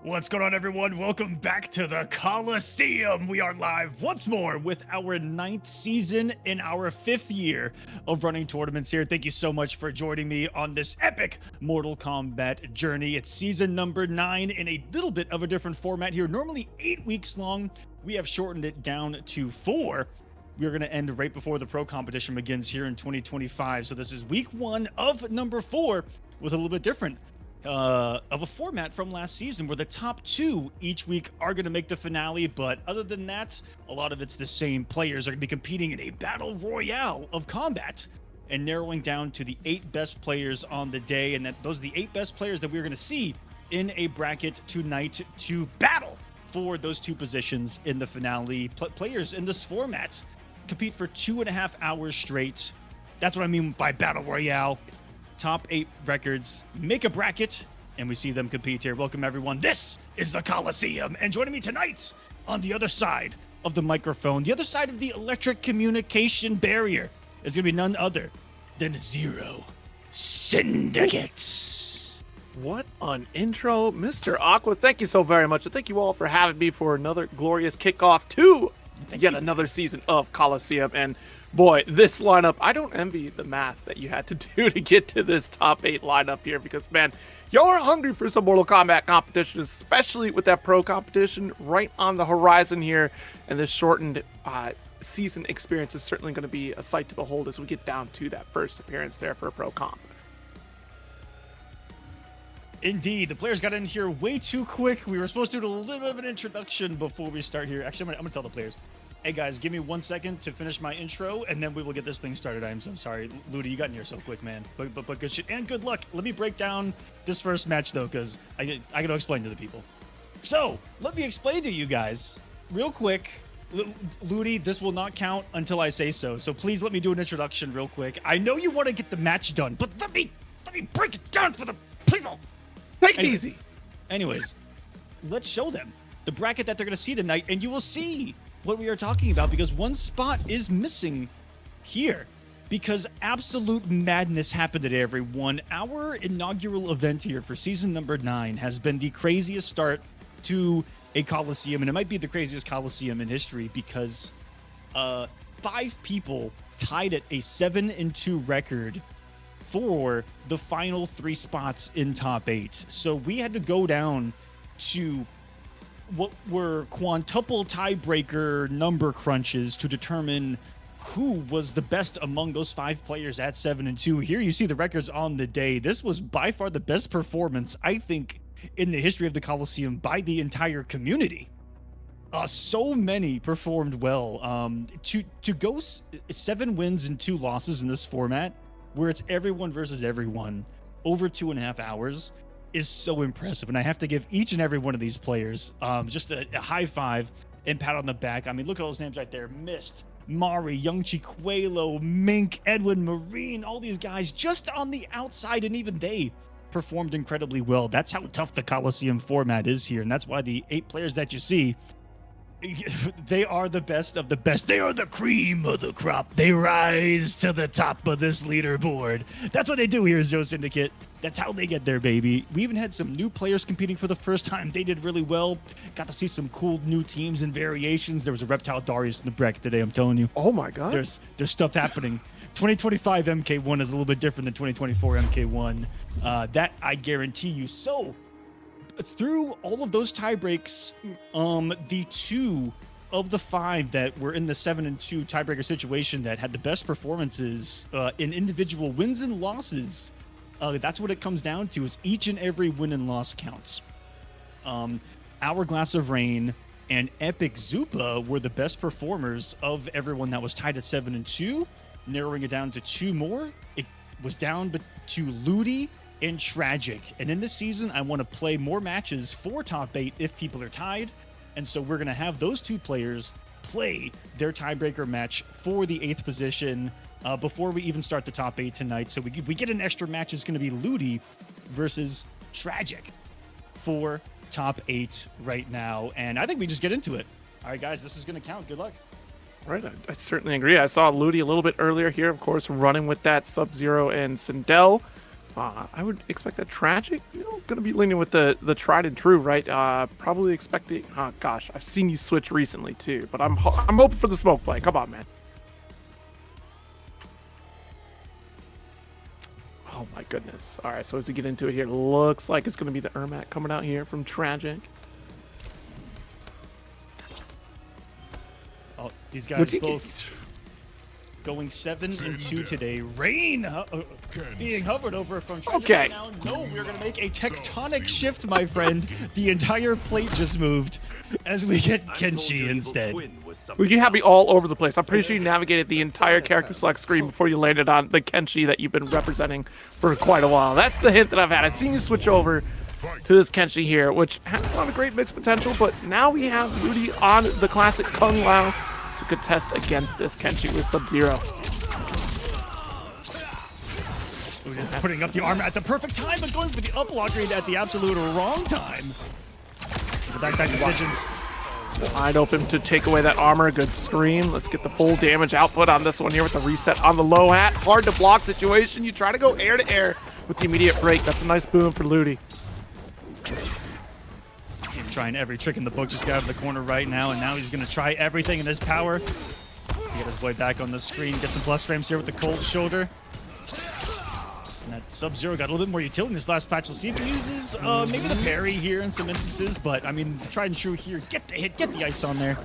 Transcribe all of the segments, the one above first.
What's going on, everyone? Welcome back to the Kolosseum. We are live once more with our 9th season in our 5th year of running tournaments here. Thank you so much for joining me on this epic Mortal Kombat journey. It's season number 9 in a little bit of a different format here. Normally 8 weeks long. We have shortened it down to 4. We're going to end right before the pro competition begins here in 2025. So this is week 1 of number 4 with a little bit different of a format from last season where the top 2 each week are going to make the finale. But other than that, a lot of it's the same. Players are going to be competing in a battle royale of combat and narrowing down to the 8 best players on the day. And those are the 8 best players that we're going to see in a bracket tonight to battle for those 2 positions in the finale. Players in this format compete for 2.5 hours straight. That's what I mean by battle royale. Top 8 records make a bracket, and we see them compete here. Welcome, everyone. This is the Kolosseum, and joining me tonight on the other side of the microphone, the other side of the electric communication barrier, is going to be none other than Zero Syndicate. What an intro, Mr. Aqua. Thank you so very much, and thank you all for having me for another glorious kickoff to yet another season of Kolosseum. And boy, this lineup, I don't envy the math that you had to do to get to this top 8 lineup here, because, man, y'all are hungry for some Mortal Kombat competition, especially with that pro competition right on the horizon here. And this shortened season experience is certainly going to be a sight to behold as we get down to that first appearance there for a pro comp. Indeed, the players got in here way too quick. We were supposed to do a little bit of an introduction before we start here. Actually, I'm gonna tell the players, hey guys, give me 1 second to finish my intro, and then we will get this thing started. I am so sorry, Ludi, you got in here so quick, man. But good shit and good luck. Let me break down this first match though, because I gotta explain to the people. So let me explain to you guys real quick. Ludi, this will not count until I say so. So please let me do an introduction real quick. I know you want to get the match done, but let me break it down for the people. Take it easy. Anyways, let's show them the bracket that they're going to see tonight, and you will see what we are talking about, because one spot is missing here, because absolute madness happened today, everyone. Our inaugural event here for season number 9 has been the craziest start to a Kolosseum, and it might be the craziest Kolosseum in history, because 5 people tied at a 7-2 record for the final 3 spots in top 8. So we had to go down to what were quintuple tiebreaker number crunches to determine who was the best among those 5 players at 7-2. Here you see the records on the day. This was by far the best performance, I think, in the history of the Kolosseum by the entire community. So many performed well. To go 7 wins and 2 losses in this format, where it's everyone versus everyone over 2.5 hours, is so impressive. And I have to give each and every one of these players just a high five and pat on the back. I mean, look at all those names right there. Mist, Mari, Young Chiquelo, Mink, Edwin, Marine, all these guys just on the outside, and even they performed incredibly well. That's how tough the Kolosseum format is here, and that's why the 8 players that you see, they are the best of the best. They are the cream of the crop. They rise to the top of this leaderboard. That's what they do here, Zero Syndicate. That's how they get there, baby. We even had some new players competing for the first time. They did really well. Got to see some cool new teams and variations. There was a Reptile Darius in the bracket today, I'm telling you. Oh my god. There's stuff happening. 2025 MK1 is a little bit different than 2024 MK1. That I guarantee you. So through all of those tie breaks, the 2 of the 5 that were in the 7-2 tiebreaker situation that had the best performances in individual wins and losses, that's what it comes down to, is each and every win and loss counts. Hourglass of Rain and Epic Zupa were the best performers of everyone that was tied at 7-2, narrowing it down to 2 more. It was down to Ludi and Tragic. And in this season, I want to play more matches for top 8 if people are tied. And so we're going to have those 2 players play their tiebreaker match for the 8th position before we even start the top 8 tonight. So we get an extra match. It's going to be Ludi versus Tragic for top 8 right now. And I think we just get into it. All right, guys, this is going to count. Good luck. Right, I certainly agree. I saw Ludi a little bit earlier here, of course, running with that Sub-Zero and Sindel. I would expect that Tragic, gonna be leaning with the tried and true, right? Probably expecting. Oh gosh, I've seen you switch recently too, but I'm hoping for the smoke play. Come on, man. Oh my goodness. All right, so as we get into it here, looks like it's gonna be the Ermac coming out here from Tragic. Oh, these guys both going 7 and 2 today. Rain being hovered over from Tragic. Okay. Now, no, we're going to make a tectonic shift, my friend. The entire plate just moved as we get Kenshi instead. You have me all over the place. I'm pretty sure you navigated the entire character select screen before you landed on the Kenshi that you've been representing for quite a while. That's the hint that I've had. I've seen you switch over to this Kenshi here, which has a lot of great mix potential, but now we have Rudy on the classic Kung Lao to contest against this Kenshi with Sub-Zero. Putting up the armor at the perfect time, but going for the up block read at the absolute wrong time. The back decisions. Wide open to take away that armor. Good scream. Let's get the full damage output on this one here with the reset on the low hat. Hard to block situation. You try to go air to air with the immediate break. That's a nice boom for Ludi. Trying every trick in the book, just got out of the corner right now, and now he's going to try everything in his power to get his way back on the screen, get some plus frames here with the cold shoulder. And that Sub-Zero got a little bit more utility in this last patch. We'll see if he uses maybe the parry here in some instances, but I mean, tried and true here. Get the hit, get the ice on there.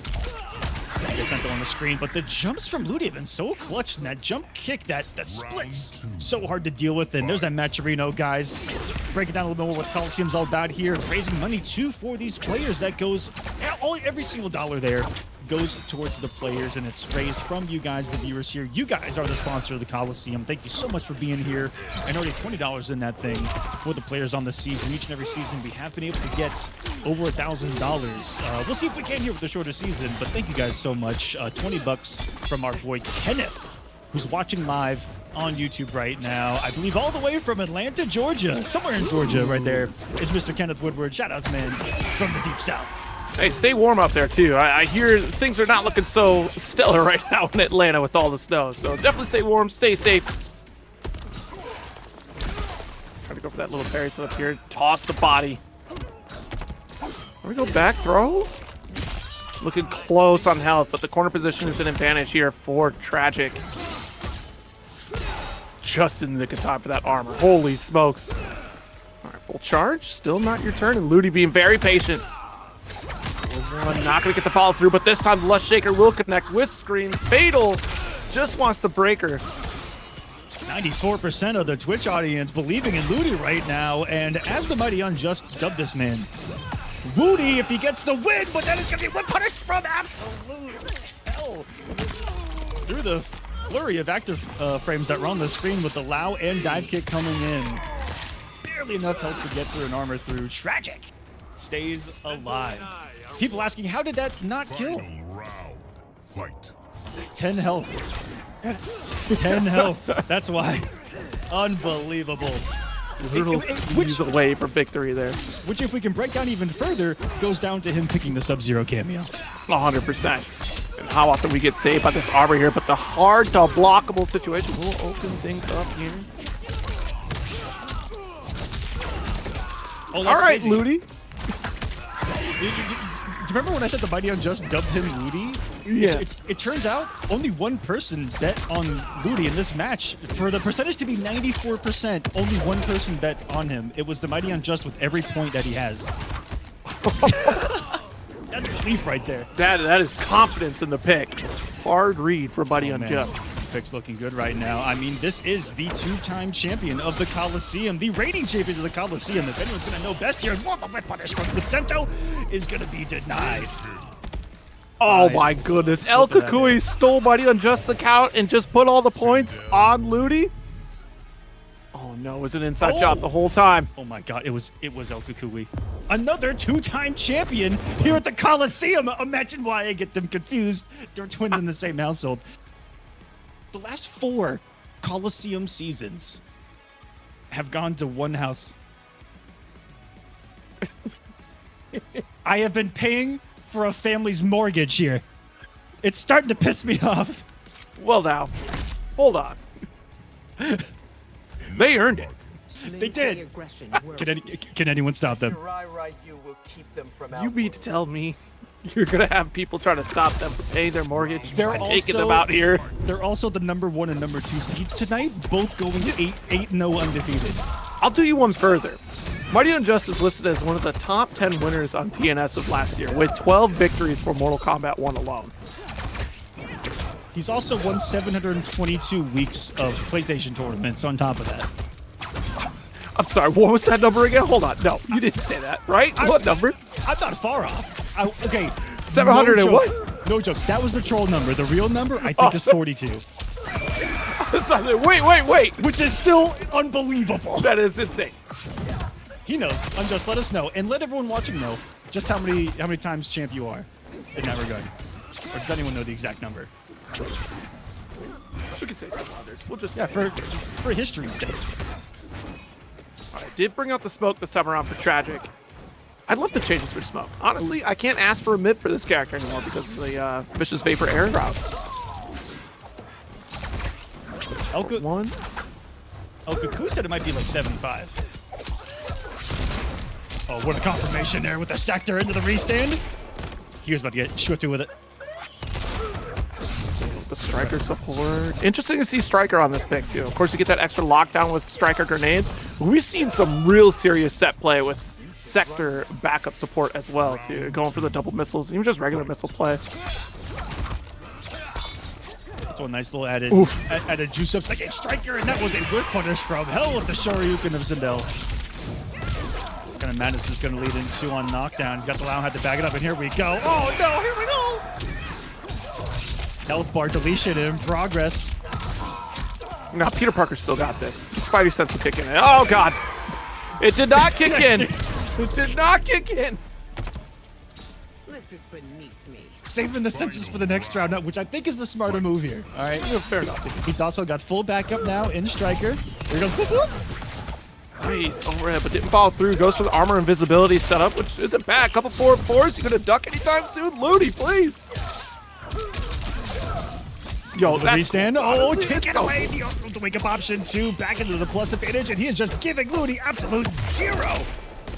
Get something on the screen, but the jumps from Ludi have been so clutch, and that jump kick, that splits, so hard to deal with. And there's that Maturino, guys. Break it down a little bit more what Kolosseum's all about here. It's raising money too for these players. That goes, every single dollar there goes towards the players, and it's raised from you guys, the viewers here. You guys are the sponsor of the Kolosseum. Thank you so much for being here. And already $20 in that thing for the players on the season. Each and every season, we have been able to get over $1,000. We'll see if we can here with the shorter season, but thank you guys so much. 20 bucks from our boy Kenneth, who's watching live on YouTube right now. I believe all the way from Atlanta, Georgia. Somewhere in Georgia right there is Mr. Kenneth Woodward. Shout outs, man, from the deep south. Hey, stay warm up there, too. I hear things are not looking so stellar right now in Atlanta with all the snow. So definitely stay warm, stay safe. Try to go for that little parry setup here. Toss the body. There we go, back throw. Looking close on health, but the corner position is an advantage here for Tragic. Just in the nick of time for that armor. Holy smokes. All right, full charge. Still not your turn, and Ludi being very patient. Not going to get the follow through, but this time the Lush Shaker will connect with Scream. Fatal just wants the breaker. 94% of the Twitch audience believing in Ludi right now, and as the Mighty Unjust dubbed this man, Woody, if he gets the win, but then it's going to be win punished from absolute hell. Through the flurry of active frames that were on the screen with the Lao and dive kick coming in. Barely enough health to get through an armor through. Tragic stays alive. People asking, how did that not kill? Fight. 10 health. 10 health. That's why. Unbelievable. Little squeeze away for victory there. Which, if we can break down even further, goes down to him picking the Sub-Zero cameo. 100%. And how often we get saved by this armor here, but the hard to blockable situation will open things up here. Oh, all right, crazy. Ludi. Do you remember when I said the Mighty Unjust dubbed him Ludi? Yeah. It turns out only one person bet on Ludi in this match. For the percentage to be 94%, only one person bet on him. It was the Mighty Unjust with every point that he has. That's belief right there. That is confidence in the pick. Hard read for Mighty Unjust. Pick's looking good right now. I mean, this is the two-time champion of the Kolosseum, the reigning champion of the Kolosseum. If anyone's going to know best here, more the whip punishment with Sento is going to be denied. Oh my goodness. El Kukui stole Mighty Unjust's account and just put all the points on Ludi. Oh no, it was an inside job the whole time. Oh my god, it was El Kukui. Another two-time champion here at the Kolosseum. Imagine why I get them confused. They're twins in the same household. The last 4 Kolosseum seasons have gone to one house. I have been paying for a family's mortgage here. It's starting to piss me off. Well now, hold on. They earned it. They did. Can anyone stop them? You mean to tell me you're gonna have people trying to stop them from paying their mortgage? They're taking also- them out here. They're also the number 1 and number 2 seeds tonight, both going 8-0 undefeated. I'll do you one further. Mighty Unjust is listed as one of the top 10 winners on TNS of last year, with 12 victories for Mortal Kombat 1 alone. He's also won 722 weeks of PlayStation tournaments on top of that. I'm sorry, what was that number again? Hold on. No, you didn't say that, right? What number? I'm not far off. Okay. 700 no and joke. what? No joke. That was the troll number. The real number, I think, is 42. Wait. Which is still unbelievable. That is insane. He knows. Unjust, let us know. And let everyone watching know just how many times champ you are in that regard. Or does anyone know the exact number? We can say some others. We'll just Yeah, say for history's sake. All right, did bring out the smoke this time around for Tragic. I'd love to change this for smoke. Honestly, I can't ask for a mid for this character anymore because of the Vicious Vapor air routes. Elka Kaku said it might be like 7-5. Oh, what a confirmation there with the sector into the restand. He was about to get shifted with it. The Striker support. Interesting to see Striker on this pick, too. Of course, you get that extra lockdown with Striker grenades. We've seen some real serious set play with Sector backup support as well, too. Going for the double missiles, even just regular missile play. That's one nice little added juice up second Striker, and that was a whip punish from hell with the Shoryuken of Sindel. What kind of madness is going to lead into on knockdown? He's got the Lao had to back it up, and here we go. Oh no, here we go! Health bar deletion in progress. Now, Peter Parker still got this. The Spidey sense will kick in. Oh, God. It did not kick in. It did not kick in. This is beneath me. Saving the senses for the next round, which I think is the smarter move here. All right, Fair enough. he's also got full backup now in Striker. Here he goes. Whoop, whoop. Nice overhead, but didn't follow through. Goes for the armor invisibility setup, which isn't bad. Couple 4-4s. You gonna duck anytime soon? Looney, please. Yo, The that's restand. cool. Oh, Honestly, take it's it so away. cool. The wake up option 2 back into the plus advantage, and he is just giving Looney absolute 0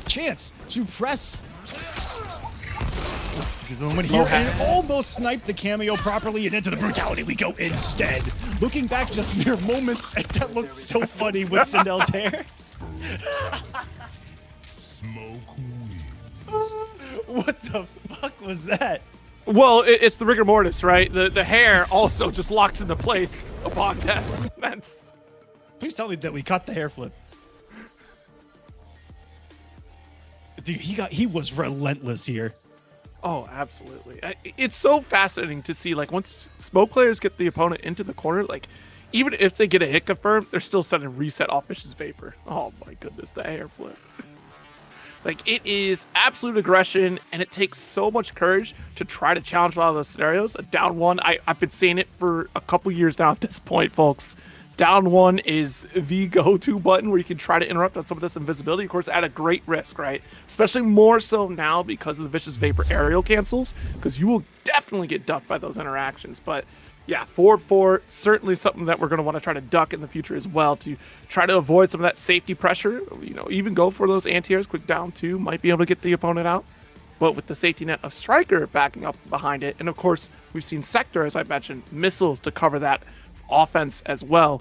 chance to press. Because when he almost sniped the cameo properly and into the brutality we go instead. Looking back just mere moments, and that looked so funny with Sindel's hair. Smoke wins. What the fuck was that? Well, it's the rigor mortis, right? The hair also just locks into place upon death. That's Please tell me that we cut the hair flip. Dude, he was relentless here. Oh, absolutely. It's so fascinating to see, like, once smoke players get the opponent into the corner, like, even if they get a hit confirmed, they're still sending reset off Vicious Vapor. Oh my goodness, the hair flip. Like, it is absolute aggression, and it takes so much courage to try to challenge a lot of those scenarios. A down one, I've been saying it for a couple years now at this point, folks. Down one is the go-to button where you can try to interrupt on some of this invisibility, of course, at a great risk, right? Especially more so now because of the Vicious Vapor aerial cancels, because you will definitely get ducked by those interactions. But yeah, 4-4, certainly something that we're going to want to try to duck in the future as well to try to avoid some of that safety pressure. You know, even go for those anti-airs, quick down two, might be able to get the opponent out. But with the safety net of Striker backing up behind it, and of course, we've seen Sector, as I mentioned, missiles to cover that offense as well.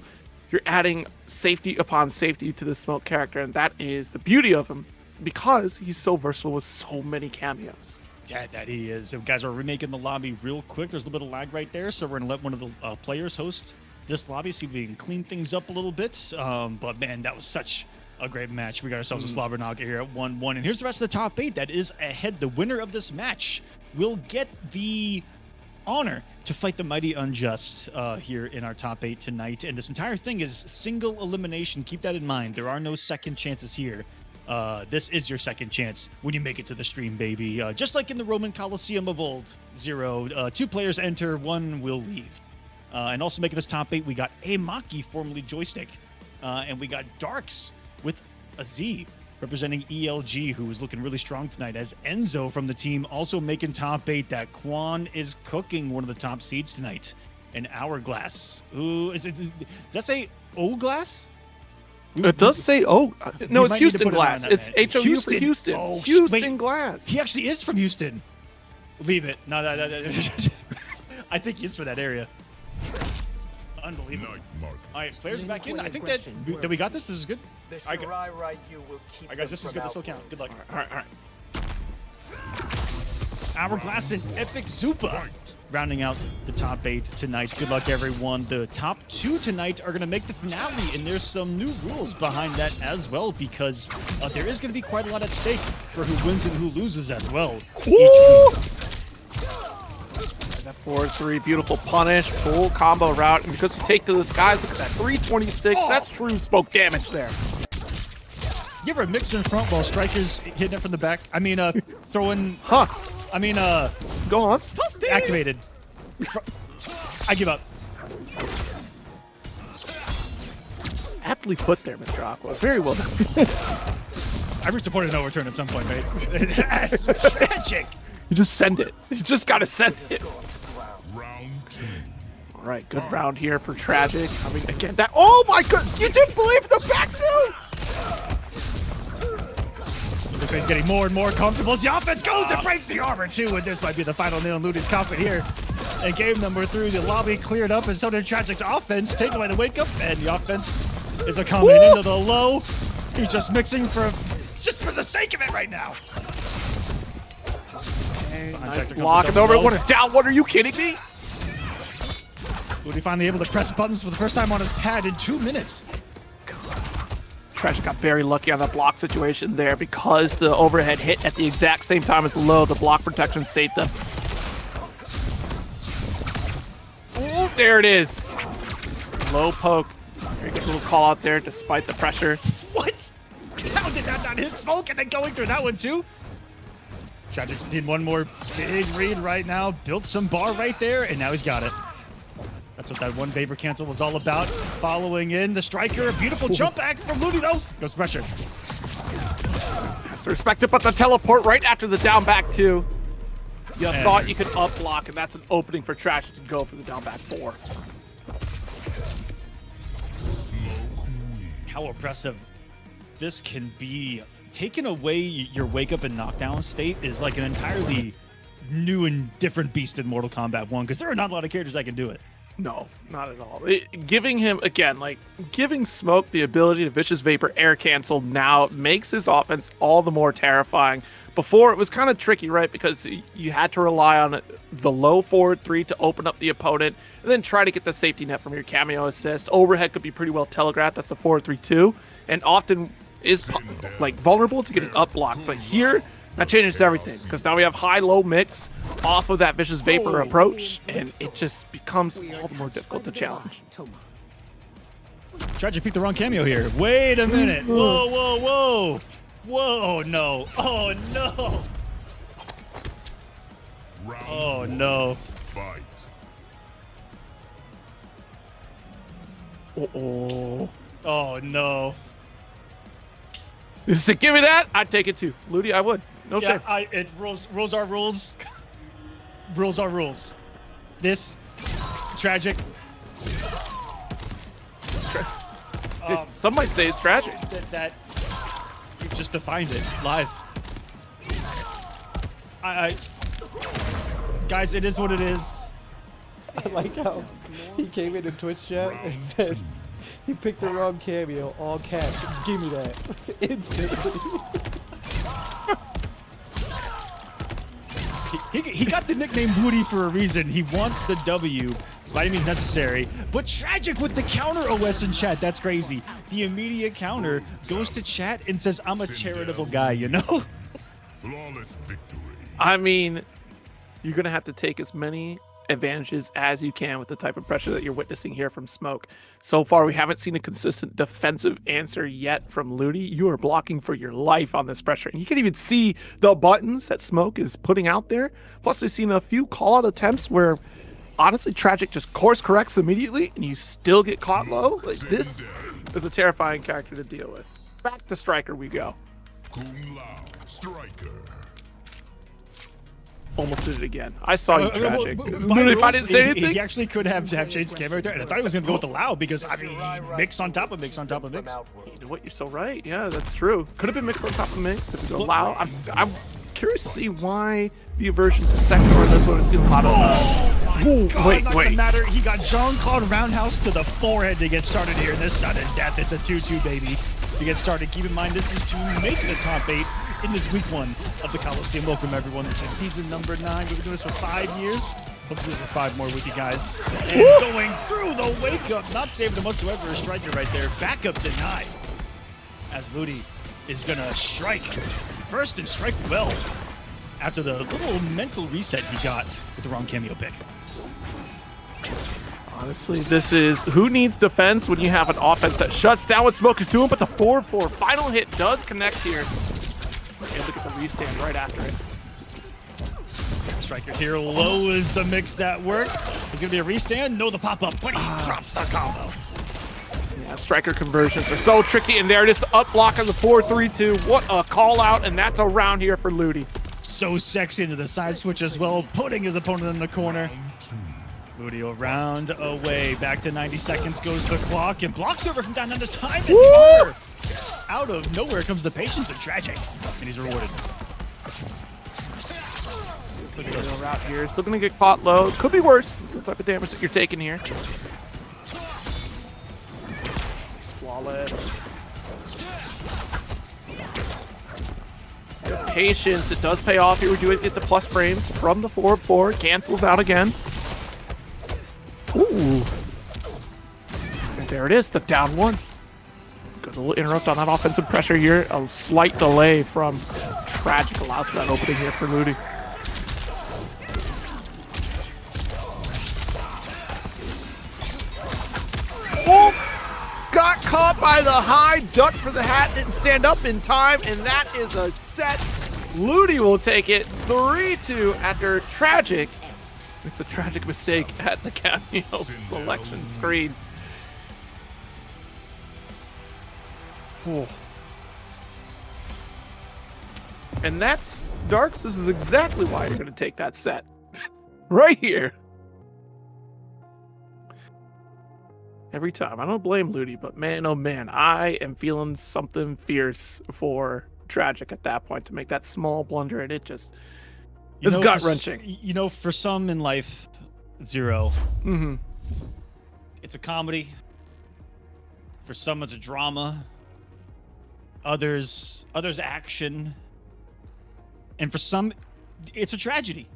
You're adding safety upon safety to the Smoke character, and that is the beauty of him because he's so versatile with so many cameos. Yeah, that he is. So guys, we're remaking the lobby real quick. There's a little bit of lag right there, so we're gonna let one of the players host this lobby, see if we can clean things up a little bit. But man, that was such a great match. We got ourselves a slobber knocker here at 1-1, and here's the rest of the top 8 that is ahead. The winner of this match will get the honor to fight the Mighty Unjust here in our top 8 tonight. And this entire thing is single elimination. Keep that in mind. There are no second chances here. This is your second chance when you make it to the stream, baby. Just like in the Roman Kolosseum of old. 0. 2 players enter, 1 will leave. And also making this top 8, we got Amaki, formerly Joystick. And we got Darks with a Z, representing ELG, who is looking really strong tonight, as Enzo from the team also making top 8. That Quan is cooking one of the top seeds tonight. An Hourglass. Ooh, does that say O-Glass? It does say, no, might it's need to Houston put it on Glass. that, It's man. HOU for Houston. Oh, Houston wait. Glass. He actually is from Houston. Leave it. No. I think he's for that area. Unbelievable. Night market. All right, players are back in. I think Aggression. that we got this. This is good. The I got- Shirai Ryu will keep All right, guys, them this is from good. This will count. outplaying. Good luck. All right. Hourglass and Epic Zupa rounding out the top 8 tonight. Good luck, everyone. The top 2 tonight are going to make the finale, and there's some new rules behind that as well, because there is going to be quite a lot at stake for who wins and who loses as well. Woo! That 4-3, beautiful punish, full combo route, and because you take to the skies, look at that 326. Oh. That's true smoke damage there. You ever mix in front while strikers hitting it from the back? I mean, throwing. Huh? I mean, Go on. activated. I give up. Aptly put there, Mr. Aqua. Very well done. I reached a point of no return at some point, mate. That's tragic. You just send it. You just gotta send it. Round 2. All right, good round here for Tragic. Coming again. That. Oh my god! You didn't believe the back two. He's getting more and more comfortable as the offense goes and breaks the armor too, and this might be the final nail in Ludi's coffin here. And game number 3, the lobby cleared up, and so did Tragic's offense, taking away the wake up, and the offense is coming into the low. He's just mixing for the sake of it right now. Nice block and over. What a down one. Are you kidding me? Ludi finally able to press buttons for the first time on his pad in 2 minutes. Tragic got very lucky on that block situation there because the overhead hit at the exact same time as the low. The block protection saved them. Oh, there it is. Low poke. There you get a little call out there despite the pressure. What? How did that not hit smoke and then going through that one too? Tragic just need one more big read right now. Built some bar right there, and now he's got it. That's what that one vapor cancel was all about. Following in the striker, a beautiful jump back from Ludi though. Goes pressure. Has to respect it, but the teleport right after the down back two. You thought you could up block, and that's an opening for Tragic to go for the down back 4. How oppressive this can be. Taking away your wake up and knockdown state is like an entirely new and different beast in Mortal Kombat 1, because there are not a lot of characters that can do it. No, not at all. Giving him, again, like, giving Smoke the ability to Vicious Vapor air cancel now makes his offense all the more terrifying. Before, it was kind of tricky, right? Because you had to rely on the low forward 3 to open up the opponent, and then try to get the safety net from your cameo assist. Overhead could be pretty well telegraphed. That's a forward 3-2, and often is, like, vulnerable to getting up blocked. But here, that changes everything, because now we have high-low mix off of that Vicious Vapor approach, and it just becomes all the more difficult to challenge. Tried to pick the wrong cameo here. Wait a minute. Whoa, whoa, whoa. Whoa, no. Oh, no. Round Oh, no. fight. Uh-oh. Oh, no. So give me that. I'd take it too. Ludi, I would. No shame. Yeah, rules are rules. Rules are rules. This, tragic. Some might say it's tragic. That you just defined it live. Guys, it is what it is. I like how he came into Twitch chat and said he picked the wrong cameo, all caps. Give me that. Instantly. He got the nickname Woody for a reason. He wants the W by any means necessary. But Tragic with the counter OS in chat. That's crazy. The immediate counter goes to chat and says, I'm a charitable guy, you know? Flawless victory. I mean, you're going to have to take as many advantages as you can with the type of pressure that you're witnessing here from Smoke. So far, we haven't seen a consistent defensive answer yet from Ludi. You are blocking for your life on this pressure. And you can even see the buttons that Smoke is putting out there. Plus, we've seen a few call-out attempts where, honestly, Tragic just course corrects immediately and you still get caught low. Like, this is a terrifying character to deal with. Back to Striker we go. Kung Lao Striker. almost did it again. I saw you, Tragic. By Literally, if I rules, didn't say he anything. actually could have changed camera there, and I thought he was gonna go with the Lao because I mean, mix on top of mix on top of mix. You know what? You're so right. Yeah, that's true. Could have been mixed on top of mix if you go Lao. I'm curious to see why the aversion to second or this one. I see a lot of. Ooh, God, wait, not wait. gonna matter. He got Jean-Claude Roundhouse to the forehead to get started here. This sudden death. It's a 2-2, baby. To get started, keep in mind this is to make the top 8 in this week 1 of the Kolosseum. Welcome everyone. This is season number 9. We've been doing this for 5 years. Hope to do it for 5 more with you guys. And going through the wake up, not saving them whatsoever. A striker right there. Backup denied. As Ludi is gonna strike first and strike well after the little mental reset he got with the wrong cameo pick. Honestly, this is who needs defense when you have an offense that shuts down what Smoke is doing, but the 4-4 final hit does connect here. And look at the restand right after it. Striker here low is the mix that works. Is gonna be a restand? No, the pop-up, but he drops the combo. Yeah, striker conversions are so tricky, and there it is, the up block on the 4-3-2. What a call out, and that's a round here for Ludi. So sexy into the side switch as well, putting his opponent in the corner. Ludi around away, back to 90 seconds goes the clock, and blocks over from down this time. And fire. Out of nowhere comes the patience of Tragic, and he's rewarded. Look at this. Route here, still gonna get caught low. Could be worse, the type of damage that you're taking here. It's flawless. Good patience, it does pay off here. We do get the plus frames from the 4-4, cancels out again. Ooh. And there it is, the down 1. Good little interrupt on that offensive pressure here. A slight delay from Tragic allows for that opening here for Ludi. Oh! Got caught by the high, ducked for the hat, didn't stand up in time, and that is a set. Ludi will take it 3-2 after Tragic. It's a tragic mistake at the cameo selection screen. Oh. And that's, Darks, this is exactly why you're going to take that set. Right here. Every time. I don't blame Ludi, but man, oh man, I am feeling something fierce for Tragic at that point to make that small blunder, and it just... It's gut-wrenching. You know, for some in life, Zero, Mm-hmm. it's a comedy. For some, it's a drama. Others action. And for some, it's a tragedy.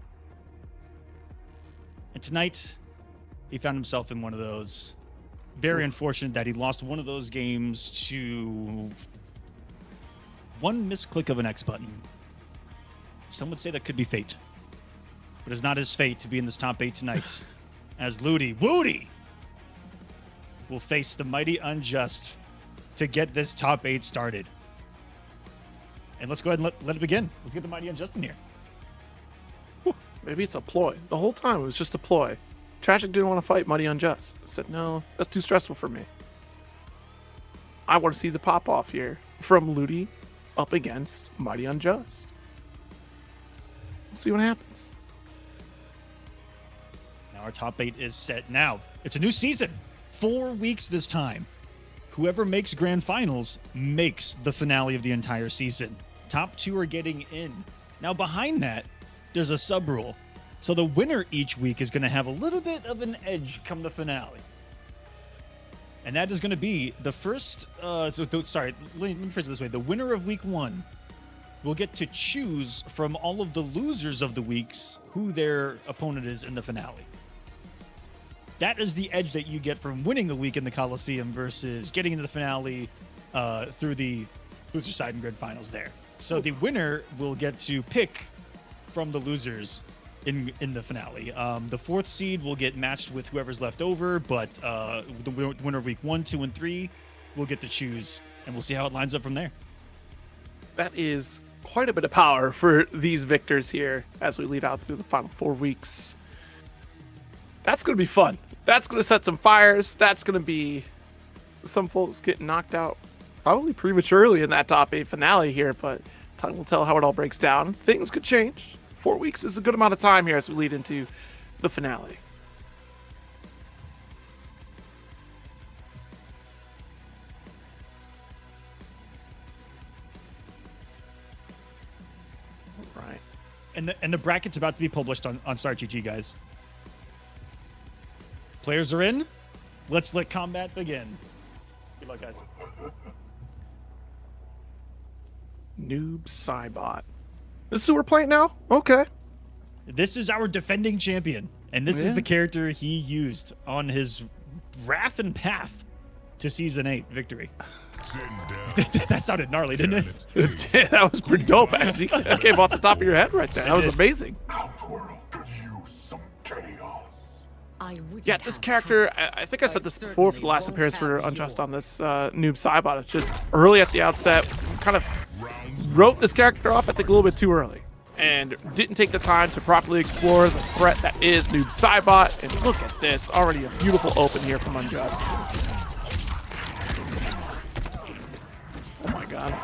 And tonight, he found himself in one of those. Very unfortunate that he lost one of those games to one misclick of an X button. Some would say that could be fate. But it's not his fate to be in this top 8 tonight. As Woody will face the mighty Unjust to get this top 8 started. And let's go ahead and let it begin. Let's get the mighty Unjust in here. Maybe it's a ploy. The whole time it was just a ploy. Tragic didn't want to fight Mighty Unjust. I said, no, that's too stressful for me. I want to see the pop-off here from Ludi up against Mighty Unjust. We'll see what happens. Now our top 8 is set. Now, it's a new season. 4 weeks this time. Whoever makes grand finals makes the finale of the entire season. Top 2 are getting in. Now behind that, there's a sub rule. So the winner each week is going to have a little bit of an edge come the finale. And that is going to be the first, let me phrase it this way. The winner of week 1 will get to choose from all of the losers of the weeks who their opponent is in the finale. That is the edge that you get from winning a week in the Kolosseum versus getting into the finale through the loser side and grand finals there. So the winner will get to pick from the losers in the finale. The 4th seed will get matched with whoever's left over, but the winner of week 1, 2, and 3 will get to choose, and we'll see how it lines up from there. That is quite a bit of power for these victors here as we lead out through the final 4 weeks. That's going to be fun. That's going to set some fires. That's going to be some folks getting knocked out probably prematurely in that top 8 finale here, but time will tell how it all breaks down. Things could change. 4 weeks is a good amount of time here as we lead into the finale. All right. And the bracket's about to be published on StartGG, guys. Players are in. Let's let combat begin. Good luck, guys. Noob Cybot. This is who we're playing now? Okay. This is our defending champion, and this is the character he used on his wrath and path to Season 8 victory. That sounded gnarly, didn't it? That was pretty dope, actually. That came off the top of your head right there. That was amazing. Outworld could use some chaos. Yeah, this character, I think I said this before for the last appearance for Unjust on this Noob Cybot. It's just early at the outset, kind of wrote this character off, I think, a little bit too early. And didn't take the time to properly explore the threat that is Noob Cybot. And look at this, already a beautiful open here from Unjust. Oh my god.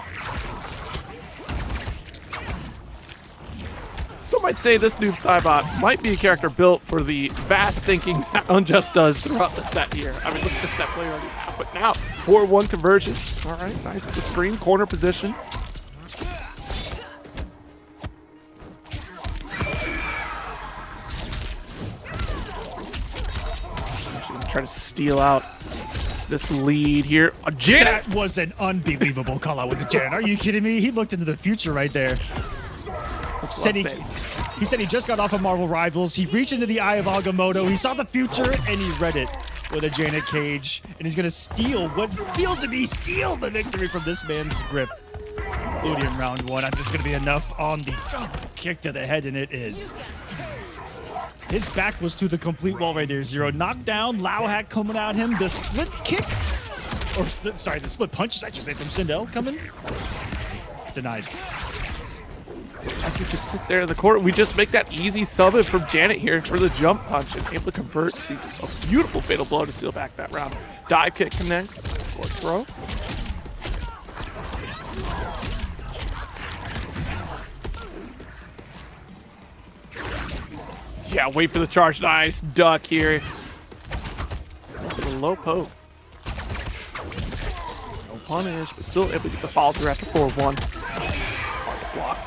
Some might say this Noob Cybot might be a character built for the vast thinking that Unjust does throughout the set here. I mean, look at the set play already have, but now 4-1 conversion. All right, nice with the screen, corner position. Trying to steal out this lead here. Janet! That was an unbelievable call out with the Janet. Are you kidding me? He looked into the future right there. He said he just got off of Marvel Rivals. He reached into the Eye of Agamotto. He saw the future and he read it with a Janet Cage. And he's going to steal what feels to be the victory from this man's grip. Ludi in round 1. I'm just going to be enough on the double kick to the head, and it is. His back was to the complete wall right there. Zero knockdown. Lao hack coming at him. The split kick. Or, sorry, the split punches, I should say, from Sindel coming. Denied. As we just sit there in the court, we just make that easy sub in from Janet here for the jump punch and able to convert to a beautiful fatal blow to seal back that round. Dive kick connects. Forward throw. Yeah, wait for the charge. Nice duck here. A low poke. No punish, but still able to get the follow through after 4-1. Hard to block.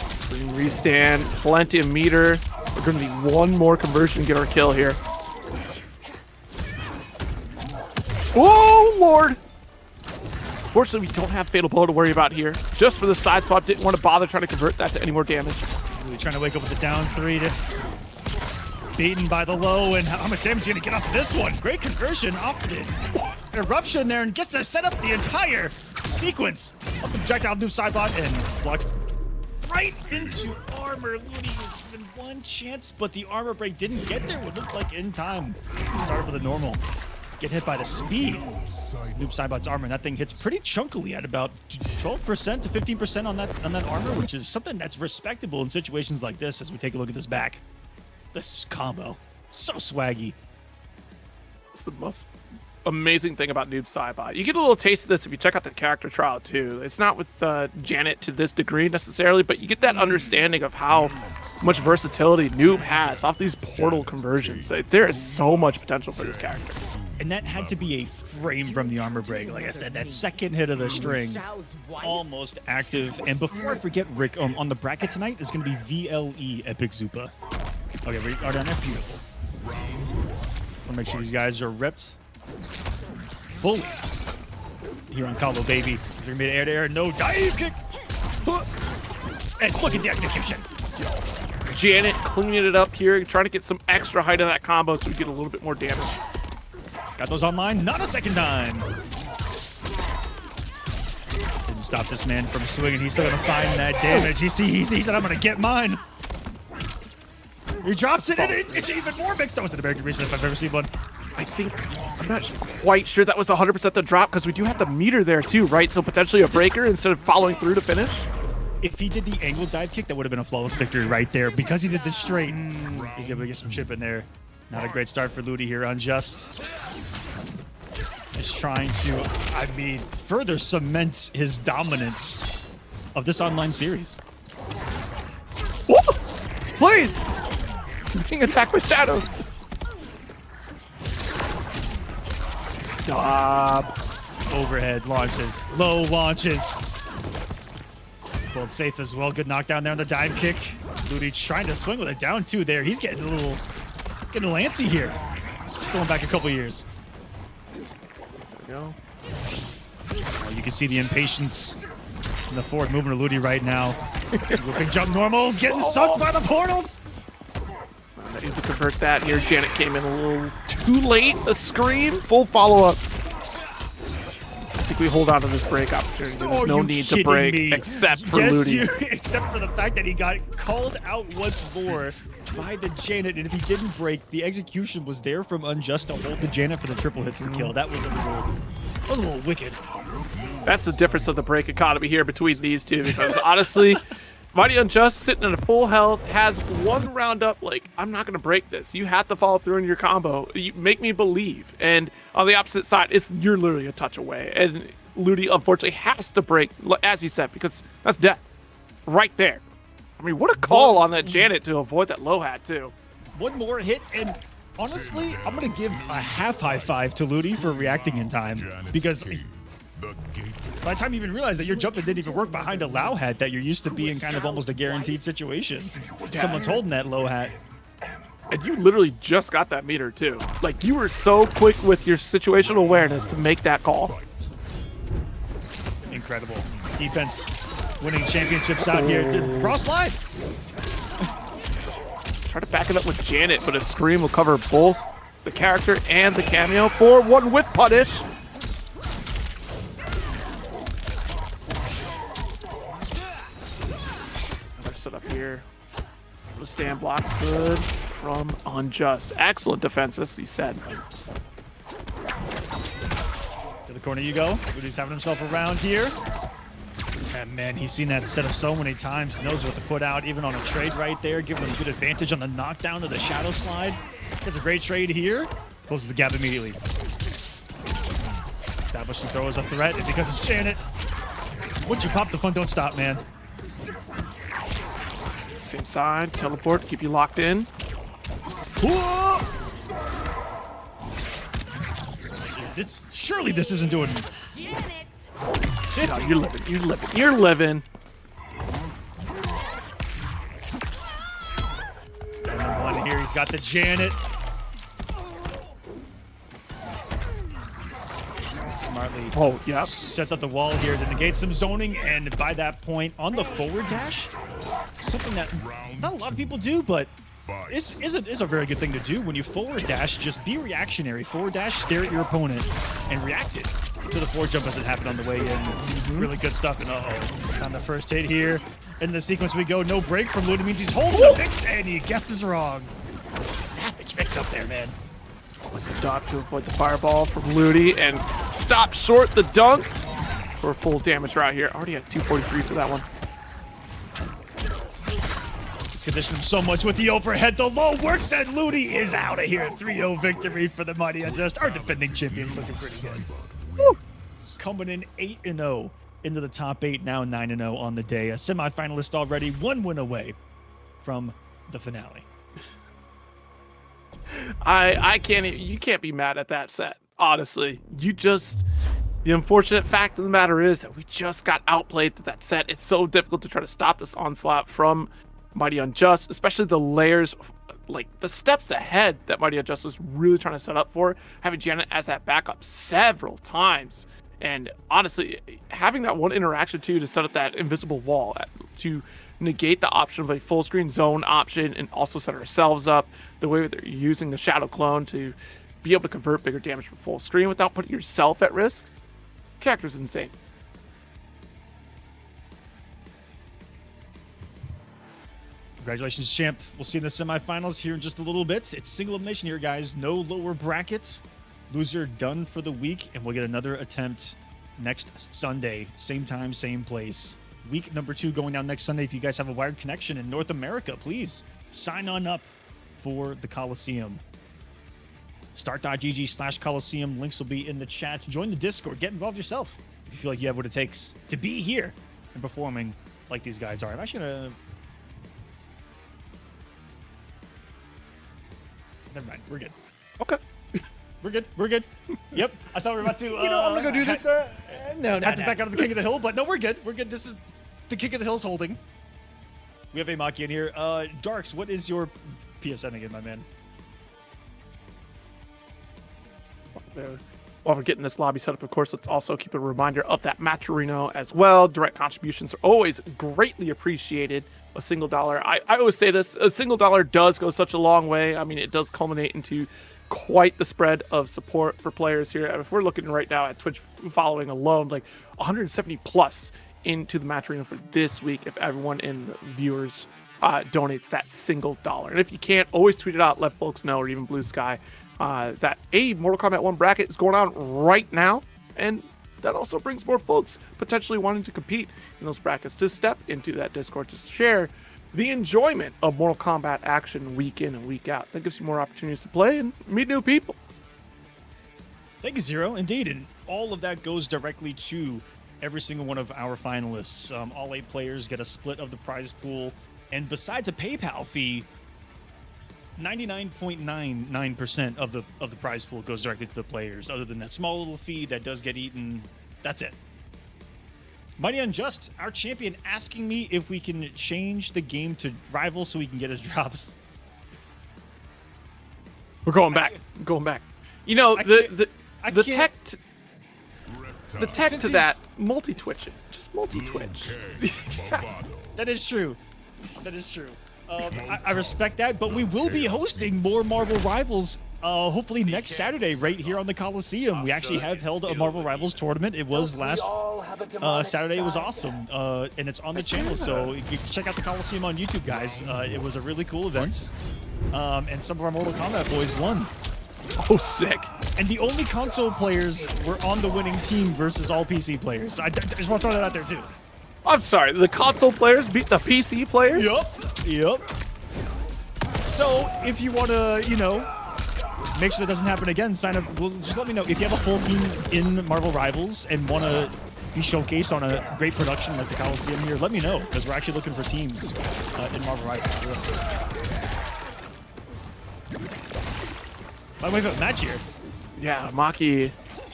Screen restand. Plenty of meter. We're going to need one more conversion to get our kill here. Oh, Lord! Fortunately, we don't have fatal blow to worry about here. Just for the side swap, didn't want to bother trying to convert that to any more damage. Really trying to wake up with the down 3 to beaten by the low, and how much damage are you gonna get off of this one? Great conversion off the eruption there, and gets to set up the entire sequence of the projectile Noob Cybot and blocked right into armor. Ludi was given one chance, but the armor break didn't get there. It looked like in time. Started with a normal. Get hit by the speed. Noob Cybot's armor, and that thing hits pretty chunkily at about 12% to 15% on that armor, which is something that's respectable in situations like this. As we take a look at this back, this combo, so swaggy. It's the most amazing thing about Noob Cybot. You get a little taste of this if you check out the character trial too. It's not with Janet to this degree necessarily, but you get that understanding of how much versatility Noob has off these portal conversions. There is so much potential for this character. And that had to be a frame from the armor break. Like I said, that second hit of the string, almost active. And before I forget, Rick, on the bracket tonight is going to be VLE Epic Zupa. Okay, we are down there. Beautiful. Want to make sure these guys are ripped fully here on Kolo, baby. They're going to be air to air. No dive kick. And look at the execution. Janet cleaning it up here, trying to get some extra height on that combo so we get a little bit more damage. Got those online, not a second time. Didn't stop this man from swinging. He's still gonna find that damage. He said, I'm gonna get mine. He drops it, and it's even more mixed. That was an American reason if I've ever seen one. I'm not quite sure that was 100% the drop, because we do have the meter there too, right? So potentially a breaker instead of following through to finish. If he did the angled dive kick, that would have been a flawless victory right there. Because he did the straight, he's able to get some chip in there. Not a great start for Ludi here. Unjust is trying to, further cement his dominance of this online series. please! I'm being attacked by shadows. Stop. Overhead launches, low launches. Pulled safe as well. Good knockdown there on the dive kick. Ludi trying to swing with a down two there. He's getting a little antsy here. Going back a couple years. There we go. You can see the impatience in the forward movement of Ludi right now. Whipping jump normals, getting sucked by the portals. Not able to convert that here. Janet came in a little too late. A scream, full follow-up. I think we hold on to this break opportunity. There's no need to break except for Ludi. Except for the fact that he got called out once more by the Janet, and if he didn't break, the execution was there from Unjust to hold the Janet for the triple hits to kill. That was a little wicked. That's the difference of the break economy here between these two, because honestly, Mighty Unjust sitting at a full health, has one round up, like, I'm not going to break this. You have to follow through in your combo. You make me believe. And on the opposite side, you're literally a touch away. And Ludi, unfortunately, has to break, as you said, because that's death right there. I mean, what a call on that Janet to avoid that low hat, too. One more hit, and honestly, I'm going to give a half high five to Ludi for reacting in time, because by the time you even realize that your jumping didn't even work behind a low hat, that you're used to being kind of almost a guaranteed situation. Someone's holding that low hat. And you literally just got that meter, too. Like, you were so quick with your situational awareness to make that call. Incredible. Defense winning championships out here. Cross slide. Try to back it up with Janet, but a scream will cover both the character and the cameo for one with punish. Another setup here. The stand block good from Unjust. Excellent defense, as he said. To the corner you go. Ludi's having himself around here. And man, he's seen that setup so many times, knows what to put out, even on a trade right there, giving him a good advantage on the knockdown of the shadow slide. Gets a great trade here. Closes the gap immediately. Establishing throw is a threat, and because it's Janet, once you pop, the fun don't stop, man. Same side, teleport, keep you locked in. Surely this isn't doing... No, you're living, you're living, you're living. And one here, he's got the Janet. Smartly sets up the wall here to negate some zoning, and by that point, on the forward dash, something that not a lot of people do, but is a very good thing to do. When you forward dash, just be reactionary. Forward dash, stare at your opponent, and react it to the forward jump as it happened on the way in. Really good stuff. And on the first hit here, in the sequence we go. No break from Ludi means he's holding the mix, and he guesses wrong. Savage mix up there, man. Dot to avoid the fireball from Ludi and stop short the dunk for full damage right here. Already at 243 for that one. It's conditioned him so much with the overhead. The low works, and Ludi is out of here. 3-0 victory for the Mighty Unjust. Our defending champion, looking pretty good. Woo. Coming in 8-0 into the top 8, now 9-0 on the day. A semifinalist already, one win away from the finale. I can't. You can't be mad at that set. Honestly, the unfortunate fact of the matter is that we just got outplayed through that set. It's so difficult to try to stop this onslaught from Mighty Unjust, especially the layers, like the steps ahead that Mighty Unjust was really trying to set up for, having Janet as that backup several times. And honestly, having that one interaction too to set up that invisible wall to negate the option of a full screen zone option, and also set ourselves up the way that they're using the shadow clone to be able to convert bigger damage from full screen without putting yourself at risk. Character's insane. Congratulations, champ. We'll see you in the semifinals here in just a little bit. It's single elimination here, guys. No lower bracket. Loser done for the week, and we'll get another attempt next Sunday. Same time, same place. Week number 2 going down next Sunday. If you guys have a wired connection in North America, please sign on up for the Kolosseum. Start.gg/Kolosseum. Links will be in the chat. Join the Discord. Get involved yourself if you feel like you have what it takes to be here and performing like these guys are. I'm actually going to Never mind. We're good. Okay. We're good. We're good. Yep. I thought we were about to. You know, I'm gonna go do this. No, Have to back out of the King of the Hill, but no, we're good. We're good. This is the King of the Hill's holding. We have a Maki in here. Darks, what is your PSN again, my man? While we're getting this lobby set up, of course, let's also keep a reminder of that Matcherino as well. Direct contributions are always greatly appreciated. A single dollar, I always say this, a single dollar does go such a long way. I mean, it does culminate into quite the spread of support for players here. If we're looking right now at Twitch following alone, like 170 plus into the Matcherino for this week if everyone in the viewers donates that single dollar. And if you can't, always tweet it out, let folks know, or even Blue Sky, that a Mortal Kombat 1 bracket is going on right now, and that also brings more folks potentially wanting to compete in those brackets to step into that Discord to share the enjoyment of Mortal Kombat action week in and week out. That gives you more opportunities to play and meet new people. Thank you, Zero. Indeed, and all of that goes directly to every single one of our finalists. All 8 players get a split of the prize pool, and besides a PayPal fee, 99.99% of the prize pool goes directly to the players. Other than that small little fee that does get eaten, that's it. Mighty Unjust, our champion, asking me if we can change the game to rival so we can get his drops. We're going back. Going back. You know, the tech Since to that multi-twitching. Just multi-twitch. That is true. That is true. I respect that, but we will be hosting more Marvel Rivals hopefully next Saturday right here on the Coliseum. We actually have held a Marvel Rivals tournament. It was last Saturday. It was awesome, and it's on the channel, so you can check out the Coliseum on YouTube, guys. It was a really cool event, and some of our Mortal Kombat boys won. Oh, sick. And the only console players were on the winning team versus all PC players. I just want to throw that out there, too. I'm sorry, the console players beat the PC players? Yep. So, if you want to, you know, make sure that doesn't happen again, sign up. Well, just let me know. If you have a full team in Marvel Rivals and want to be showcased on a great production like the Coliseum here, let me know, because we're actually looking for teams in Marvel Rivals. By the way, we have a match here. Yeah, Maki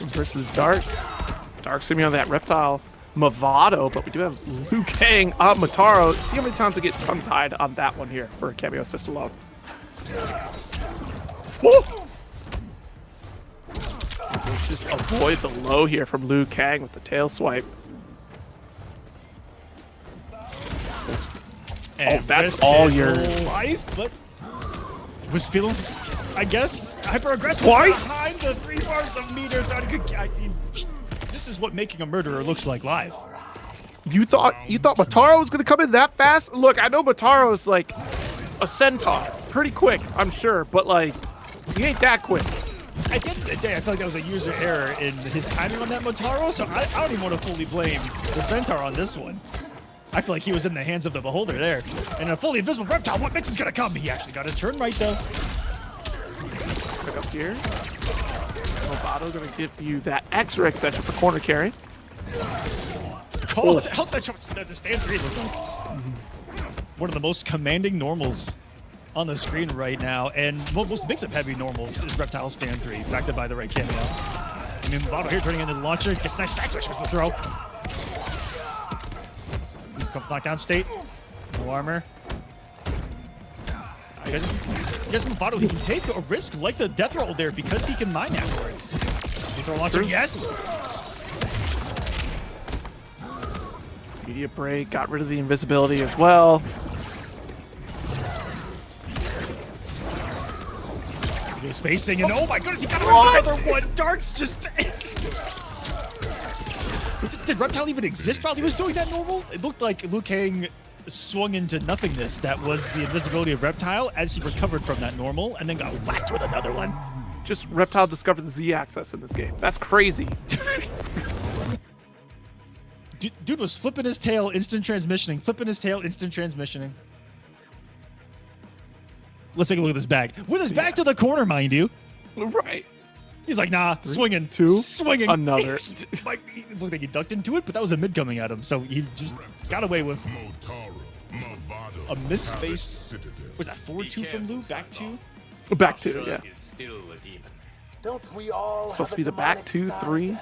versus Darks. Darks gonna be on that reptile Movado, but we do have Liu Kang on Mataro. See how many times I get tongue-tied on that one here for a cameo assist alone. Woo! Just avoid the low here from Liu Kang with the tail swipe. And that's all yours. Life, but it was feeling, I guess, hyper-aggressive. Twice? Behind the 3 bars of meter. This is what making a murderer looks like live. You thought Mataro was gonna come in that fast? Look, I know Mataro's like a centaur, pretty quick, I'm sure, but like he ain't that quick. At the end of the day, I feel like that was a user error in his timing on that Motaro, so I don't even want to fully blame the Centaur on this one. I feel like he was in the hands of the beholder there. And a fully invisible reptile, what next is going to come? He actually got his turn right, though. Let's pick up here. Movado going to give you that extra extension for corner carry. Call it out. The stand 3 looks like one of the most commanding normals on the screen right now, and most mix-up heavy normals is Reptile Stand 3, backed up by the right cameo. I mean, Movado here turning into the launcher, gets a nice side switch with the throw. Knockdown state, no armor. I guess Movado, he can take a risk like the death roll there because he can mine afterwards. Throw launcher, yes! Immediate break, got rid of the invisibility as well. Good spacing, and oh my goodness, he got another one! Darts just... Did Reptile even exist while he was doing that normal? It looked like Liu Kang swung into nothingness. That was the invisibility of Reptile as he recovered from that normal, and then got whacked with another one. Just Reptile discovered the Z-axis in this game. That's crazy. Dude was flipping his tail, instant transmissioning. Flipping his tail, instant transmissioning. Let's take a look at this bag. With his back to the corner, mind you. Right. He's like, nah, swinging. 2, swinging. Another. It looked like he ducked into it, but that was a mid coming at him. So he just got away with a misspaced. Was that 4-2 from Liu? Back 2? Back two, yeah. Don't we all Supposed to have be a the back demonic 2, side? 3.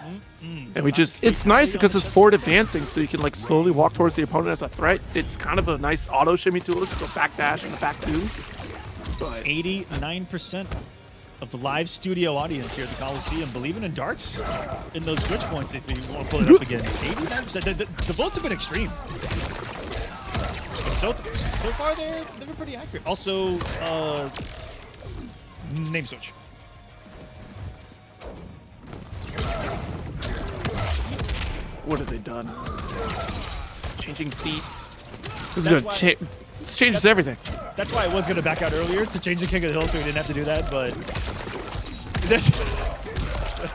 And we just, it's nice because it's forward advancing, so you can like slowly walk towards the opponent as a threat. It's kind of a nice auto shimmy tool. Let's go back dash and back 2. But 89% of the live studio audience here at the Kolosseum believing in Darks in those glitch points if you want to pull it up again. 89%. The votes have been extreme. So far, they've been pretty accurate. Also, name switch. what have they done? Changing seats. This is That's gonna why- change. This changes everything. That's why I was gonna back out earlier to change the King of the Hill so we didn't have to do that, but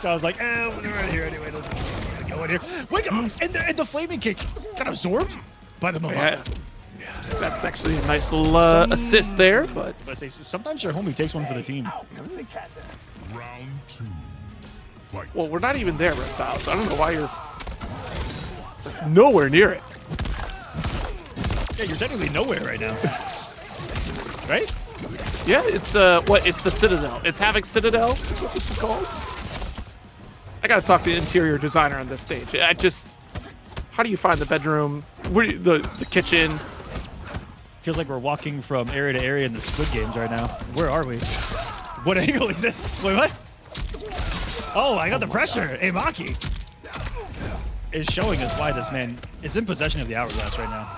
so I was like, we're right here anyway. Let's go in here. Wake up! And the flaming kick got absorbed by the Movado. Yeah, that's actually a nice little assist there, but But I say, sometimes your homie takes one for the team. Round 2. Fight. well, we're not even there, Reptile, so I don't know why you're nowhere near it. Yeah, you're technically nowhere right now. Right? Yeah, it's it's the Citadel. It's Havoc Citadel. Is what this is called. I gotta talk to the interior designer on this stage. How do you find the bedroom? Where the kitchen? Feels like we're walking from area to area in the Squid Games right now. Where are we? What angle is this? Wait, what? Oh, I got the pressure. Hey, Maki is showing us why this man is in possession of the hourglass right now.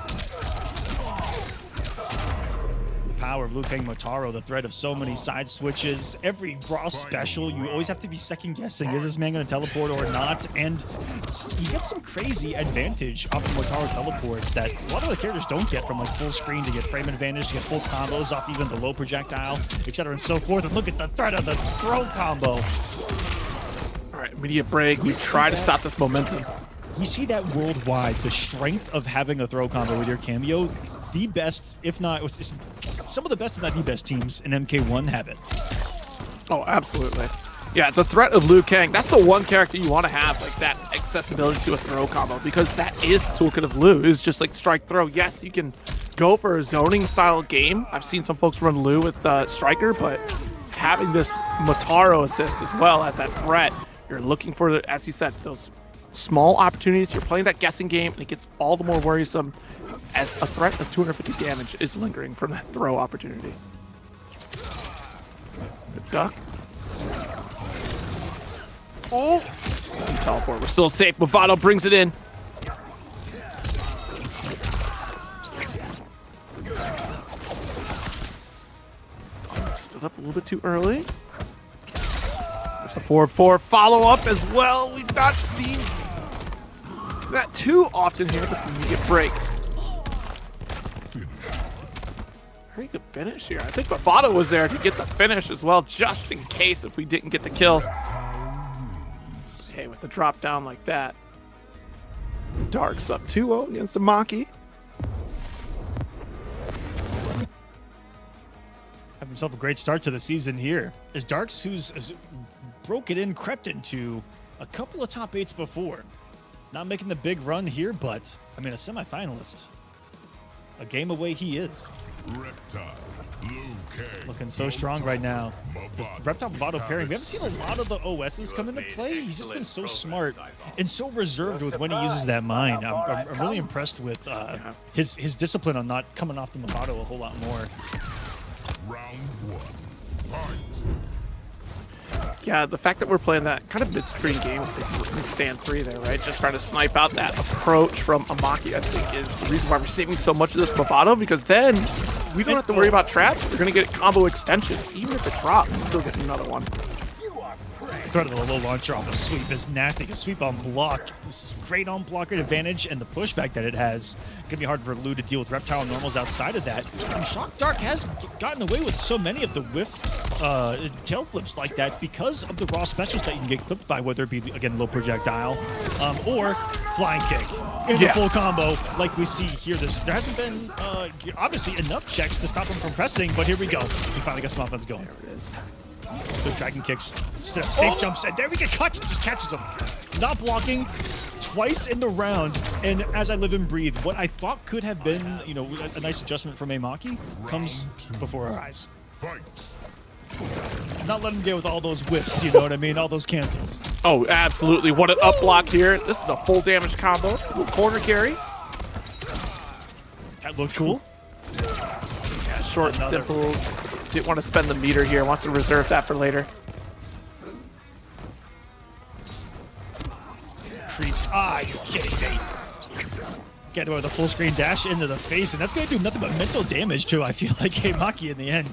The power of Liu Kang Motaro, the threat of so many side switches. Every raw special, you always have to be second guessing. Is this man going to teleport or not? And you get some crazy advantage off the Motaro teleport that a lot of the characters don't get, from like full screen to get frame advantage, to get full combos off even the low projectile, etc. and so forth. And look at the threat of the throw combo. All right, immediate break. We try to stop this momentum. We see that worldwide, the strength of having a throw combo with your cameo. The best, if not, some of the best, if not the best teams in MK1 have it. Oh, absolutely. Yeah, the threat of Liu Kang, that's the one character you want to have, like that accessibility to a throw combo, because that is the toolkit of Liu, is just like strike throw. Yes, you can go for a zoning style game. I've seen some folks run Liu with Striker, but having this Motaro assist as well as that threat, you're looking for, as you said, those small opportunities. You're playing that guessing game, and it gets all the more worrisome as a threat of 250 damage is lingering from that throw opportunity. The duck. Oh! Teleport. We're still safe. Movado brings it in. Stood up a little bit too early. There's the 4-4 follow-up as well. We've not seen that too often here, but you get break. Very good finish here. I think Movado was there to get the finish as well, just in case if we didn't get the kill. Hey, with the drop down like that. Dark's up 2-0 against the Maki. Have himself a great start to the season here. As Darks, who's broken in, crept into a couple of top 8s before. Not making the big run here, but, I mean, a semifinalist. A game away he is. Reptile, Liu Kang, Looking so strong right now. The Reptile Movado pairing, we haven't seen a lot of the OSs come into play. He's just been so smart and so reserved with when he uses that mine. I'm really impressed with his discipline on not coming off the Movado a whole lot more. Round 1. Fight. Yeah, the fact that we're playing that kind of mid-screen game with stand 3 there, right? Just trying to snipe out that approach from Amaki, I think, is the reason why we're saving so much of this Movado, because then we don't have to worry about traps. We're going to get combo extensions. Even if it drops, we're still getting another one. Threat of the low launcher off the sweep is nasty. A sweep on block. This is great on block advantage, and the pushback that it has. Gonna be hard for Liu to deal with reptile normals outside of that. And Shock Dark has gotten away with so many of the whiff tail flips like that because of the raw specials that you can get clipped by, whether it be, again, low projectile or flying kick. In the full combo, like we see here. There hasn't been, obviously, enough checks to stop him from pressing, but here we go. We finally got some offense going. There it is. Those dragon kicks, safe jumps, and there we get caught. Just catches him. Not blocking twice in the round, and as I live and breathe, what I thought could have been, a nice adjustment from Maki comes before our eyes. Fight. Not letting him get with all those whiffs, you know what I mean? All those cancels. Oh, absolutely. What an up block here. This is a full damage combo. Little corner carry. That looked cool. Yeah, short and simple. Didn't want to spend the meter here. Wants to reserve that for later. Creeps. Ah, you kidding me? Get with a full screen dash into the face, and that's going to do nothing but mental damage to, I feel like, Maki in the end.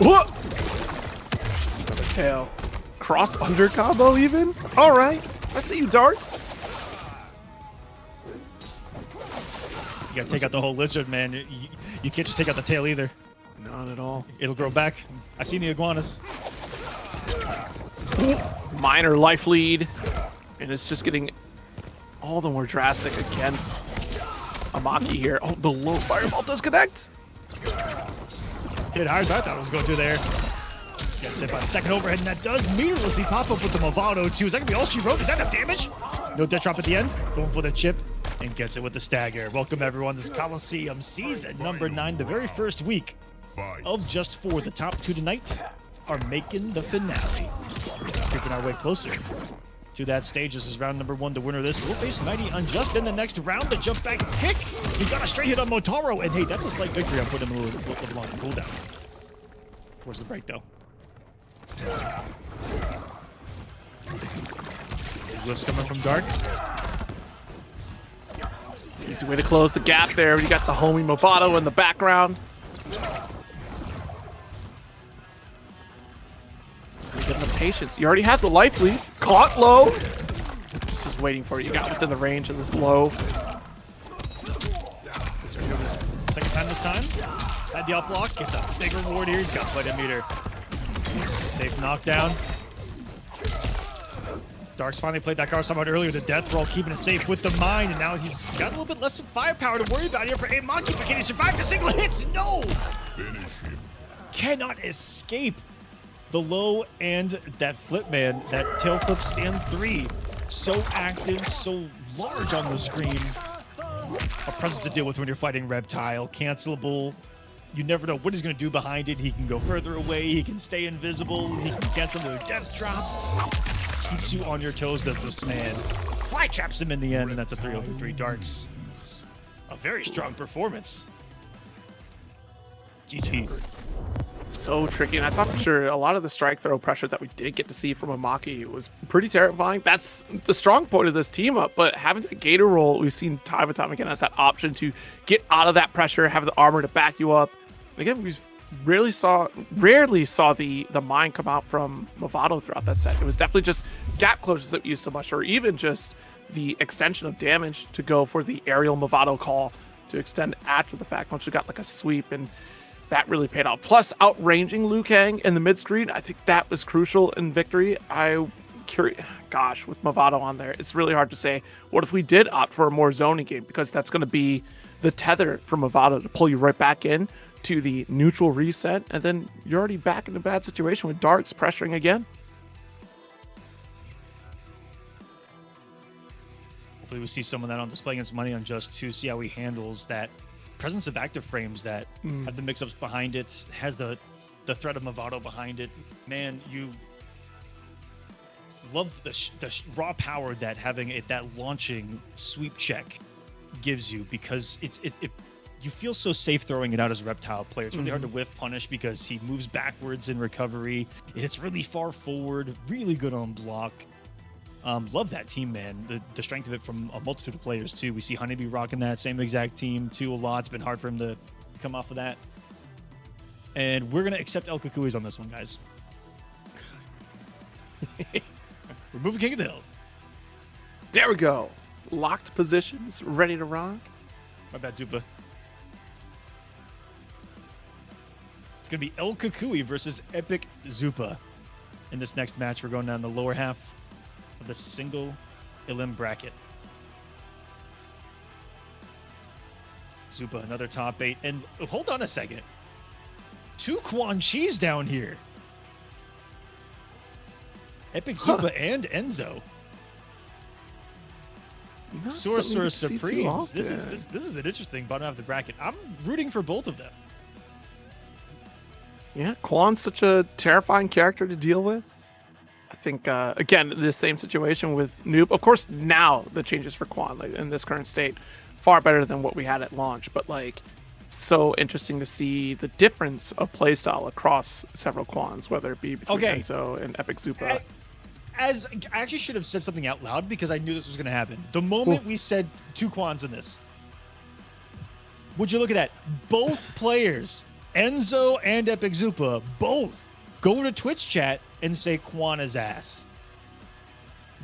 Whoa! Another tail. Cross under combo even? All right. I see you, Darks. You got to take out the whole lizard, man. You can't just take out the tail either. Not at all. It'll grow back. I've seen the iguanas. Minor life lead. And it's just getting all the more drastic against Amaki here. Oh, the low fireball does connect. Hit hard, but I thought it was going to there. Gets hit by the second overhead, and that does meaninglessly pop up with the Movado too. Is that going to be all she wrote? Is that enough damage? No death drop at the end. Going for the chip and gets it with the stagger. Welcome, everyone. This is Kolosseum season number 9, the very first week of just 4. The top 2 tonight are making the finale. Creeping our way closer to that stage. This is round number 1. The winner of this will face Mighty Unjust in the next round. The jump back kick. He got a straight hit on Motaro, and hey, that's a slight victory. I'm putting him a little on the cooldown. Towards the break, though. Lifts coming from Dark. Easy way to close the gap there. You got the homie Movado in the background. Getting the patience. You already had the life lead. Caught low. Just waiting for it. You got within the range of this low. Second time this time. Had the up block. Gets a big reward here. He's got quite a meter. Safe knockdown. Dark's finally played that card I was talking about earlier, the death roll, keeping it safe with the mine, and now he's got a little bit less firepower to worry about here for Maki, but can he survive the single hits? No! Cannot escape the low and that flip, man. That tail flip stand 3. So active, so large on the screen. A presence to deal with when you're fighting Reptile. Cancelable. You never know what he's going to do behind it. He can go further away. He can stay invisible. He can cancel the death drop. Keeps you on your toes, does this man. Fly traps him in the end, and that's a 3 over 3 Darks. A very strong performance. GG. So tricky, and I thought for sure a lot of the strike throw pressure that we did get to see from Amaki was pretty terrifying. That's the strong point of this team up, but having the Gator roll, we've seen time and time again as that option to get out of that pressure, have the armor to back you up. And again, we rarely saw the mine come out from Movado throughout that set. It was definitely just gap closures that we used so much, or even just the extension of damage to go for the aerial Movado call to extend after the fact once you got like a sweep, and that really paid out. Plus, outranging Liu Kang in the mid screen, I think that was crucial in victory. Gosh, with Movado on there, it's really hard to say. What if we did opt for a more zoning game? Because that's going to be the tether for Movado to pull you right back in to the neutral reset, and then you're already back in a bad situation with Darks pressuring again. Hopefully we see some of that on display against Money Unjust to see how he handles that presence of active frames that have the mix-ups behind it, has the threat of Movado behind it. Man, you love the raw power that having that launching sweep check gives you, because you feel so safe throwing it out as a Reptile player. It's really hard to whiff punish because he moves backwards in recovery. It's really far forward, really good on block. Love that team, man. The strength of it from a multitude of players, too. We see Honeybee rocking that same exact team, too, a lot. It's been hard for him to come off of that. And we're going to accept El Kukui's on this one, guys. We're moving King of the Hills. There we go. Locked positions, ready to rock. My bad, Zupa. It's going to be El Kukui versus Epic Zupa. In this next match, we're going down the lower half of the single elim bracket. Zupa, another top 8. And hold on a second. 2 Quan Chi's down here. Epic Zupa and Enzo. Not Sorcerer something you see too Supremes. often. This is an interesting bottom half of the bracket. I'm rooting for both of them. Yeah, Quan's such a terrifying character to deal with. I think, again, the same situation with Noob. Of course, now the changes for Quan, like in this current state, far better than what we had at launch. But like, so interesting to see the difference of playstyle across several Quans, whether it be between Enzo and Epic Zupa. I actually should have said something out loud because I knew this was going to happen. The moment we said 2 Quans in this, would you look at that? Both players, Enzo and Epic Zupa, both go to Twitch chat and say Quan is ass.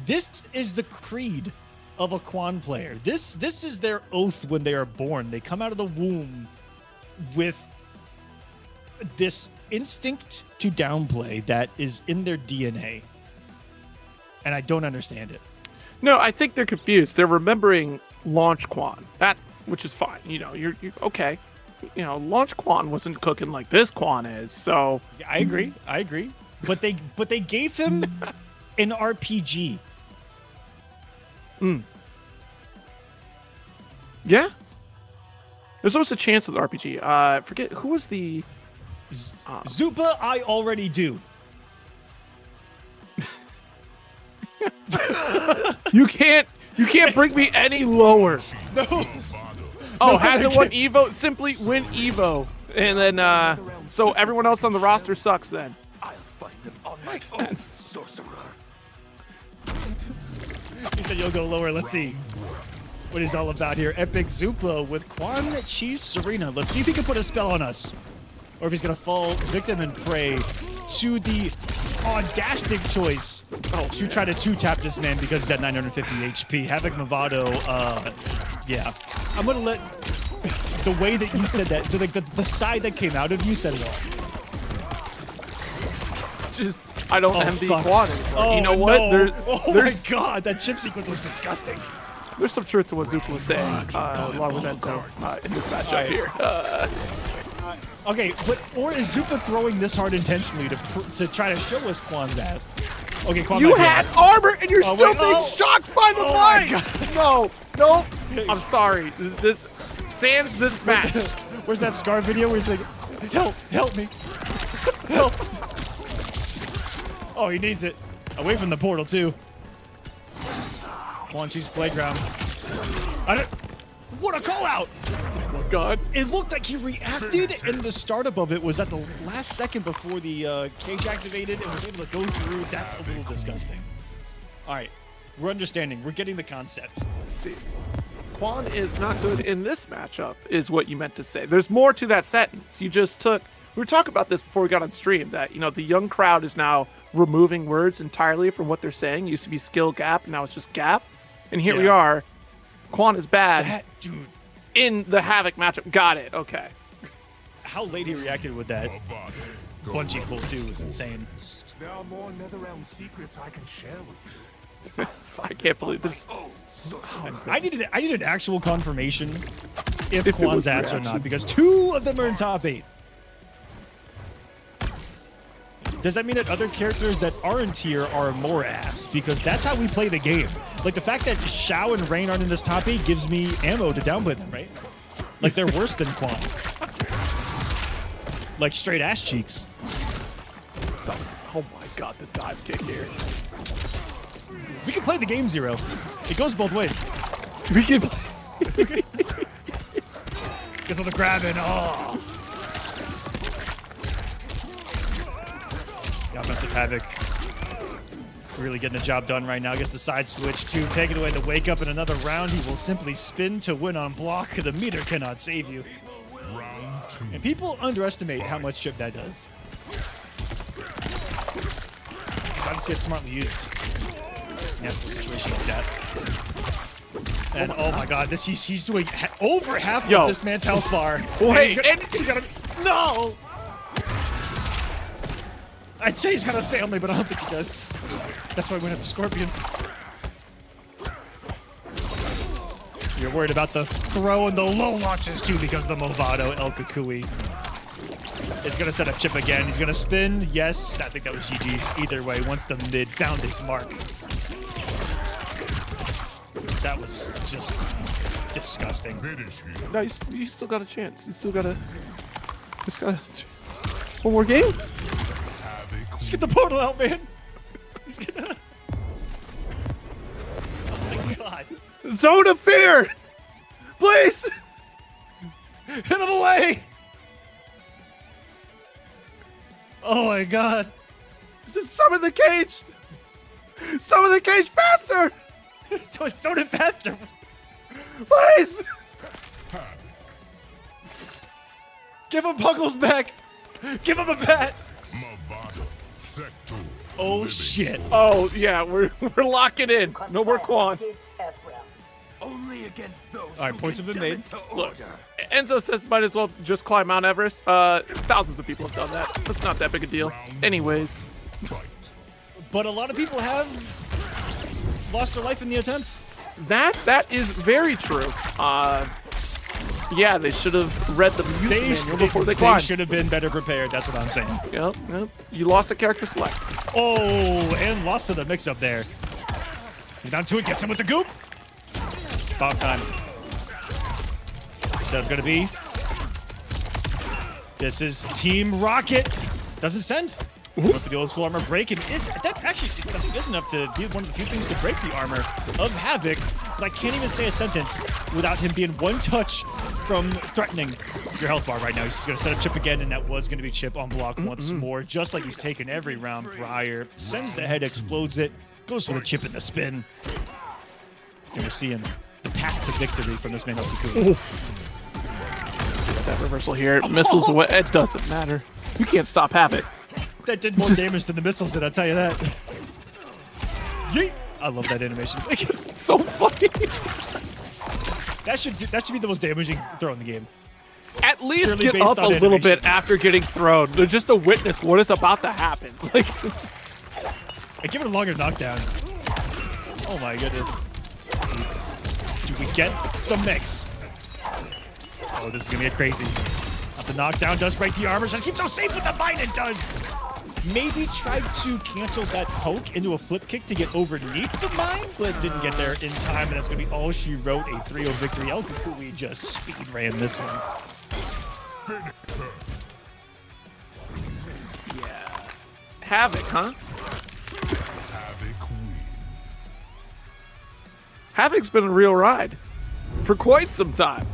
This is the creed of a Quan player. This is their oath when they are born. They come out of the womb with this instinct to downplay that is in their DNA. And I don't understand it. No, I think they're confused. They're remembering launch Quan, which is fine. You know, you're okay. You know, launch Quan wasn't cooking like this Quan is. So yeah, I agree. But they gave him an RPG. Yeah. There's always a chance of the RPG. Forget who was the Zupa. I already do. You can't bring me any lower. No. Oh, hasn't won Evo? Simply win Evo, and then so everyone else on the roster sucks. Then I'll fight them on my own, sorcerer. He said you'll go lower. Let's see what he's all about here. Epic Zupa with Quan Cheese Serena. Let's see if he can put a spell on us, or if he's gonna fall victim and prey to the audastic choice to try to 2-tap this man because he's at 950 HP. Havoc Movado, yeah. I'm gonna let the way that you said that, the side that came out of you said it all. just I don't envy fuck. Quan anymore. Oh, You know what? no. There's My God, that chip sequence was disgusting. there's some truth to what Zupa was saying, along with Enzo in this matchup here. Okay, or is Zupa throwing this hard intentionally to try to show us Quan's ass? Okay, Quan You might be had ass. armor and you're still wait, being oh. shocked by the Oh my mic. No. I'm sorry. This sans this match. Where's that Scar video where he's like, help me, help. Oh, he needs it. Away from the portal too. Quan Chi's playground. What a call out! God. It looked like he reacted, and the startup of it was at the last second before the cage activated and was able to go through. That's a little disgusting. All right, we're understanding. We're getting the concept. Let's see. Quan is not good in this matchup, is what you meant to say. There's more to that sentence. You just took. We were talking about this before we got on stream. That the young crowd is now removing words entirely from what they're saying. It used to be skill gap, now it's just gap. And here we are. Quan is bad. Dude. In the Havoc matchup. Got it. Okay. How late he reacted with that bungee pull too was insane. There are more Netherrealm secrets I can share with you. I can't believe this. I needed an actual confirmation if it Quan's was ass or reaction. not, because 2 of them are in top 8. Does that mean that other characters that aren't here are more ass? Because that's how we play the game. Like, the fact that Xiao and Rain aren't in this top 8 gives me ammo to downplay them, right? Like, they're worse than Quan. Like, straight ass cheeks. So, oh my God, the dive kick here. We can play the game, Zero. It goes both ways. We can. Because of the grabbing. Oh. The offensive Havoc. Really getting the job done right now. Gets the side switch to take it away to wake up in another round. He will simply spin to win on block. The meter cannot save you. And people underestimate how much chip that does. Glad to see it smartly used. Yeah, situation like that. And oh my God, he's doing over half of this man's health bar. Wait, and he's gonna no. I'd say he's got a family, but I don't think he does. That's why we have the Scorpions. You're worried about the throw and the low launches too because of the Movado El Kukui. It's gonna set up chip again. He's gonna spin. Yes, I think that was GG's. Either way, once the mid found its mark. That was just disgusting. No, you still got a chance. You still got a. One more game? Let's get the portal out, man. Oh my god. Zone of fear! Please! Hit him away! Oh my god. Just summon the cage! Summon the cage faster! So it's so faster. Please! Give him Puggles back. Give him a bat. Oh shit. Oh yeah, we're locking in. No more Quan. Only against those. All right, points have been made. Look, Enzo says might as well just climb Mount Everest. Thousands of people have done that. That's not that big a deal. Anyways. But a lot of people have lost their life in the attempt. That is very true. Yeah, they should have read the use manual before they climbed. should have been better prepared. That's what I'm saying. Yep. You lost a character select. Oh, and lost to the mix-up there. Get down to it. Gets him with the goop. About time. Setup's gonna be. This is Team Rocket. Doesn't send. With the old school armor break, and that actually I think is enough to be one of the few things to break the armor of Havoc. But I can't even say a sentence without him being one touch from threatening your health bar right now. He's gonna set up Chip again, and that was gonna be Chip on block once more, just like he's taken every round prior. Sends the head, explodes it, goes for the chip in the spin. And we're seeing the path to victory from this man. That reversal here, missiles away. It doesn't matter. You can't stop Havoc. That did more damage than the missiles did, I'll tell you that. Yeet! I love that animation. So funny. That should be the most damaging throw in the game. At least Purely get based up on a little animation. bit after getting thrown. They're just to witness what is about to happen. Like, I give it a longer knockdown. Oh my goodness. Do we get some mix? Oh, this is gonna get crazy. The knockdown does break the armor, so it keeps so safe with the bind. It does. Maybe tried to cancel that poke into a flip kick to get underneath the mine, but didn't get there in time, and that's going to be all she wrote. A 3-0 victory. El Kukui just speed ran this one. yeah. Havoc, huh? Havoc wins. Havoc's been a real ride for quite some time.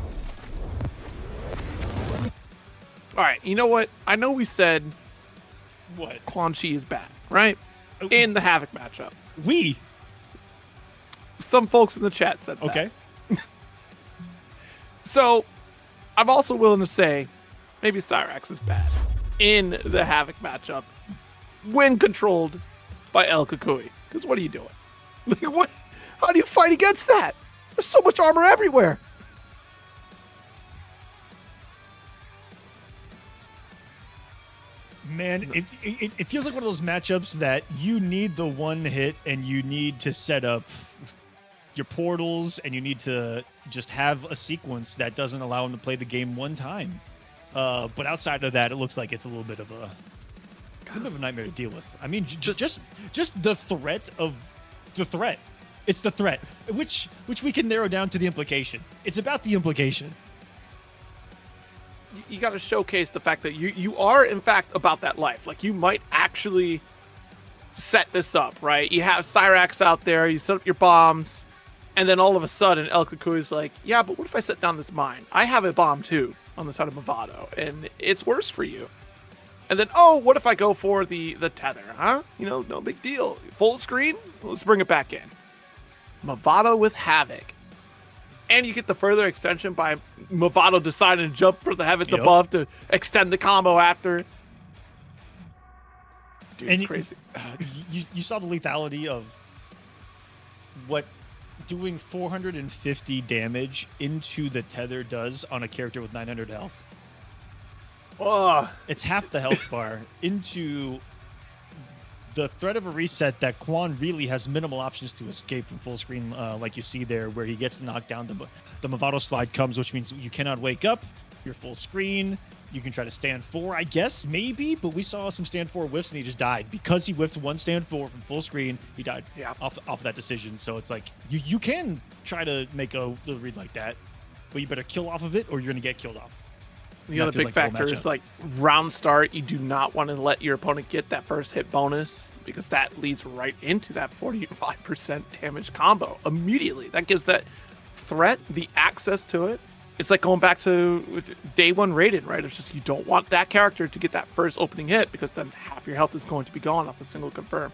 All right, you know what? I know we said What? Quan Chi is bad, right? In the Havoc matchup. We? Some folks in the chat said that. Okay. So, I'm also willing to say maybe Cyrax is bad in the Havoc matchup when controlled by El Kukui. Because what are you doing? Like, what? How do you fight against that? There's so much armor everywhere. Man, it feels like one of those matchups that you need the one hit and you need to set up your portals and you need to just have a sequence that doesn't allow him to play the game one time. But outside of that, it looks like it's a little bit of a nightmare to deal with. I mean, just the threat of the threat. It's the threat, which we can narrow down to the implication. It's about the implication. You got to showcase the fact that you are in fact about that life. Like, you might actually set this up, right? You have Cyrax out there, you set up your bombs, and then all of a sudden El Kukui's like, yeah, but what if I set down this mine? I have a bomb too on the side of Movado, and it's worse for you. And then, oh, what if I go for the tether, huh? You know, no big deal. Full screen, let's bring it back in. Movado with Havoc. And you get the further extension by Movado deciding to jump for the heavens above to extend the combo after. Dude, it's crazy. You saw the lethality of what doing 450 damage into the tether does on a character with 900 health. Oh, It's half the health bar into the threat of a reset that Quan really has minimal options to escape from full screen, like you see there, where he gets knocked down. The Movado slide comes, which means you cannot wake up. You're full screen. You can try to stand 4, I guess, maybe, but we saw some stand 4 whiffs and he just died. Because he whiffed one stand 4 from full screen, he died off of that decision. So it's like, you can try to make a little read like that, but you better kill off of it or you're going to get killed off. The other feels big like the whole factor is matchup. like round start. You do not want to let your opponent get that first hit bonus because that leads right into that 45% damage combo immediately. That gives that threat the access to it. It's like going back to day one rated, right? It's just you don't want that character to get that first opening hit because then half your health is going to be gone off a single confirm.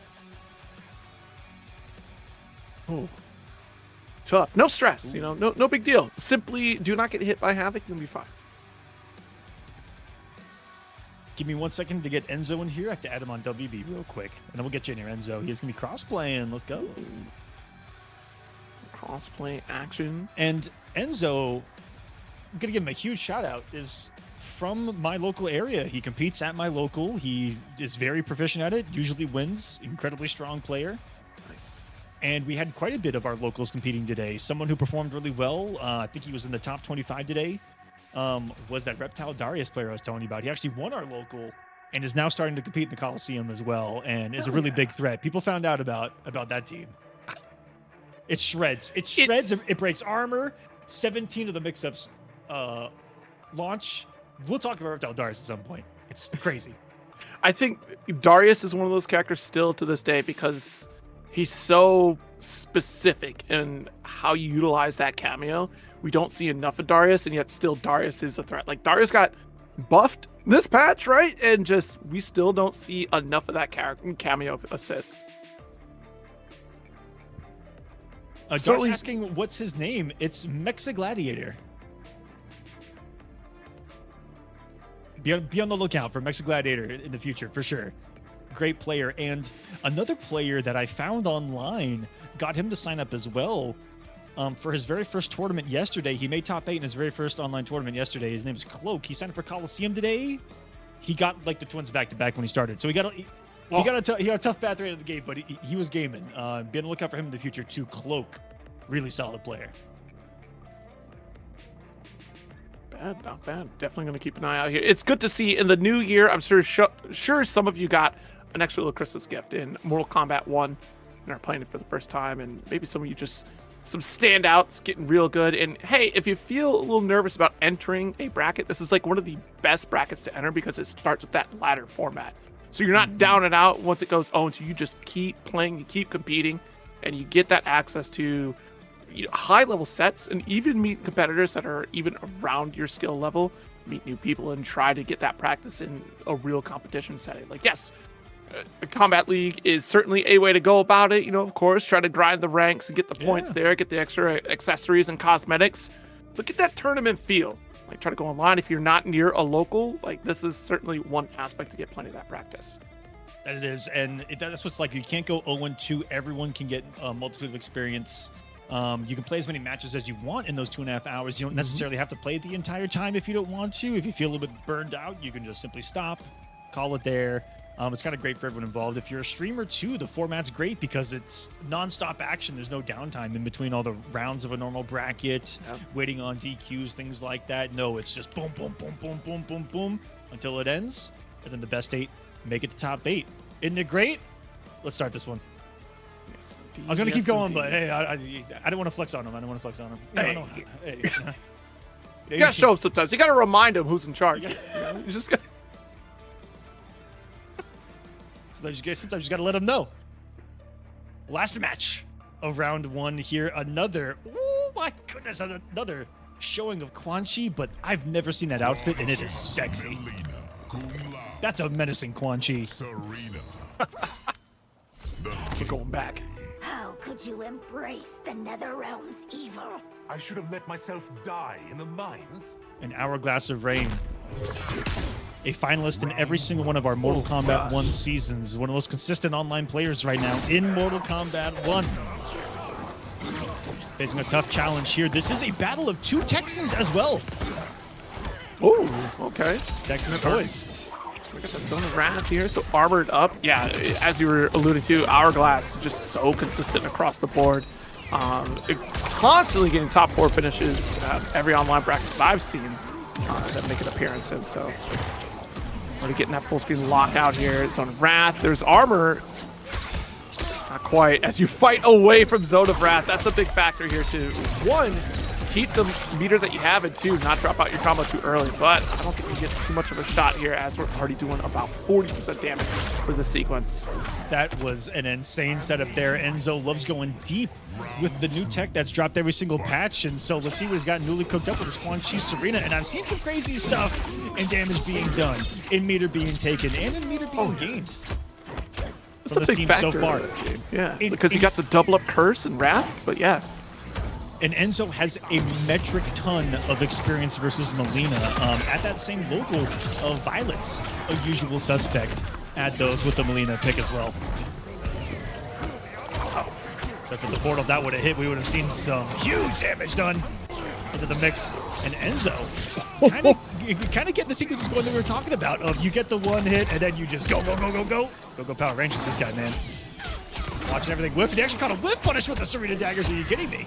Oh, tough. No stress, you know, no big deal. Simply do not get hit by Havoc, you'll be fine. Give me 1 second to get Enzo in here. I have to add him on WB real quick, and then we'll get you in here, Enzo. He's gonna be cross-playing. Let's go. Crossplay action. And Enzo, I'm gonna give him a huge shout out. Is from my local area. He competes at my local. He is very proficient at it. Usually wins. Incredibly strong player. Nice. And we had quite a bit of our locals competing today. Someone who performed really well. I think he was in the top 25 today. Was that Reptile Darius player I was telling you about. He actually won our local and is now starting to compete in the Kolosseum as well, and is a really big threat. People found out about that team. It shreds. It shreds. It breaks armor. 17 of the mix-ups launch. We'll talk about Reptile Darius at some point. It's crazy. I think Darius is one of those characters still to this day because he's so specific in how you utilize that cameo. We don't see enough of Darius, and yet still Darius is a threat. Like, Darius got buffed this patch, right? And just, we still don't see enough of that character cameo assist. Josh asking, what's his name? It's Mexa Gladiator. Be on the lookout for Mexa Gladiator in the future, for sure. Great player. And another player that I found online, got him to sign up as well. For his very first tournament yesterday. He made top 8 in his very first online tournament yesterday. His name is Cloak. He signed up for Kolosseum today. He got like the twins back-to-back when he started. So he got a tough path right out of the gate, but he was gaming. Be on the lookout for him in the future too. Cloak, really solid player. Not bad. Definitely going to keep an eye out here. It's good to see in the new year. I'm sure some of you got an extra little Christmas gift in Mortal Kombat 1 and are playing it for the first time, and maybe some of you just some standouts getting real good. And hey, if you feel a little nervous about entering a bracket, this is like one of the best brackets to enter because it starts with that ladder format. So you're not down and out once it goes so you just keep playing, you keep competing, and you get that access to high level sets and even meet competitors that are even around your skill level, meet new people and try to get that practice in a real competition setting. Like, yes, the Combat League is certainly a way to go about it. You know, of course, try to grind the ranks and get the points there, get the extra accessories and cosmetics. But get that tournament feel. Like, try to go online if you're not near a local. Like, this is certainly one aspect to get plenty of that practice. That it is, and that's what's like. You can't go 0-2. Everyone can get a multitude of experience. You can play as many matches as you want in those 2.5 hours. You don't necessarily have to play the entire time if you don't want to. If you feel a little bit burned out, you can just simply stop, call it there. It's kind of great for everyone involved. If you're a streamer too, the format's great because it's non-stop action. There's no downtime in between all the rounds of a normal bracket, waiting on DQs, things like that. No, it's just boom, boom, boom, boom, boom, boom, boom until it ends. And then the best 8 make it to top 8. Isn't it great? Let's start this one. Yes, I was going to keep going, but hey, I didn't want to flex on him. I didn't want to flex on him. Hey. You got to show him sometimes. You got to remind him who's in charge. You just got. Sometimes you got to let them know. Last match of round 1 here. Oh my goodness, another showing of Quan Chi, but I've never seen that outfit, and it is sexy. That's a menacing Quan Chi. We're going back. How could you embrace the Netherrealm's evil? I should have let myself die in the mines. An Hourglass of Rain. A finalist in every single one of our Mortal Kombat 1 seasons. One of the most consistent online players right now in Mortal Kombat 1. Facing a tough challenge here. This is a battle of 2 Texans as well. Oh, okay. Texans boys. We got that Zone of Wrath here, so armored up. Yeah, as you were alluding to, Hourglass just so consistent across the board. Constantly getting top 4 finishes every online bracket that I've seen that make an appearance in. So already getting that full screen lockout here. Zone of Wrath. There's armor. Not quite. As you fight away from Zone of Wrath, that's a big factor here too. One, keep the meter that you have and two, not drop out your combo too early. But I don't think we get too much of a shot here as we're already doing about 40% damage for the sequence. That was an insane setup there. Enzo loves going deep with the new tech that's dropped every single patch. And so let's see what he's got newly cooked up with his Quan Chi Serena. And I've seen some crazy stuff in damage being done, in meter being taken, and in meter being gained. That's a this big team factor so far. in the game. Yeah, because you got the double up curse and wrath, but yeah. And Enzo has a metric ton of experience versus Melina at that same local of Violet's a usual suspect. Add those with the Melina pick as well. So that's what the portal that would have hit. We would have seen some huge damage done into the mix. And Enzo kind of getting the sequences going that we were talking about of you get the one hit and then you just go Power Rangers this guy, man. Watching everything whiff. And he actually caught a whiff punish with the Serena daggers. Are you kidding me?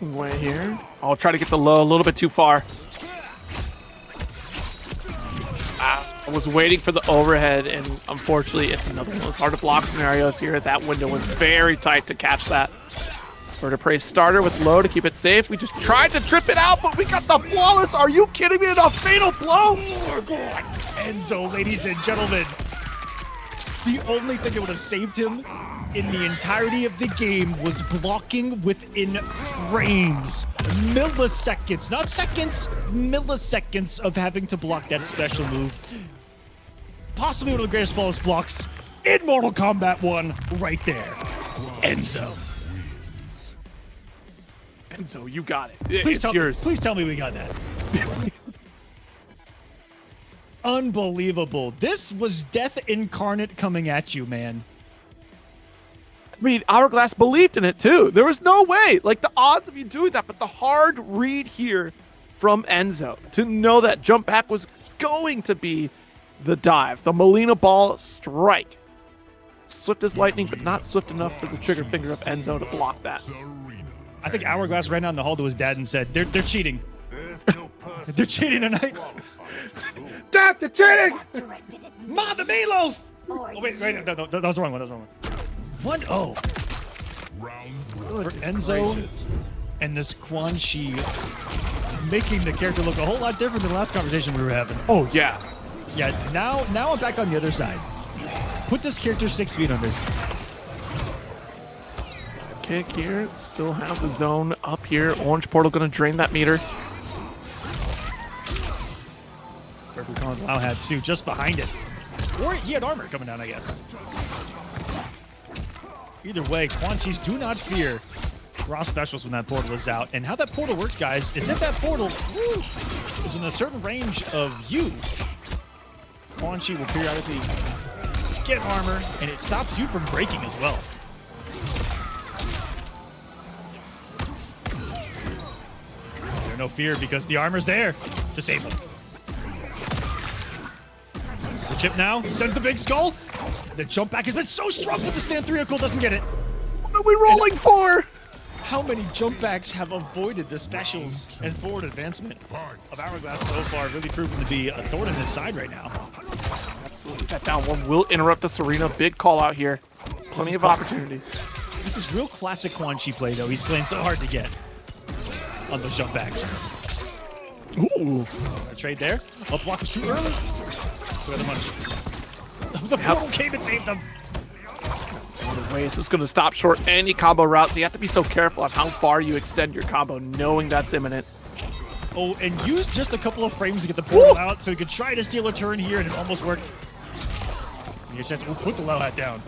Way here. I'll try to get the low a little bit too far. I was waiting for the overhead, and unfortunately, it's another one of those hard to block scenarios here. That window was very tight to catch that. Vertebrae starter with low to keep it safe. We just tried to trip it out, but we got the flawless. Are you kidding me? And a fatal blow. Enzo, ladies and gentlemen. The only thing that would have saved him in the entirety of the game was blocking within frames. Milliseconds, not seconds, milliseconds of having to block that special move. Possibly one of the greatest flawless blocks in Mortal Kombat 1 right there. Enzo. Enzo, you got it. Please It's yours. Please tell me we got that. Unbelievable. This was death incarnate coming at you, man. I mean, Hourglass believed in it too. There was no way. Like, the odds of you doing that, but the hard read here from Enzo to know that jump back was going to be the dive. The Melina ball strike. Swift as lightning, but not swift enough for the trigger finger of Enzo to block that. I think Hourglass ran down the hall to his dad and said, they're cheating. They're cheating tonight. Dad, they're cheating! Directed at me. Ma, the meatloaf! Or Oh, wait, no, that was the wrong one. That was the wrong one. 1-0 for Enzo and this Quan Chi making the character look a whole lot different than the last conversation we were having. Oh, yeah. Yeah, now I'm back on the other side. Put this character 6 feet under. Kick here. Still have the zone up here. Orange portal going to drain that meter. Purple Kong Lau had Sue just behind it. Or he had armor coming down, I guess. Either way, Quan Chi's do not fear raw specials when that portal is out. And how that portal works, guys, is if that portal is in a certain range of you, Quan Chi will periodically get armor, and it stops you from breaking as well. There's no fear because the armor's there to save them. The chip now sends the big skull. The jump back has been so strong, but the stand 3 doesn't get it. What are we rolling for? How many jump backs have avoided the specials and forward advancement of Hourglass so far? Really proven to be a thorn in his side right now. Absolutely. That down one will interrupt the Serena. Big call out here. Plenty of opportunity. This is real classic Quan Chi play, though. He's playing so hard to get on those jump backs. Ooh. A trade there. Up block was too early. So the money. The portal came and saved them. One of the ways this is going to stop short any combo route, so you have to be so careful on how far you extend your combo, knowing that's imminent. Oh, and use just a couple of frames to get the portal out so he could try to steal a turn here, and it almost worked. Your chance. We'll put the low hat down.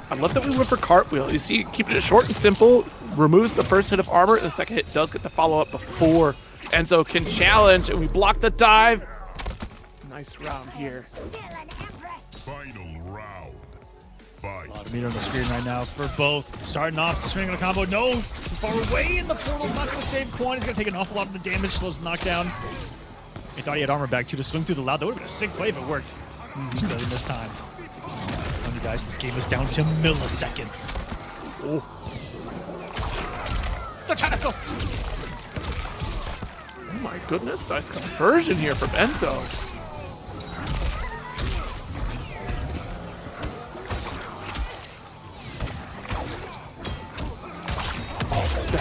I love that we went for cartwheel. You see, keeping it short and simple, removes the first hit of armor, and the second hit does get the follow-up before Enzo can challenge, and we block the dive. Nice round here. Still an empress. Final round. Fight. A lot of meter on the screen right now for both. Starting off, swinging a combo. No, too far away in the portal. Not going to save Quan. He's going to take an awful lot of the damage. Slows the knockdown. He thought he had armor back too to swing through the loud. That would have been a sick play if it worked. Just barely missed time. Come on, you guys. This game is down to milliseconds. Oh. The tentacle. Oh my goodness, nice conversion here from Enzo.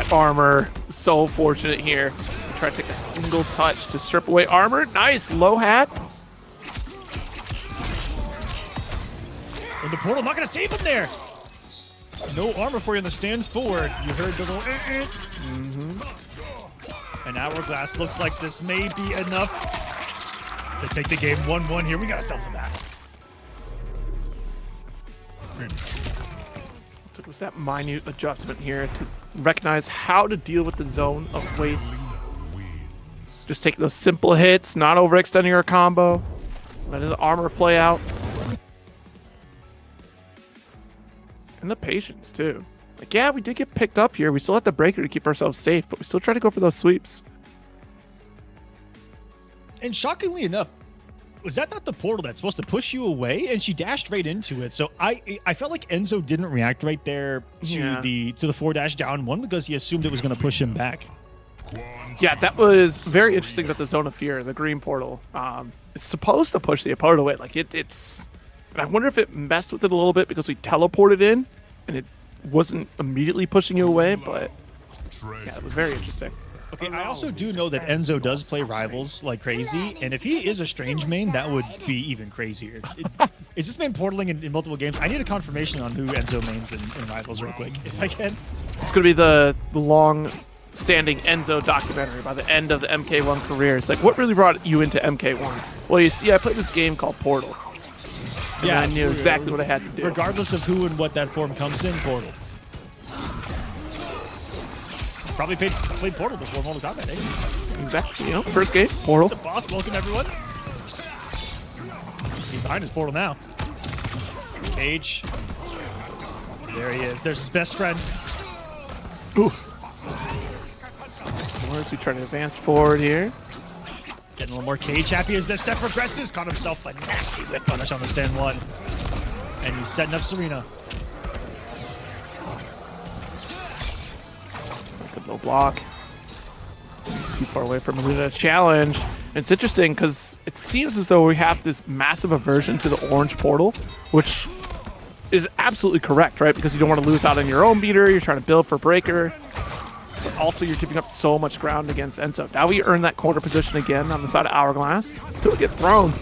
that armor. So fortunate here. Try to take a single touch to strip away armor. Nice, low hat. And the portal not gonna save him there. No armor for you on the stand forward. You heard the little An hourglass looks like this may be enough to take the game 1-1 here. We got ourselves a match. It was that minute adjustment here to recognize how to deal with the zone of waste. Just take those simple hits, not overextending your combo. Letting the armor play out. And the patience, too. Like, yeah, we did get picked up here. We still have the breaker to keep ourselves safe, but we still try to go for those sweeps. And shockingly enough, was that not the portal that's supposed to push you away? And she dashed right into it. So I felt like Enzo didn't react right there to the 4-dash down one because he assumed it was going to push him back. Yeah, that was very interesting that the Zone of Fear, the green portal, is supposed to push the opponent away. Like, it's... And I wonder if it messed with it a little bit because we teleported in and it wasn't immediately pushing you away, but yeah, it was very interesting. Okay, I also do know that Enzo does play Rivals like crazy, and if he is a Strange main, that would be even crazier. Is this main portaling in multiple games? I need a confirmation on who Enzo mains in Rivals real quick, if I can. It's going to be the long-standing Enzo documentary by the end of the MK1 career. It's like, what really brought you into MK1? Well, you see, I played this game called Portal. And I knew exactly what I had to do. Regardless of who and what that form comes in, Portal. Probably played Portal before Mortal Kombat, eh? Exactly, you know, first game, Portal. What's up, boss? Welcome, everyone. He's behind his portal now. Cage. There he is. There's his best friend. Ooh. As we try to advance forward here. Getting a little more Cage happy as this set progresses. Caught himself a nasty whip punish on the stand one. And he's setting up Serena. No block. Too far away from Melina challenge. And it's interesting because it seems as though we have this massive aversion to the orange portal, which is absolutely correct, right? Because you don't want to lose out on your own beater. You're trying to build for breaker. But also you're giving up so much ground against Enzo. Now we earn that corner position again on the side of Hourglass until we get thrown.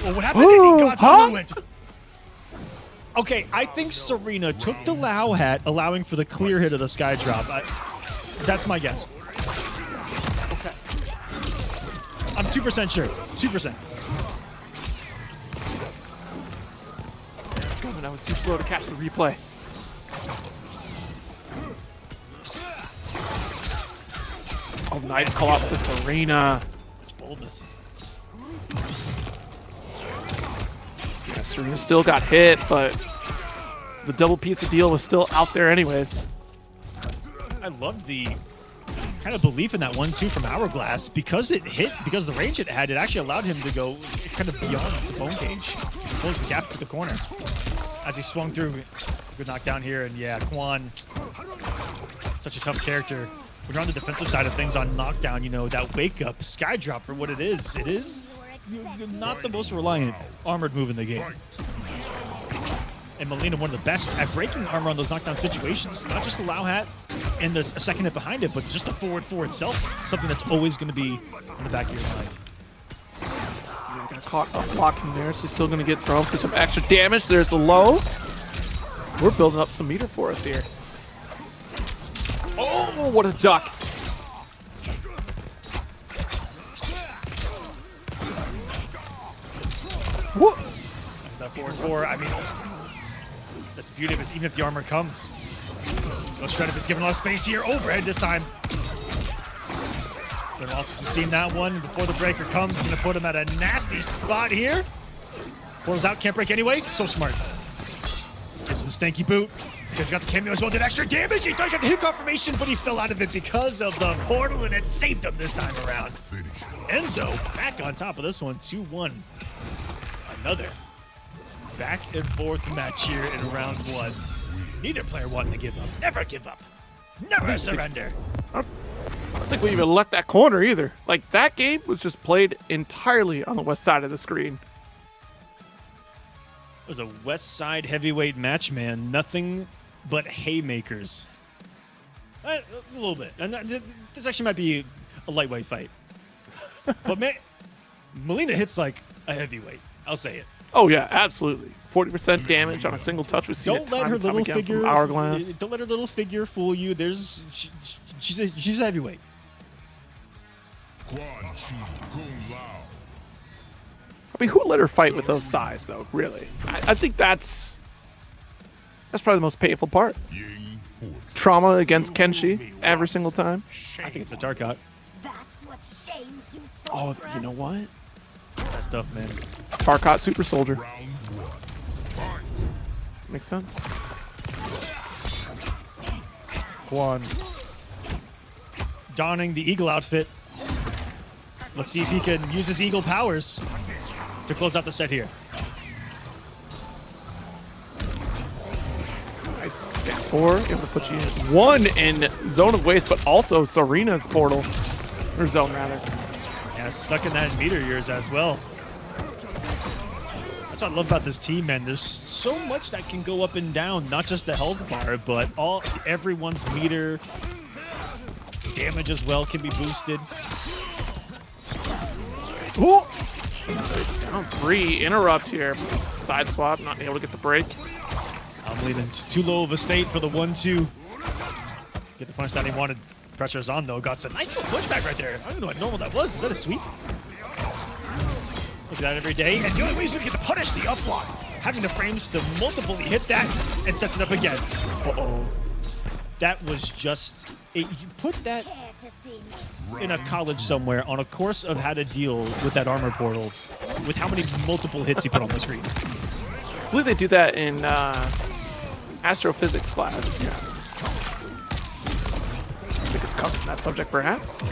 Well, what happened? Ooh, he got fluent. Okay, I think Serena took the Lao hat, allowing for the clear hit of the sky drop. That's my guess. Okay. I'm 2% sure. 2%. I was too slow to catch the replay. Oh, nice call out to Serena. Much boldness. Yeah, Serena still got hit, but the double pizza deal was still out there anyways. I loved the kind of belief in that 1-2 from Hourglass. Because it hit, because the range it had, it actually allowed him to go kind of beyond the bone cage. Close the gap to the corner. As he swung through, good knockdown here, and yeah, Quan, such a tough character. When you're on the defensive side of things on knockdown, you know, that wake up sky drop for what it is not the most reliant armored move in the game. And Melina, one of the best at breaking armor on those knockdown situations. Not just the Lao hat and the second hit behind it, but just the forward for itself. Something that's always going to be in the back of your mind. Yeah, got caught up blocking there. So still going to get thrown for some extra damage. There's the low. We're building up some meter for us here. Oh, what a duck. Whoop. There's that forward four. I mean, that's the beauty of it. Even if the armor comes, Ghost Shredder is giving a lot of space here. Overhead this time. But also seen that one before the breaker comes. Going to put him at a nasty spot here. Portal's out, can't break anyway. So smart. Gives him a stanky boot. Because he got the cameo as well, did extra damage. He thought he got the hit confirmation, but he fell out of it because of the portal, and it saved him this time around. Enzo back on top of this one, 2-1. Another back and forth match here in round one. Neither player wanting to give up. Never give up. Never surrender. I don't think we even left that corner either. Like, that game was just played entirely on the west side of the screen. It was a west side heavyweight match, man. Nothing but haymakers. A little bit. And this actually might be a lightweight fight. But man, Melina hits like a heavyweight. I'll say it. Oh yeah, absolutely. 40% damage on a single touch. We've seen Don't let her little figure. Hourglass. Don't let her little figure fool you. She's a heavyweight. I mean, who let her fight with those size, though? Really, I think that's probably the most painful part. Trauma against Kenshi every single time. I think it's a Tarkat. That's what shames you, Oh, sorcerer. you know what? That stuff, man. Tarkat Super Soldier. Makes sense. Quan donning the eagle outfit. Let's see if he can use his eagle powers to close out the set here. Nice. 4, able to put you in 1 in Zone of Waste, but also Serena's portal. Or zone, rather. Yeah, sucking that meter yours as well. That's what I love about this team, man. There's so much that can go up and down, not just the health bar, but everyone's meter damage as well can be boosted. Ooh! It's down 3. Interrupt here. Side swap, not able to get the break. I'm leaving too low of a state for the 1-2. Get the punch down he wanted. Pressure's on though. Got some nice little pushback right there. I don't even know what normal that was. Is that a sweep? Look at that every day. And the only way he's going to get to punish the up block, having the frames to multiply hit that and sets it up again. Uh-oh. That was just... you put that Care to see me? in a college somewhere on a course of how to deal with that armor portal with how many multiple hits he put on the screen. I believe they do that in astrophysics class. Yeah. I think it's covered in that subject, perhaps.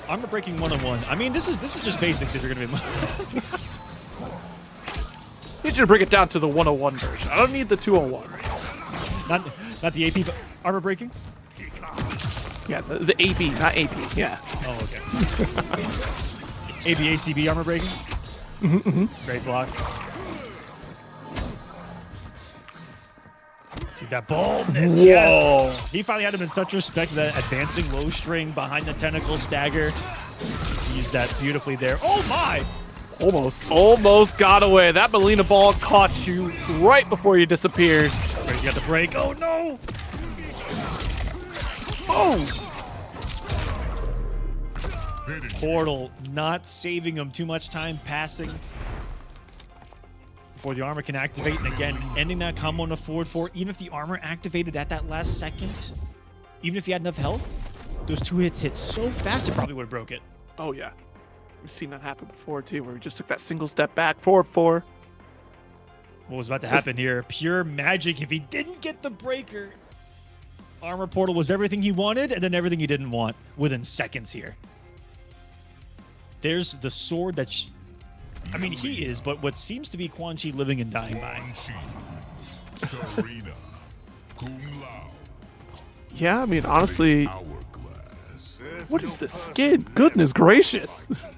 Armor breaking 101. I mean, this is just basics if you're going to be... Need you to bring it down to the 101 version. I don't need the 201. not the AP, but armor breaking? Yeah, the AB, not AP. Yeah. Oh, okay. ABACB armor breaking? Great blocks. See that boldness. Whoa. Yes. He finally had him in such respect that advancing low string behind the tentacle stagger. He used that beautifully there. Oh my! Almost got away. That Melina ball caught you right before you disappeared. He got the break. Oh no! Oh! Portal not saving him. Too much time passing before the armor can activate. And again, ending that combo on a forward 4. Even if the armor activated at that last second, even if he had enough health, those 2 hits hit so fast it probably would have broke it. Oh, yeah. We've seen that happen before, too, where he just took that single step back, forward 4. What was about to happen here? Pure magic. If he didn't get the breaker, armor portal was everything he wanted and then everything he didn't want within seconds here. There's the sword that... I mean, he is, but what seems to be Quan Chi living and dying by. Serena, cum laude, Yeah, I mean, honestly, hourglass. what is this skin? Goodness gracious. Is that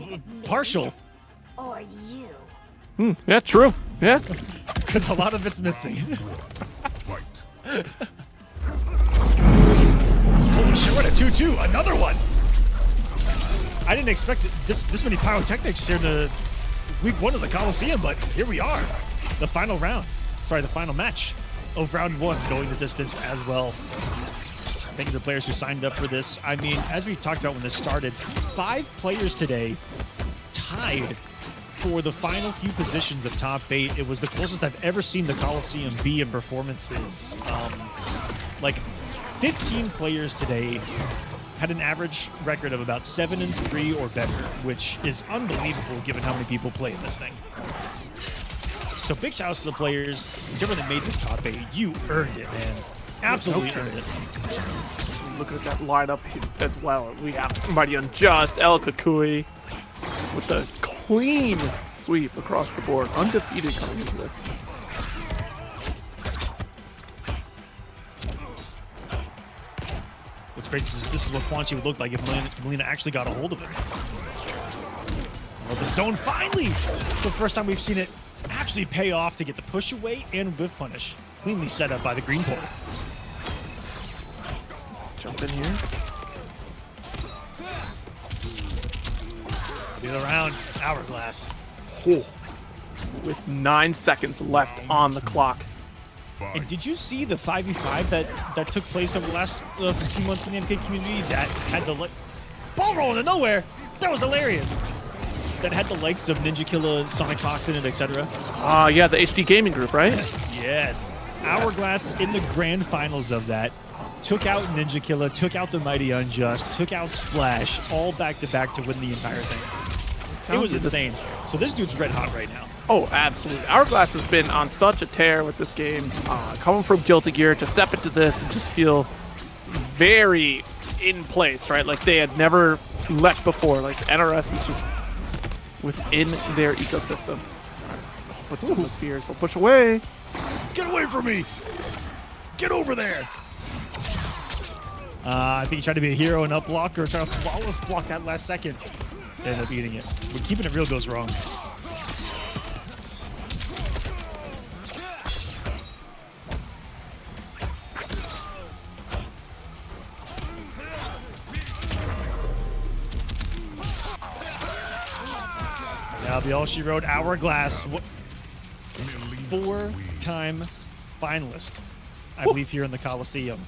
directed at me Partial. Or you? Yeah, true. Yeah. Because a lot of it's missing. Fight. Holy shit, we're at a 2-2. Another one. I didn't expect this many pyrotechnics here in the week 1 of the Kolosseum, but here we are. The final round. Sorry, the final match of round 1 going the distance as well. Thank you to the players who signed up for this. I mean, as we talked about when this started, 5 players today tied for the final few positions of top 8. It was the closest I've ever seen the Kolosseum be in performances. Like 15 players today had an average record of about 7-3 or better, which is unbelievable given how many people play in this thing. So big shout outs to the players, whichever that made this top 8. You earned it, man. Absolutely earned it. Looking at that lineup as well. We have Mighty Unjust, El Kakui with a clean sweep across the board. Undefeated coming into this. What's great is this is what Quan Chi would look like if Melina actually got a hold of him. Well, the zone finally! The first time we've seen it actually pay off to get the push away and whiff punish. Cleanly set up by the green port. Jump in here. The other round, Hourglass. Oh. With 9 seconds left on the clock. And did you see the 5v5 that took place over the last few months in the MK community that had the ball rolling to nowhere? That was hilarious. That had the likes of Ninja Killa, Sonic Fox in it, etc. Yeah, the HD Gaming Group, right? Yes. Hourglass in the grand finals of that took out Ninja Killa, took out the Mighty Unjust, took out Splash, all back to back to win the entire thing. It was insane. So this dude's red hot right now. Oh, absolutely. Hourglass has been on such a tear with this game. Coming from Guilty Gear to step into this and just feel very in place, right? Like they had never left before. Like NRS is just within their ecosystem. But some of the fears will push away. Get away from me! Get over there! I think he tried to be a hero and up block or try to flawless block that last second. They ended up eating it. But keeping it real goes wrong. That'll be all she wrote. Hourglass, 4-time finalist, I believe, here in the Kolosseum,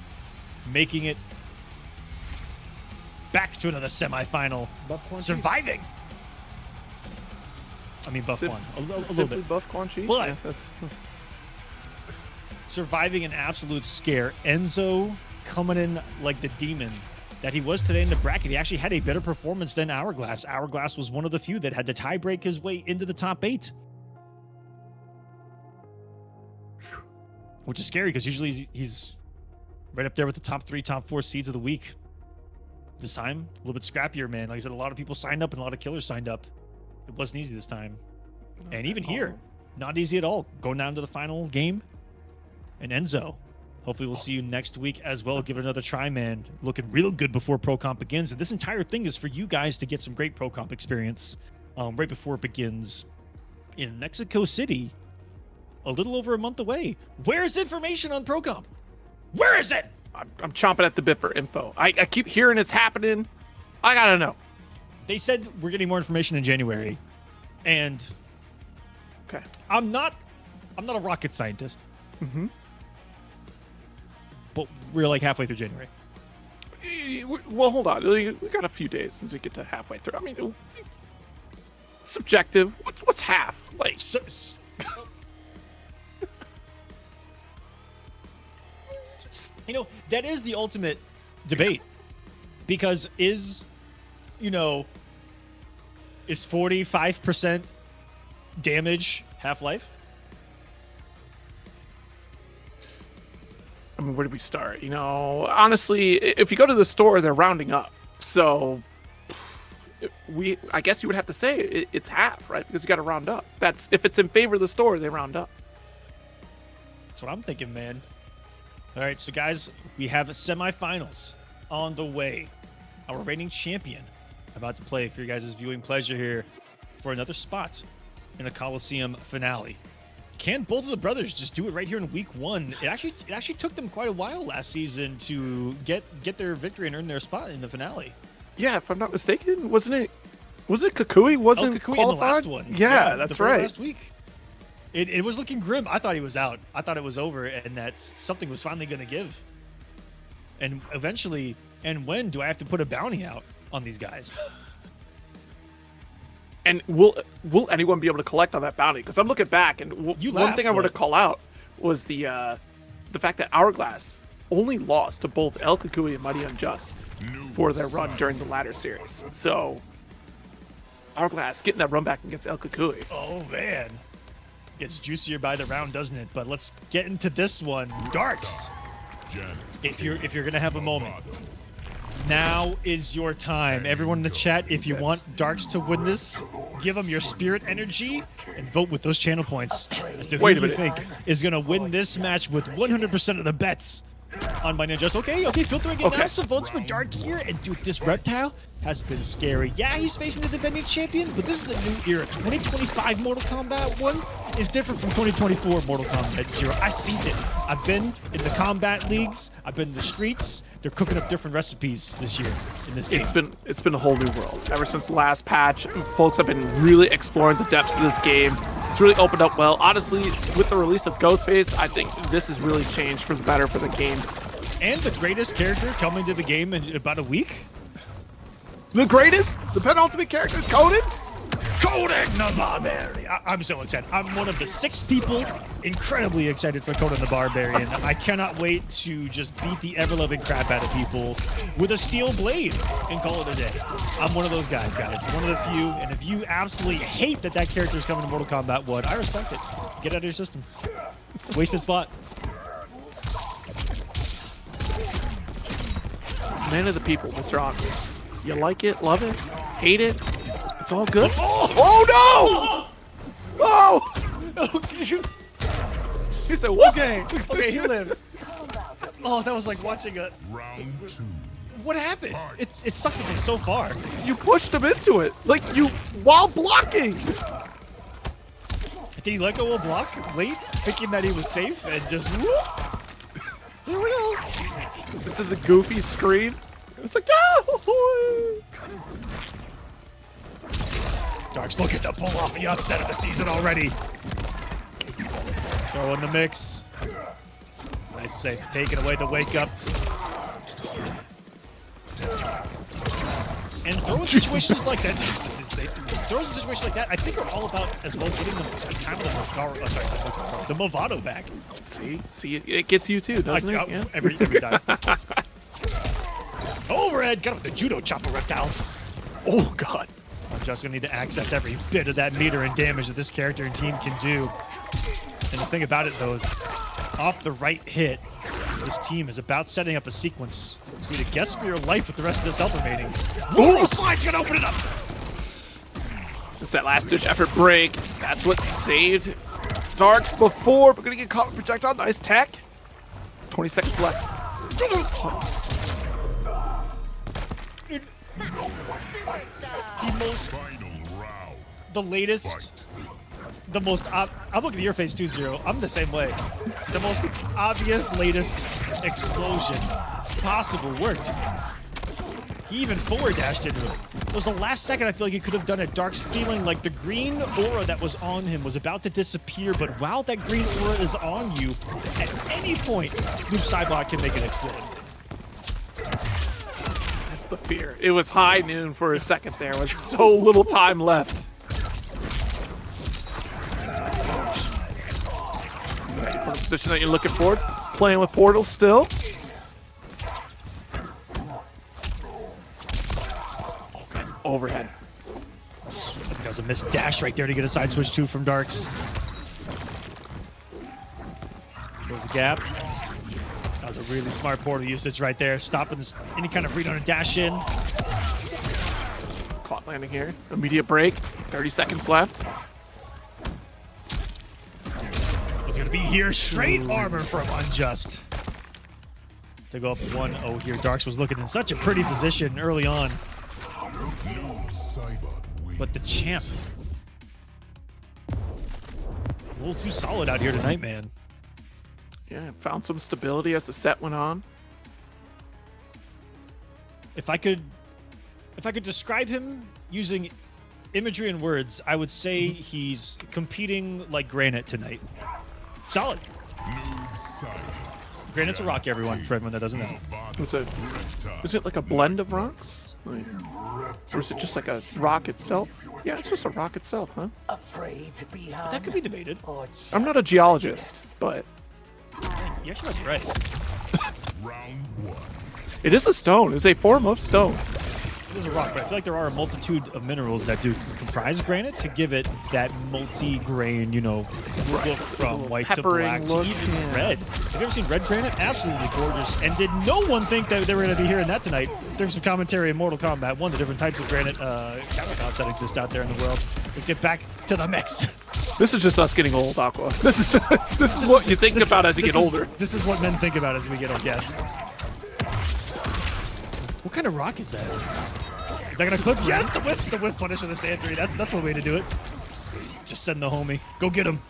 making it back to another semifinal, surviving. I mean, buff one, a little bit. Buff Quan Chi? But Yeah, that's... surviving an absolute scare. Enzo coming in like the demon that he was today in the bracket. He actually had a better performance than Hourglass. Hourglass was one of the few that had to tie break his way into the top 8. Which is scary because usually he's right up there with the top 3, top 4 seeds of the week. This time, a little bit scrappier, man. Like I said, a lot of people signed up and a lot of killers signed up. It wasn't easy this time. And even here, not easy at all. Going down to the final game. And Enzo, hopefully we'll see you next week as well. Give it another try, man. Looking real good before Pro Comp begins. And this entire thing is for you guys to get some great Pro Comp experience right before it begins in Mexico City, a little over a month away. Where's information on Pro Comp? Where is it? I'm chomping at the bit for info. I keep hearing it's happening. I gotta know. They said we're getting more information in January. And Okay. I'm not a rocket scientist. Mm-hmm. But we're like halfway through January. Well, hold on. We got a few days since we get to halfway through. I mean, subjective. What's half? Like, you know, that is the ultimate debate. Because is 45% damage Half-Life? I mean, where do we start? Honestly, if you go to the store, they're rounding up. So, I guess you would have to say it's half, right? Because you got to round up. That's if it's in favor of the store, they round up. That's what I'm thinking, man. All right, so guys, we have semifinals on the way. Our reigning champion about to play for your guys' viewing pleasure here for another spot in a Kolosseum finale. Can both of the brothers just do it right here in week 1? It actually took them quite a while last season to get their victory and earn their spot in the finale. Yeah, if I'm not mistaken, wasn't it Kukui wasn't Kukui qualified? in the last one. Yeah, that's the very right. last week. It was looking grim. I thought he was out. I thought it was over and that something was finally going to give. And eventually, and when do I have to put a bounty out on these guys? And will anyone be able to collect on that bounty? Because I'm looking back, and one thing I want to call out was the fact that Hourglass only lost to both El Kukui and Mighty Unjust for their run during the ladder series. So Hourglass getting that run back against El Kukui. Oh man, gets juicier by the round, doesn't it? But let's get into this one. Darks, if you're gonna have a moment, now is your time. Everyone in the chat, if you want Darks to win this, give them your spirit energy and vote with those channel points as to who you think is going to win this match with 100% of the bets. on my Ninjas. Okay, filtering in now. Some votes for Dark here. And dude, this reptile has been scary. Yeah, he's facing the defending champion, but this is a new era. 2025 Mortal Kombat 1 is different from 2024 Mortal Kombat 0. I've seen it. I've been in the combat leagues. I've been in the streets. They're cooking up different recipes this year in this game. It's been a whole new world. Ever since the last patch, folks have been really exploring the depths of this game. It's really opened up well. Honestly, with the release of Ghostface, I think this has really changed for the better for the game. And the greatest character coming to the game in about a week. The greatest? The penultimate character is Conan? Conan the Barbarian! I'm so excited. I'm one of the 6 people incredibly excited for Conan the Barbarian. I cannot wait to just beat the ever-loving crap out of people with a steel blade and call it a day. I'm one of those guys. One of the few. And if you absolutely hate that character is coming to Mortal Kombat 1, I respect it. Get out of your system. Wasted slot. Man of the people, Mr. Aqua. You like it, love it, hate it? It's all good. Oh no! Oh! He said, what? Okay, he lived. Oh, that was like watching a... Round 2. What happened? It sucked him so far. You pushed him into it, like you, while blocking. Did he let go of block late, thinking that he was safe, and just... whoop? Here we go. This is the goofy scream. It's like, oh! Dark's looking to pull off the upset of the season already. Throw in the mix. Nice save. Taking away the wake up. And throwing situations like that. Throwing situations like that, I think are all about as well getting the time of the Movado back. See, it gets you too, doesn't it? Yeah. Every time. Overhead, got up the judo chopper reptiles. Oh god. I'm just gonna need to access every bit of that meter and damage that this character and team can do. And the thing about it though is, off the right hit, this team is about setting up a sequence. It's going to guess for your life with the rest of this ultimating. Ooh, slide's gonna open it up. It's that last ditch effort break. That's what saved Darks before. We're gonna get caught with projectile. Nice tech. 20 seconds left. The latest, the most, I'm looking at your face too, Zero. I'm the same way. The most obvious latest explosion possible worked. He even forward dashed into it. It was the last second I feel like he could have done it. Dark's feeling like the green aura that was on him was about to disappear, but while that green aura is on you, at any point, Noob Saibot can make it explode. That's the fear. It was high noon for a second there with so little time left. Position that you're looking for. Playing with portals still. Overhead. I think that was a missed dash right there to get a side switch 2 from Darks. There's a gap. That was a really smart portal usage right there, stopping this, any kind of read on a dash in. Caught landing here. Immediate break. 30 seconds left. It's gonna be here. Straight armor from Unjust. To go up 1-0 here. Darks was looking in such a pretty position early on. But the champ, a little too solid out here tonight, man. Yeah, found some stability as the set went on. If I could describe him using imagery and words, I would say he's competing like Granite tonight. Solid. Granite's a rock, everyone, for everyone that doesn't know. Is it like a blend of rocks? Like, or is it just like a rock itself? Yeah, it's just a rock itself, huh? Afraid to be That could be debated. I'm not a geologist, but You actually might be right. Round 1. it is a stone. It's a form of stone. It is a rock, but I feel like there are a multitude of minerals that do comprise granite to give it that multi-grain, you know, look from white to black to look, even yeah. red. Have you ever seen red granite? Absolutely gorgeous. And did no one think that they were going to be hearing that tonight during some commentary in Mortal Kombat 1, the different types of granite countertops that exist out there in the world. Let's get back to the mix. This is just us getting old, Aqua. This is what you think about as you get older. This is what men think about as we get old, yes. What kind of rock is that? Is that gonna clip? Yes, the whiff punish of the stand 3. That's one way to do it. Just send the homie. Go get him.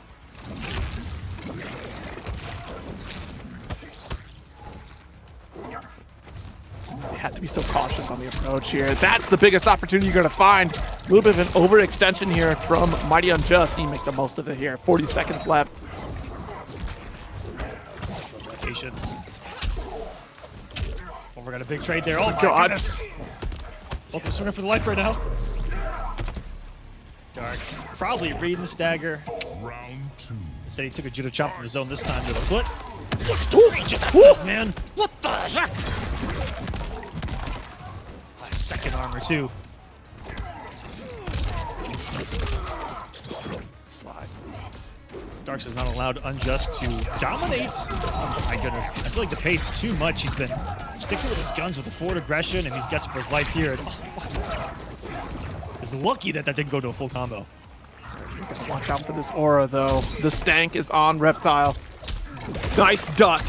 You have to be so cautious on the approach here. That's the biggest opportunity you're going to find. A little bit of an overextension here from Mighty Unjust. You make the most of it here. 40 seconds left. Patience. Oh, we got a big trade there. Oh, my God. goodness. Both of them swinging for the life right now. Dark's probably reading the stagger. Round 2. Said he took a judo chop from his zone this time to the foot. Ooh, he just got that, man. What the heck? Second armor, too. Slide. Darks is not allowed Unjust to dominate. Oh my goodness. I feel like the pace too much. He's been sticking with his guns with the forward aggression, and he's guessing for his life here. And, he's lucky that didn't go to a full combo. Watch out for this aura, though. The stank is on Reptile. Nice duck.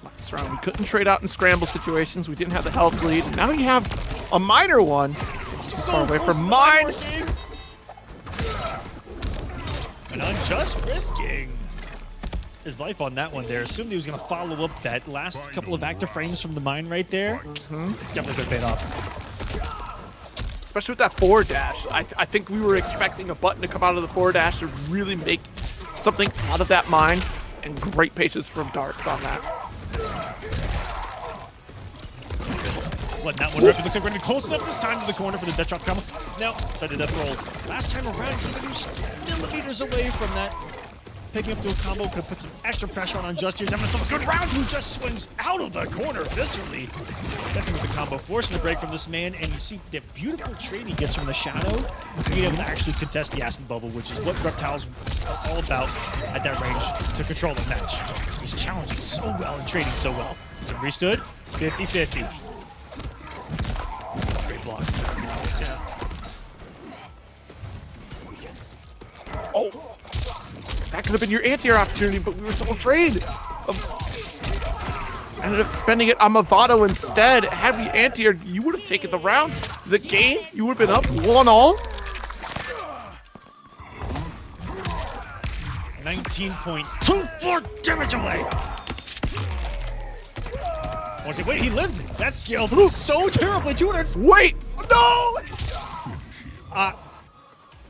Last round, we couldn't trade out in scramble situations. We didn't have the health lead. Now you have a minor one. Too far away from mine. And Unjust risking his life on that one there. Assumed he was going to follow up that last couple of active frames from the mine right there. Definitely could have paid off. Especially with that forward dash. I think we were expecting a button to come out of the forward dash to really make something out of that mine. And great patience from Darks on that. Letting that one rip. It looks like we're going to be close enough this time to the corner for the death drop combo. Now, side to death roll. Last time around, he was millimeters away from that. Picking up to a combo could have put some extra pressure on Unjust here. He's having a good round. Who just swings out of the corner viscerally. Definitely with the combo, forcing the break from this man. And you see the beautiful trade he gets from the shadow, being able to actually contest the acid bubble, which is what Reptile's all about at that range to control the match. He's challenging so well and trading so well. Is it restood? 50-50. Great blocks. Yeah. Oh! That could have been your anti-air opportunity, but we were so afraid of... Ended up spending it on Movado instead. Had we anti-aired, you would have taken the round. The game, you would have been up 1-all. 19.24 damage away. Wait, he lived. That scaled so terribly. 200. Wait! No!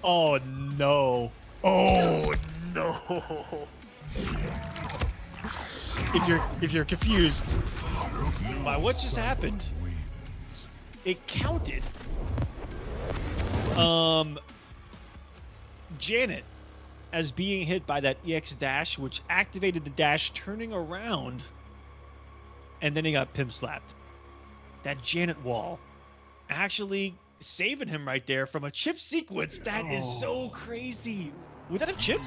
Oh no. Oh no. If you're confused by what just happened, it counted. Janet as being hit by that EX dash, which activated the dash turning around, and then he got pimp slapped. That Janet wall actually saving him right there from a chip sequence. That is so crazy. Would that have chipped?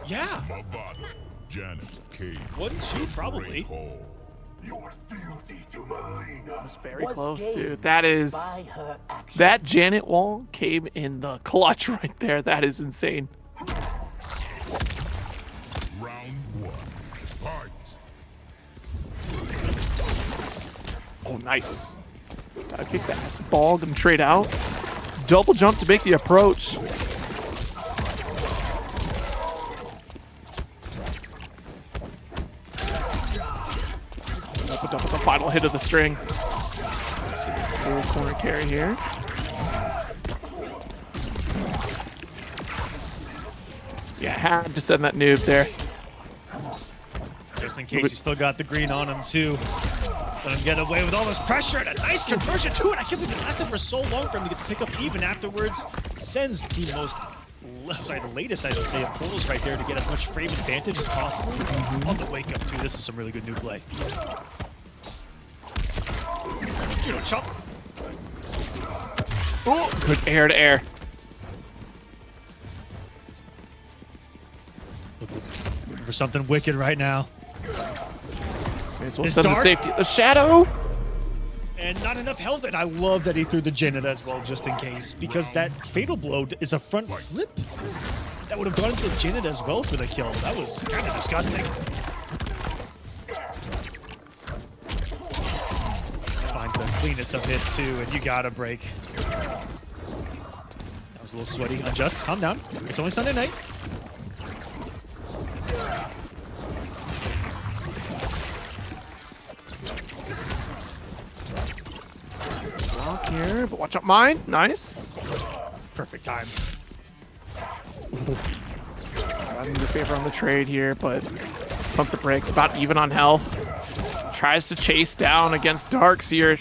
Yeah. Movado, Janet, Cage, 1-2 probably. Your fealty to Melina. Very close, dude. That is... That Janet wall came in the clutch right there. That is insane. Round 1. Fight. Oh, nice. Gotta kick the ass ball, gonna trade out. Double jump to make the approach. Put up with the final hit of the string. Full corner carry here. Yeah, had to send that noob there. Just in case he still got the green on him too. Let him get away with all this pressure and a nice conversion too. And I can't believe it lasted for so long for him to get to pick up even afterwards. Sends the most, the latest, I should say, of pulls right there to get as much frame advantage as possible. On the wake up too. This is some really good new play. You know, chop. Oh, good air to air. Looking for something wicked right now. May as well Is send the Dark? safety. The shadow. And not enough health, and I love that he threw the Janet as well, just in case, because that fatal blow is a front flip. That would have gone into Janet as well for the kill. That was kind of disgusting. Finds the cleanest of hits, too, and you gotta break. That was a little sweaty. Unjust. Calm down. It's only Sunday night. Block here, but watch out mine. Nice. Perfect time. I'm in favor on the trade here, but pump the brakes. About even on health. Tries to chase down against Darks here.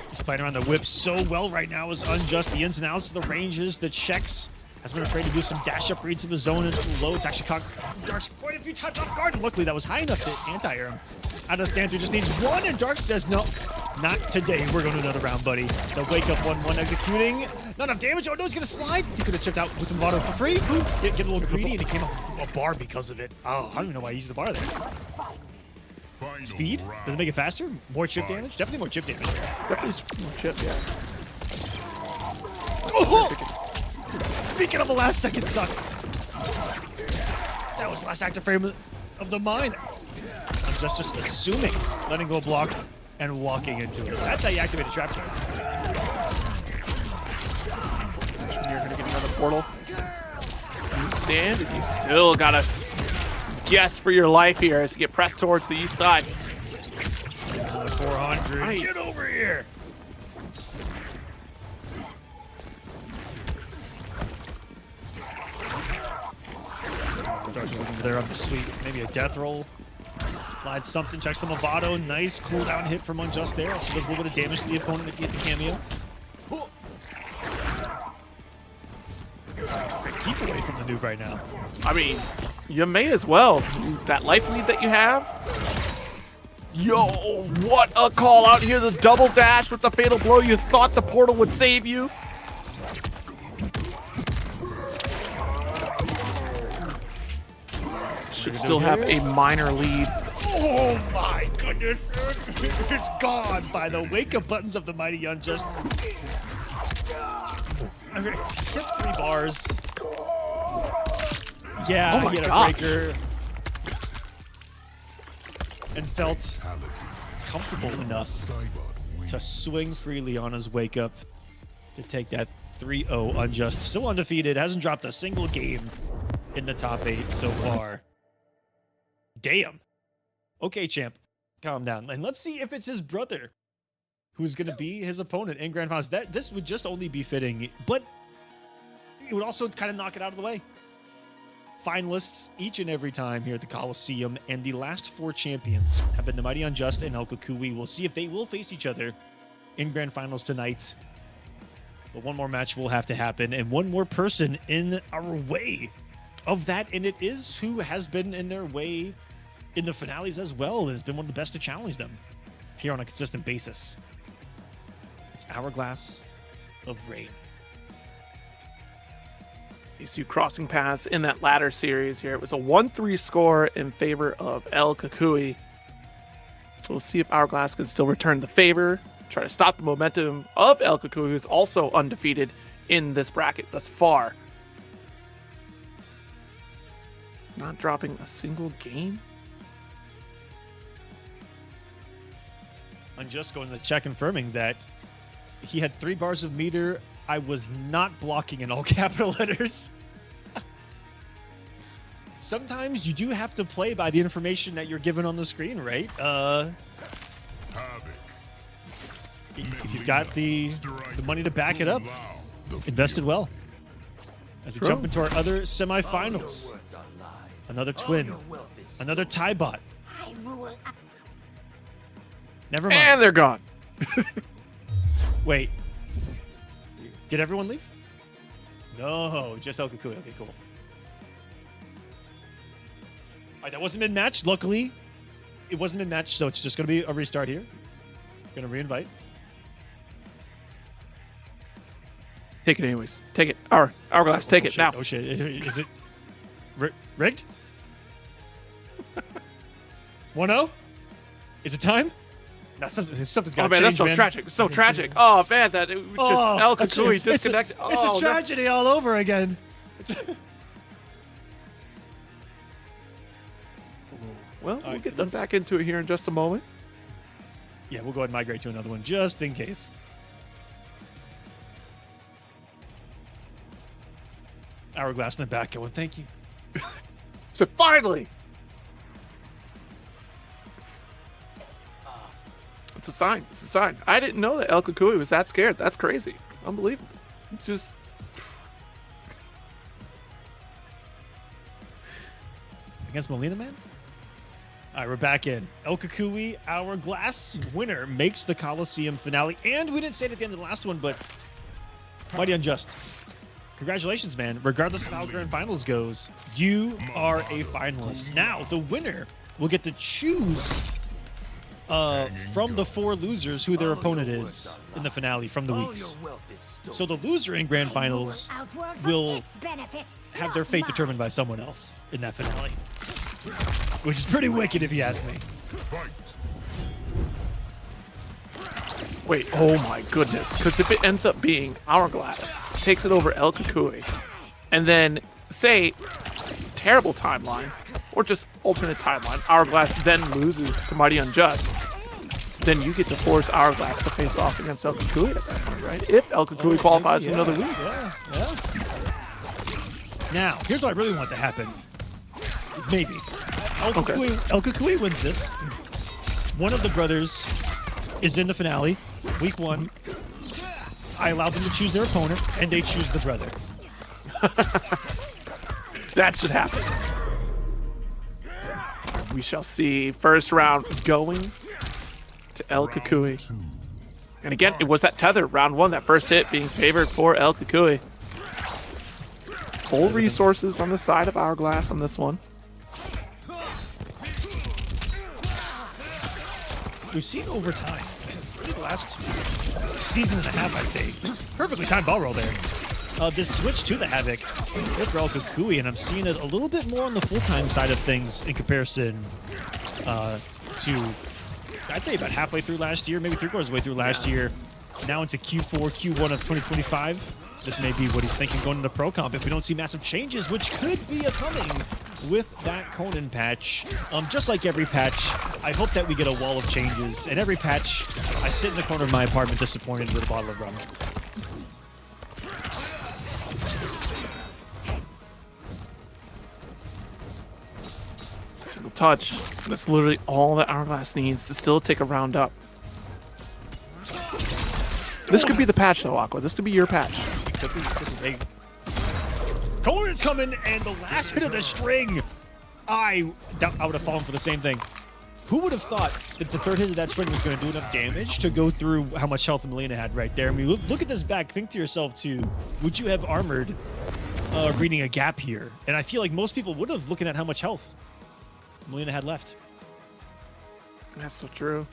He's playing around the whip so well right now is Unjust. The ins and outs of the ranges, the checks. Has been afraid to do some dash-up reads of his zone into the low. It's actually caught Darks quite a few times off guard. And luckily, that was high enough to anti-air him. Out of stand through, just needs one, and Darks says, no, not today. We're going to another round, buddy. The wake up 1-1 executing. Not enough damage. Oh, no, he's going to slide. He could have chipped out with some water for free. Get a little greedy, and he came off a bar because of it. Oh, I don't even know why he used the bar there. Speed? Does it make it faster? More chip damage? Definitely more chip damage. Definitely more chip, yeah. Oh! Speaking of the last second suck. That was the last active frame of the mine. I'm just assuming, letting go block and walking into it. That's how you activate a trap card. You're gonna get another portal. You stand, and you still gotta guess for your life here as you get pressed towards the east side. 400. Nice. Get over here. There up the sweep. Maybe a death roll. Slides something, checks the Movado. Nice cooldown hit from Unjust there. Also does a little bit of damage to the opponent if you hit the cameo. Keep away from the noob right now. I mean, you may as well. That life lead that you have. Yo, what a call out here. The double dash with the fatal blow. You thought the portal would save you. Should still have a minor lead. Oh my goodness. It's gone by the wake-up buttons of the mighty Unjust. I'm gonna hit 3 bars. Yeah, Oh my he had a gosh. breaker. And felt comfortable enough to swing freely on his wake-up to take that 3-0 Unjust. Still undefeated, hasn't dropped a single game in the top 8 so far. Damn. Okay, champ, calm down. And let's see if it's his brother who's going to be his opponent in Grand Finals. This would just only be fitting, but it would also kind of knock it out of the way. Finalists each and every time here at the Kolosseum, and the last 4 champions have been the mighty Unjust and El Kukui. We'll see if they will face each other in Grand Finals tonight. But one more match will have to happen, and one more person in our way of that, and it is who has been in their way in the finales as well, and has been one of the best to challenge them here on a consistent basis. It's Hourglass of Rain. These two crossing paths in that ladder series here. It was a 1-3 score in favor of El Kukui. So we'll see if Hourglass can still return the favor, try to stop the momentum of El Kukui, who's also undefeated in this bracket thus far. Not dropping a single game. I'm just going to check, confirming that he had 3 bars of meter. I was not blocking in all capital letters. Sometimes you do have to play by the information that you're given on the screen, right? If you've got the money to back it up, invested well. As we jump into our other semifinals. Another twin. Another tie bot. I rule. Never mind. And they're gone. Wait. Did everyone leave? No, just El Kukui. Okay, cool. All right, that wasn't mid-match. Luckily, it wasn't mid-match, so it's just going to be a restart here. Going to reinvite. Take it anyways. Take it. Hourglass, take it shit. now. Oh, shit. Is it rigged? 1-0? Is it time? Now, something's got Oh to man, change, that's so man. tragic. It's so tragic. Oh man, that it was just El Kakui disconnected. It's a tragedy all over again. Well, we'll right, get them back into it here in just a moment. Yeah, we'll go ahead and migrate to another one just in case. Hourglass in the back going, thank you. So finally, it's a sign. It's a sign. I didn't know that El Kakui was that scared. That's crazy. Unbelievable. Just Against Molina, man? All right, we're back in. El Kakui, Hourglass winner, makes the Kolosseum finale. And we didn't say it at the end of the last one, but mighty unjust. Congratulations, man. Regardless of how Grand Finals goes, you are a finalist. Now, the winner will get to choose from the 4 losers who their opponent is in the finale from the weeks. So the loser in Grand Finals will have their fate determined by someone else in that finale. Which is pretty wicked if you ask me. wait. Oh my goodness. Because if it ends up being Hourglass, takes it over El Kakui, and then say terrible timeline or just alternate timeline, Hourglass then loses to Mighty Unjust, then you get to force Hourglass to face off against El Kakui at that point, right? If El Kakui qualifies in another week. Yeah. Now, here's what I really want to happen. Maybe. El Kakui wins this. One of the brothers is in the finale, week 1. I allow them to choose their opponent, and they choose the brother. That should happen. We shall see. First round going to El Kakui. And again, it was that tether, round 1, that first hit being favored for El Kakui. Full resources on the side of Hourglass on this one. We've seen over time, the last season and a half, I'd say, perfectly timed ball roll there. This switch to the Havoc with El Kakui, and I'm seeing it a little bit more on the full-time side of things in comparison to, I'd say, about halfway through last year, maybe 3/4 of the way through last year, now into Q4, Q1 of 2025. This may be what he's thinking going into Pro Comp if we don't see massive changes, which could be a coming with that Conan patch. Just like every patch, I hope that we get a wall of changes. And every patch, I sit in the corner of my apartment disappointed with a bottle of rum. Single touch. That's literally all that Hourglass needs to still take a round up. This could be the patch though, Aqua. This could be your patch. Conan's coming, and the last hit of the string. I would have fallen for the same thing. Who would have thought that the third hit of that string was going to do enough damage to go through how much health Melina had right there? I mean, look at this back. Think to yourself, too, would you have armored reading a gap here? And I feel like most people would have, looking at how much health Melina had left. That's so true.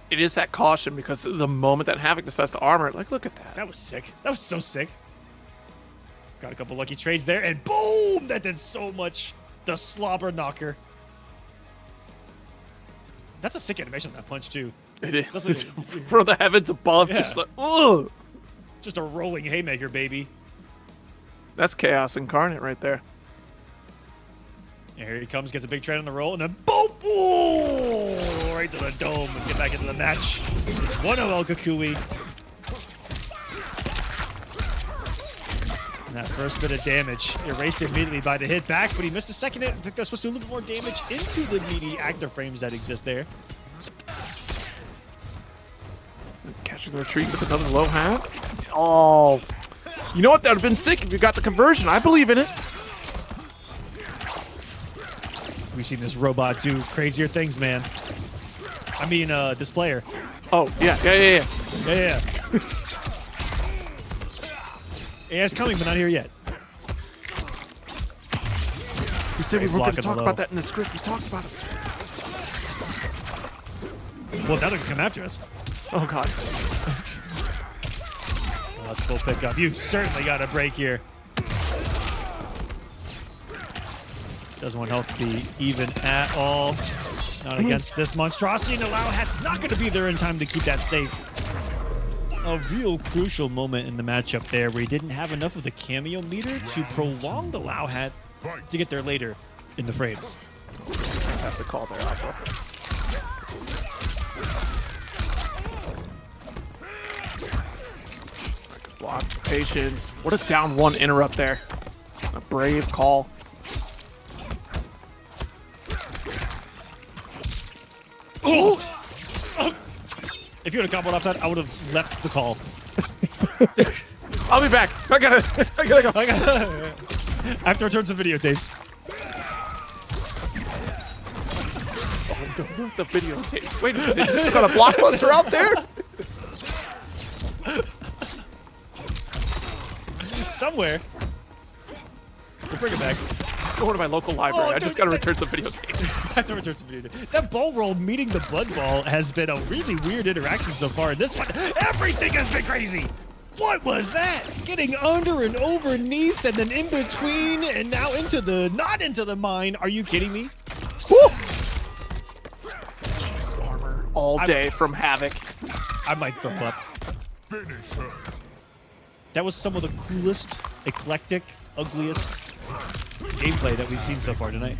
It is that caution because the moment that Havoc decides to armor it, like, look at that. That was sick. That was so sick. Got a couple lucky trades there, and boom! That did so much. The slobber knocker. That's a sick animation on that punch, too. It is. That's like From the heavens above, Yeah. just like, ugh. just a rolling haymaker, baby. That's chaos incarnate right there. And here he comes, gets a big trade on the roll, and then boom! Ooh, right to the dome and get back into the match. It's 1-0 El Kakui. And that first bit of damage erased immediately by the hit back, but he missed the second hit. I think that's supposed to do a little bit more damage into the meaty active frames that exist there. Catching the retreat with another low hat. Oh, you know what? That would have been sick if you got the conversion. I believe in it. We've seen this robot do crazier things, man. I mean, this player. Oh, yeah. Yeah. Yeah, it's coming, but not here yet. We said we were going to blocking talk the about low. that in the script. We talked about it. Well, now they're gonna come after us. Oh, God. Well, let's still pick up. You certainly got a break here. Doesn't want health to be even at all. Not against this monstrosity, and Allow Hat's not going to be there in time to keep that safe. A real crucial moment in the matchup there where he didn't have enough of the cameo meter to prolong the Allow Hat to get there later in the frames. That's the call there, Aqua. Block, patience. What a down one interrupt there. A brave call. Oh! If you would have comboed off that, I would have left the call. I'll be back. I gotta go. I have to return some videotapes. Oh, no, the videotape. Wait a minute, they just got a blockbuster out there? Somewhere. We'll bring it back. Going to my local library. Oh, I just gotta return some videotapes. I have to return some videotapes. That ball roll meeting the blood ball has been a really weird interaction so far. In this one, everything has been crazy. What was that? Getting under and overneath and then in between and now into the, not into the mine. Are you kidding me? Woo! Jeez, armor all day from Havoc. I might throw up. Finish her. That was some of the coolest, eclectic, ugliest gameplay that we've seen so far tonight.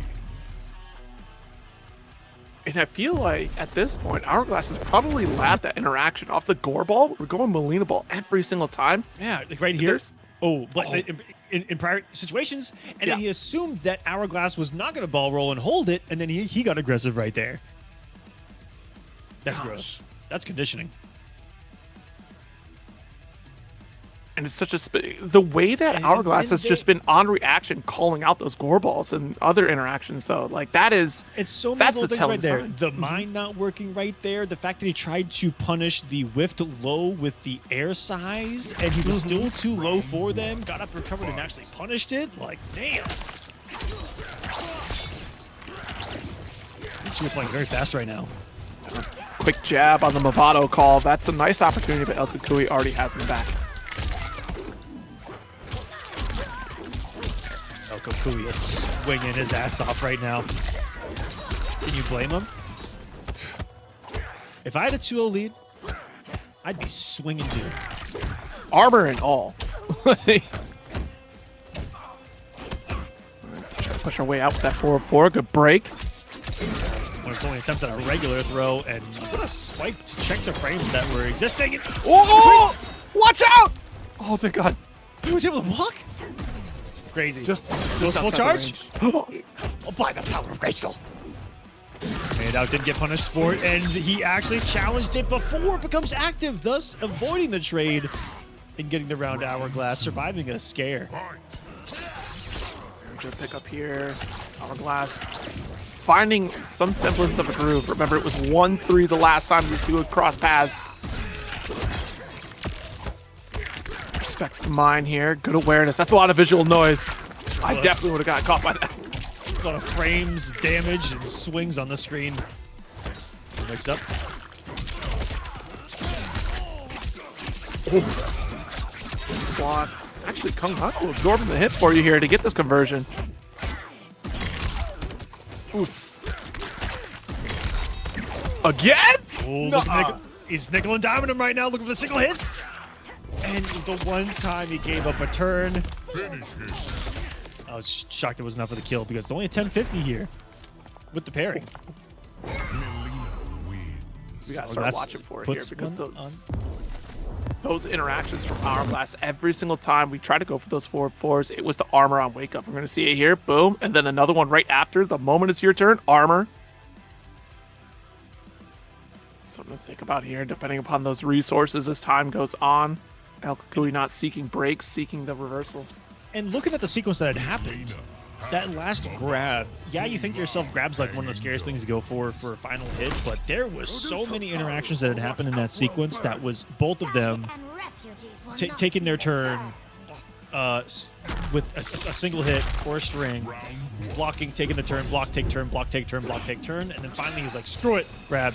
And I feel like at this point, Hourglass has probably lapped that interaction off the gore ball. We're going Molina ball every single time. Yeah, like right here. There's- But in prior situations, and then Yeah. he assumed that Hourglass was not going to ball roll and hold it, and then he got aggressive right there. That's gross. That's conditioning. And it's such a the way that And Hourglass then has just been on reaction, calling out those gore balls and other interactions, though. Like that is, It's so many that's little the things telling right there. sign. The mine not working right there. The fact that he tried to punish the whiffed low with the air size, and he was still too low for them. Got up, recovered, and actually punished it. Like, damn. You're playing very fast right now. Quick jab on the Movado call. That's a nice opportunity, but El Kukui already has him back. El Kukui is swinging his ass off right now. Can you blame him? If I had a 2-0 lead, I'd be swinging too. Armor and all. Try to push our way out with that 4-4. Good break. When it's only attempts at a regular throw, and what a spike to check the frames that were existing. Oh! Watch out! Oh, thank God. He was able to block? Crazy. Just Goes full outside charge? the range. Oh, by the power of Grayskull. And out didn't get punished for it, and he actually challenged it before it becomes active, thus avoiding the trade and getting the round Hourglass, surviving a scare. Good pick up here. Hourglass finding some semblance of a groove. Remember, it was 1-3 the last time these two would cross paths. Respects the mine here. Good awareness. That's a lot of visual noise. I definitely would have got caught by that. A lot of frames, damage, and swings on the screen. Mix up. Block. Actually, Kung Haku absorbing the hit for you here to get this conversion. Oof. Again? Oh, look at he's nickel and diming him right now, looking for the single hits. And the one time he gave up a turn. I was shocked it was enough for the kill because it's only a 1050 here with the pairing. We gotta So start that's- watching for it here puts because one those interactions from Hourglass every single time we try to go for those 4-4s, it was the armor on wake up. We're gonna see it here, boom, and then another one right after. The moment it's your turn, armor. Something to think about here, depending upon those resources as time goes on. El Kukui not seeking breaks, seeking the reversal. And looking at the sequence that had happened, that last grab, yeah, you think to yourself, grab's like one of the scariest things to go for a final hit, but there was so many interactions that had happened in that sequence that was both of them taking their turn with a single hit or a string, blocking, taking the turn, block, take turn, block, take turn, block, take turn, and then finally he's like, screw it, grab.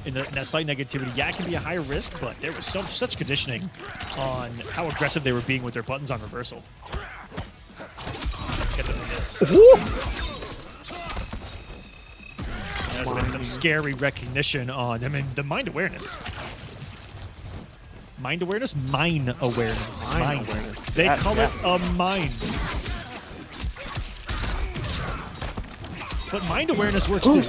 In that slight negativity, yeah, it can be a higher risk, but there was such conditioning on how aggressive they were being with their buttons on reversal. Get them in this. has been some scary recognition on. I mean, the mind awareness. Mind awareness? Mine awareness. Mine awareness. They Yes, call yes. it a mind. But mind awareness works too.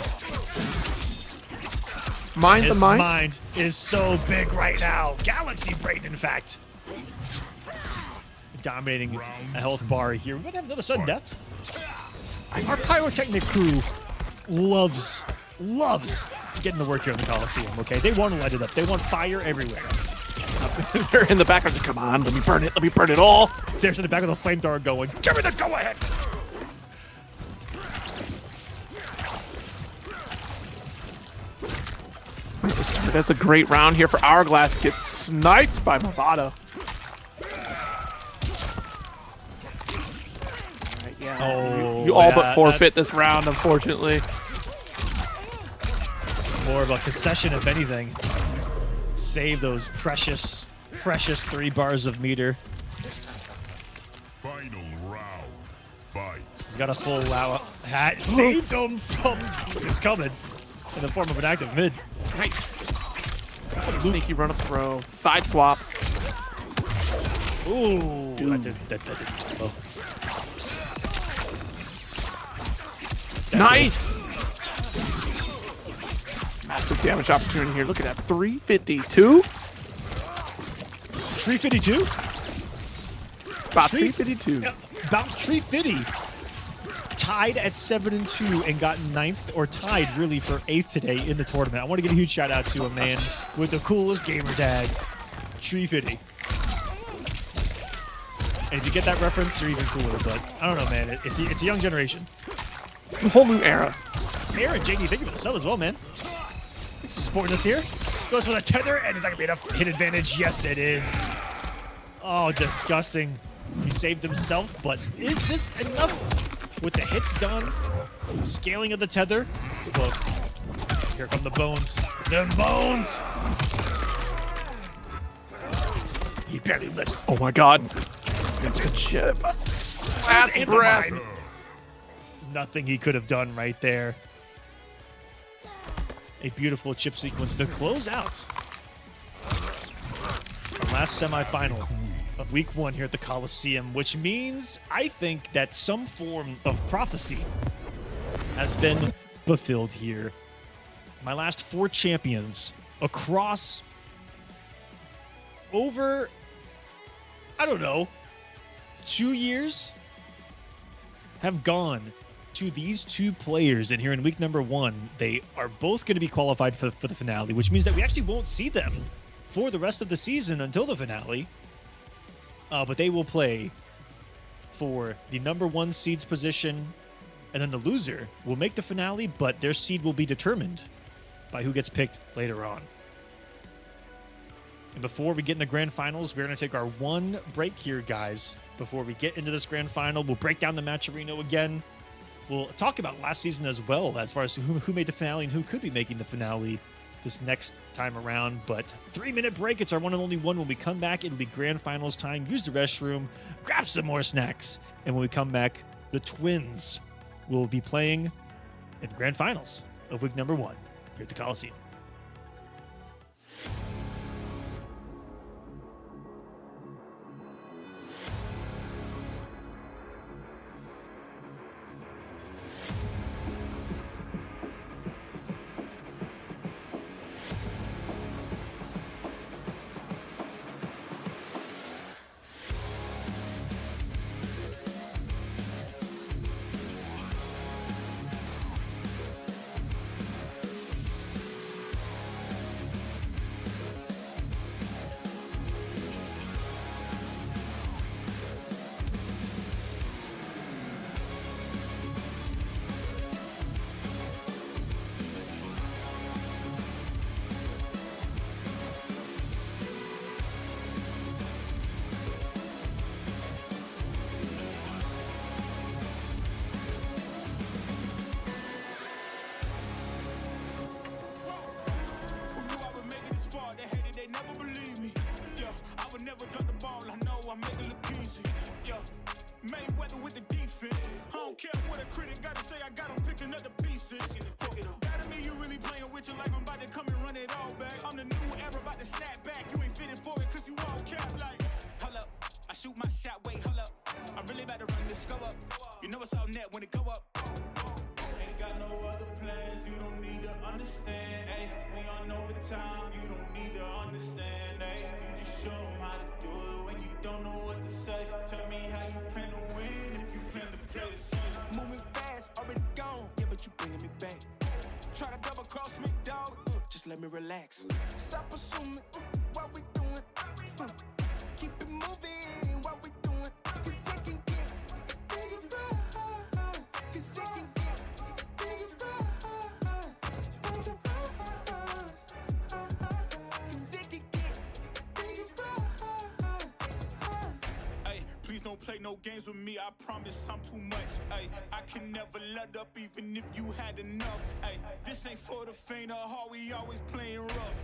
Mind the His mind. mind is so big right now. Galaxy brain, in fact. Dominating a health bar here. We might have another sudden death. Our pyrotechnic crew loves getting to work here in the Kolosseum, okay? They want to light it up. They want fire everywhere. They're in the background. Come on, let me burn it. Let me burn it all. There's in the back of the flamethrower going, give me the go-ahead! That's a great round here for Hourglass. Gets sniped by Movado. Alright, yeah. Oh, You all yeah, but forfeit that's this round, unfortunately. more of a concession, if anything. Save those precious 3 bars of meter. Final round. Fight. He's got a full hat. Saved him from what's coming in the form of an active mid. Nice. Sneaky run up throw. Side swap. Ooh, that did. Oh. Nice. Massive damage opportunity here. Look at that. 352. 352? About 352. About 350. Tied at 7-2 and got 9th, or tied really for 8th today in the tournament. I want to give a huge shout out to a man with the coolest gamer tag, 350. And if you get that reference, you're even cooler. But I don't know, man. It's a young generation. A whole new era. Aaron, JD, thank you for the sub as well, man. Thanks for supporting us here. Goes for the tether, and is that going to be enough hit advantage? Yes, it is. Oh, disgusting. He saved himself, but is this enough? With the hits done, scaling of the tether, it's close. Here come the bones. The bones! He barely lifts. Oh my god. Good shit. Last In the breath. mind. Nothing he could have done right there. A beautiful chip sequence to close out our last semifinal of week 1 here at the Kolosseum, which means I think that some form of prophecy has been fulfilled here. My last 4 champions across over, I don't know, 2 years have gone to these 2 players. And here in week number 1, they are both going to be qualified for the finale, which means that we actually won't see them for the rest of the season until the finale. But they will play for the number 1 seed's position, and then the loser will make the finale, but their seed will be determined by who gets picked later on. And before we get in the grand finals, we're going to take our 1 break here, guys. Before we get into this grand final, we'll break down the match arena again. We'll talk about last season as well, as far as who made the finale and who could be making the finale this next time around. But 3-minute break. It's our one and only one. When we come back, it'll be grand finals time. Use the restroom, grab some more snacks, and when we come back, the Twins will be playing in grand finals of week number 1 here at the Kolosseum. Mayweather with the defense. I don't care what a critic gotta say, I got him picking up the pieces. Better me, you your life, I'm about to come and run it all back. I'm the new era, about to snap back. You ain't fitting for it, cause you all cap like. Hold up, I shoot my shot, wait, hold up. I'm really about to run this go up. You know it's all net when it go up. Ain't got no other plans, you don't need to understand, ayy. We on overtime, you don't need to understand, ayy. You just show them how to do it when you don't know what to say. Tell me how you plan to win if you plan to play the same. Moving fast, already gone, yeah, but you bringing me back. Try to double cross me, dog, just let me relax. Stop assuming what we doing. Keep it moving, what we doing. Cause it can get dangerous. Cause it can get dangerous. Cause it can get dangerous. Ay, please don't play no games with me, I promise I'm too much. Ay, I can never let up even if you had enough. Ay, this ain't for the faint of heart, we always playing rough.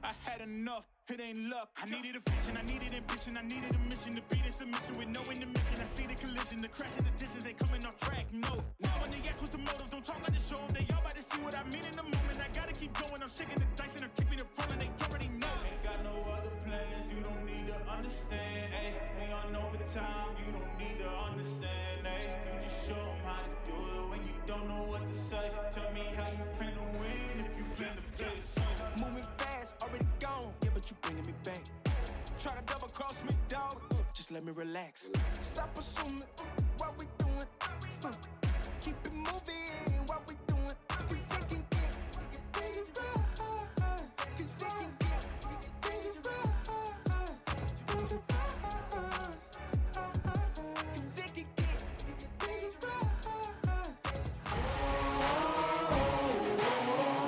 I had enough, it ain't luck. I needed a vision, I needed ambition, I needed a mission to beat in submission with no intermission. I see the collision, the crash in the distance, ain't coming off track, no. Now when they ask what's the motive, don't talk, I just show them. They all about to see what I mean in the moment. I gotta keep going, I'm shaking the dice and I'm keeping it rolling, they already know. Ain't got no other plans, you don't need to understand, ayy. We on overtime, you don't need to understand, ayy. You just show them how to do it when you don't know what to say. Tell me how you plan to win if you plan to play the same. Moving fast, already gone, yeah, but you bringing me back. Try to double cross me, dog, just let me relax. Stop assuming what we doing. Keep it moving, what we doing. Cause it can get dangerous. Cause it can get dangerous. Cause it can get dangerous.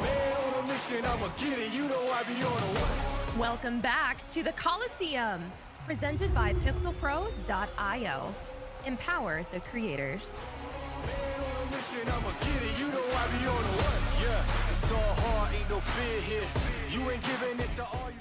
Man on a mission, I'ma get it. You know I be on a what? Welcome back to the Kolosseum, presented by pixelpro.io. Empower the creators. Man on a mission, I'ma get it. You know I be on a what? Yeah, it's all hard, ain't no fear here. You ain't giving this to all you.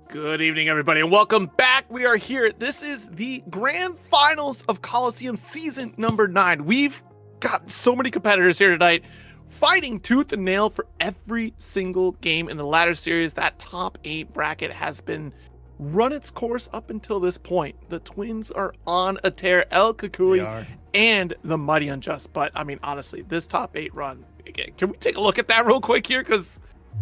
Good evening, everybody, and welcome back. We are here. This is the grand finals of Kolosseum season number 9. We've got so many competitors here tonight, fighting tooth and nail for every single game in the ladder series. That top 8 bracket has been run its course up until this point. The twins are on a tear, El Kukui and the Mighty Unjust. But I mean, honestly, this top 8 run, again, can we take a look at that real quick here? Because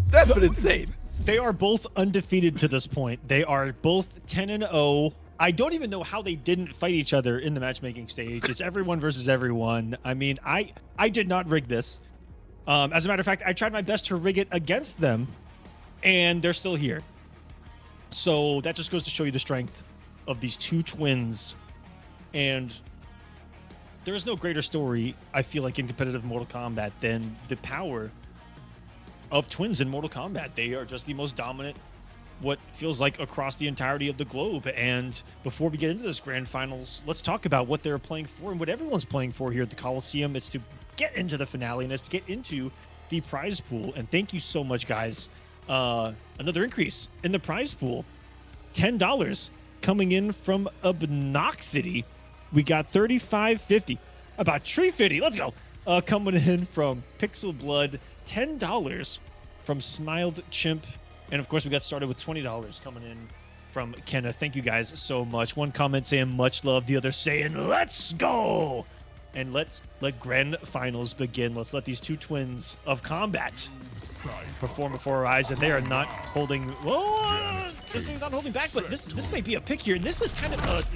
that's been insane. They are both undefeated to this point. They are both 10-0. I don't even know how they didn't fight each other in the matchmaking stage. It's everyone versus everyone. I mean, I did not rig this. As a matter of fact, I tried my best to rig it against them, and they're still here. So that just goes to show you the strength of these two twins. And there is no greater story, I feel like, in competitive Mortal Kombat than the power of twins in Mortal Kombat. They are just the most dominant, what feels like, across the entirety of the globe. And before we get into this grand finals, let's talk about what they're playing for and what everyone's playing for here at the Kolosseum. It's to get into the finale, and it's to get into the prize pool. And thank you so much, guys. Another increase in the prize pool. $10 coming in from Obnoxity. We got $35.50. About Tree 50. Let's go. Coming in from Pixel Blood. $10 from Smiled Chimp. And of course, we got started with $20 coming in from Kenneth. Thank you guys so much. One comment saying much love, the other saying let's go. And let's let grand finals begin. Let's let these two twins of combat perform before our eyes. And they are not holding, they're not holding back, but this may be a pick here. And this is kind of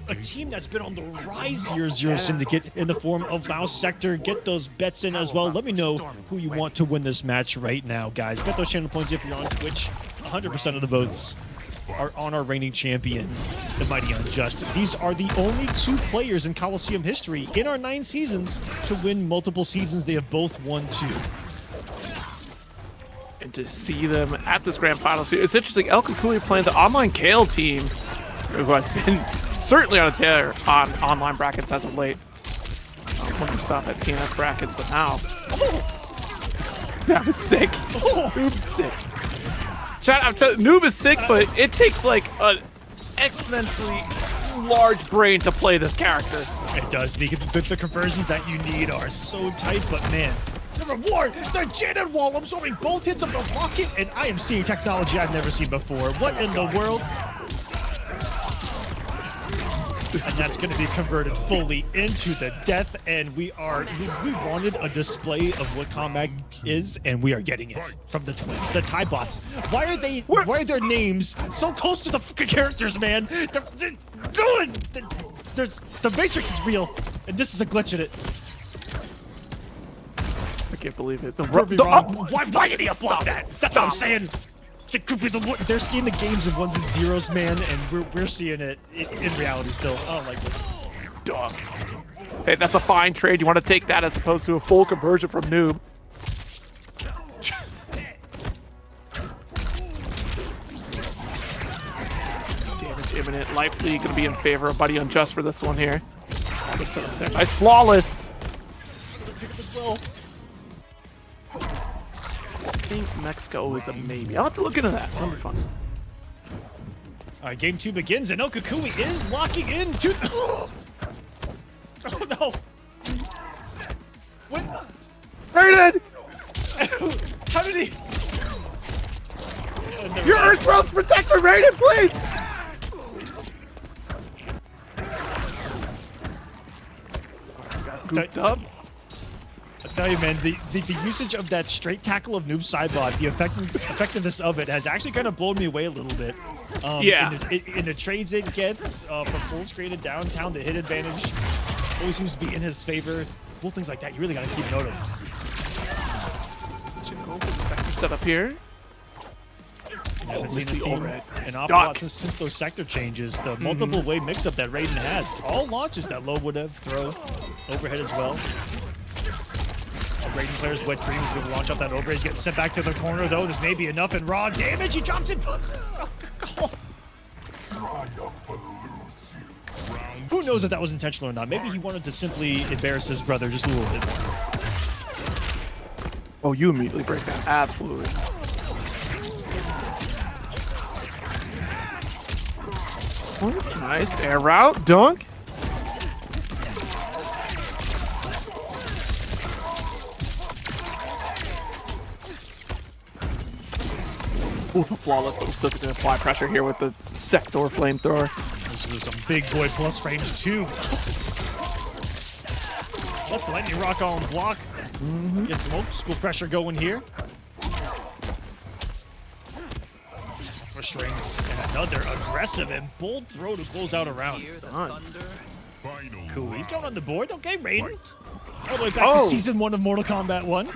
a team that's been on the rise here, Zero Syndicate, in the form of Mouse Sector. Get those bets in as well. Let me know who you want to win this match right now, guys. Bet those channel points if you're on Twitch. 100% of the votes are on our reigning champion, the Mighty Unjust. These are the only 2 players in Kolosseum history in our 9 seasons to win multiple seasons. They have both won 2. And to see them at this grand finals, it's interesting. El Kukui playing the online Kale team, who has been certainly on a tear on online brackets as of late. When we saw at TNS brackets, but now, that was sick. Noob's sick. I'm telling Noob is sick, but it takes like an exponentially large brain to play this character. It does. The conversions that you need are so tight, but man, The reward, the Janet wall absorbing both hits of the rocket, and I am seeing technology I've never seen before. What in the world? And that's going to be converted fully into the death, and we wanted a display of what combat is, and we are getting it from the twins, the TIE bots. Why are their names so close to the fucking characters, man? They're going. The Matrix is real, and this is a glitch in it. I can't believe it. Why did he block that? That's what I'm saying. It could be they're seeing the games of ones and zeros, man, and we're seeing it in reality still. I don't like this. Duh. Hey, that's a fine trade. You want to take that as opposed to a full conversion from noob. Damage imminent. Likely going to be in favor of Buddy Unjust for this one here. Nice flawless. I think Mexico is a maybe. I'll have to look into that. That'll be fun. All right, game 2 begins, and Okakui is locking into. Oh no! What? Raiden! How did he? Your Earthworld's protector, Raiden, please! Gooped up. I tell you, man, the usage of that straight tackle of Noob Sidebot, the effectiveness of it has actually kind of blown me away a little bit. Yeah. In the trades it gets from full screen and downtown, the hit advantage always seems to be in his favor. Little things like that you really got to keep note of. Sector set up here. I haven't seen missed this the team overhead. an Nice awful duck. lot since those sector changes. The multiple way mix-up that Raiden has. All launches that Low would have throw overhead as well. Raiden players' wet dreams will launch off that overhead. He's getting sent back to the corner though. This may be enough and raw damage. He drops it. Who knows if that was intentional or not? Maybe he wanted to simply embarrass his brother just a little bit more. Oh, you immediately break that. Absolutely. Nice air route, dunk. Ooh, the flawless, but we're still going to apply pressure here with the sector flamethrower. This is some big boy plus range too. Let the lightning rock on block. Get some old school pressure going here. For strings and another aggressive and bold throw to close out a round. Cool. He's going on the board. Okay, Raiden. All the way back to season 1 of Mortal Kombat 1.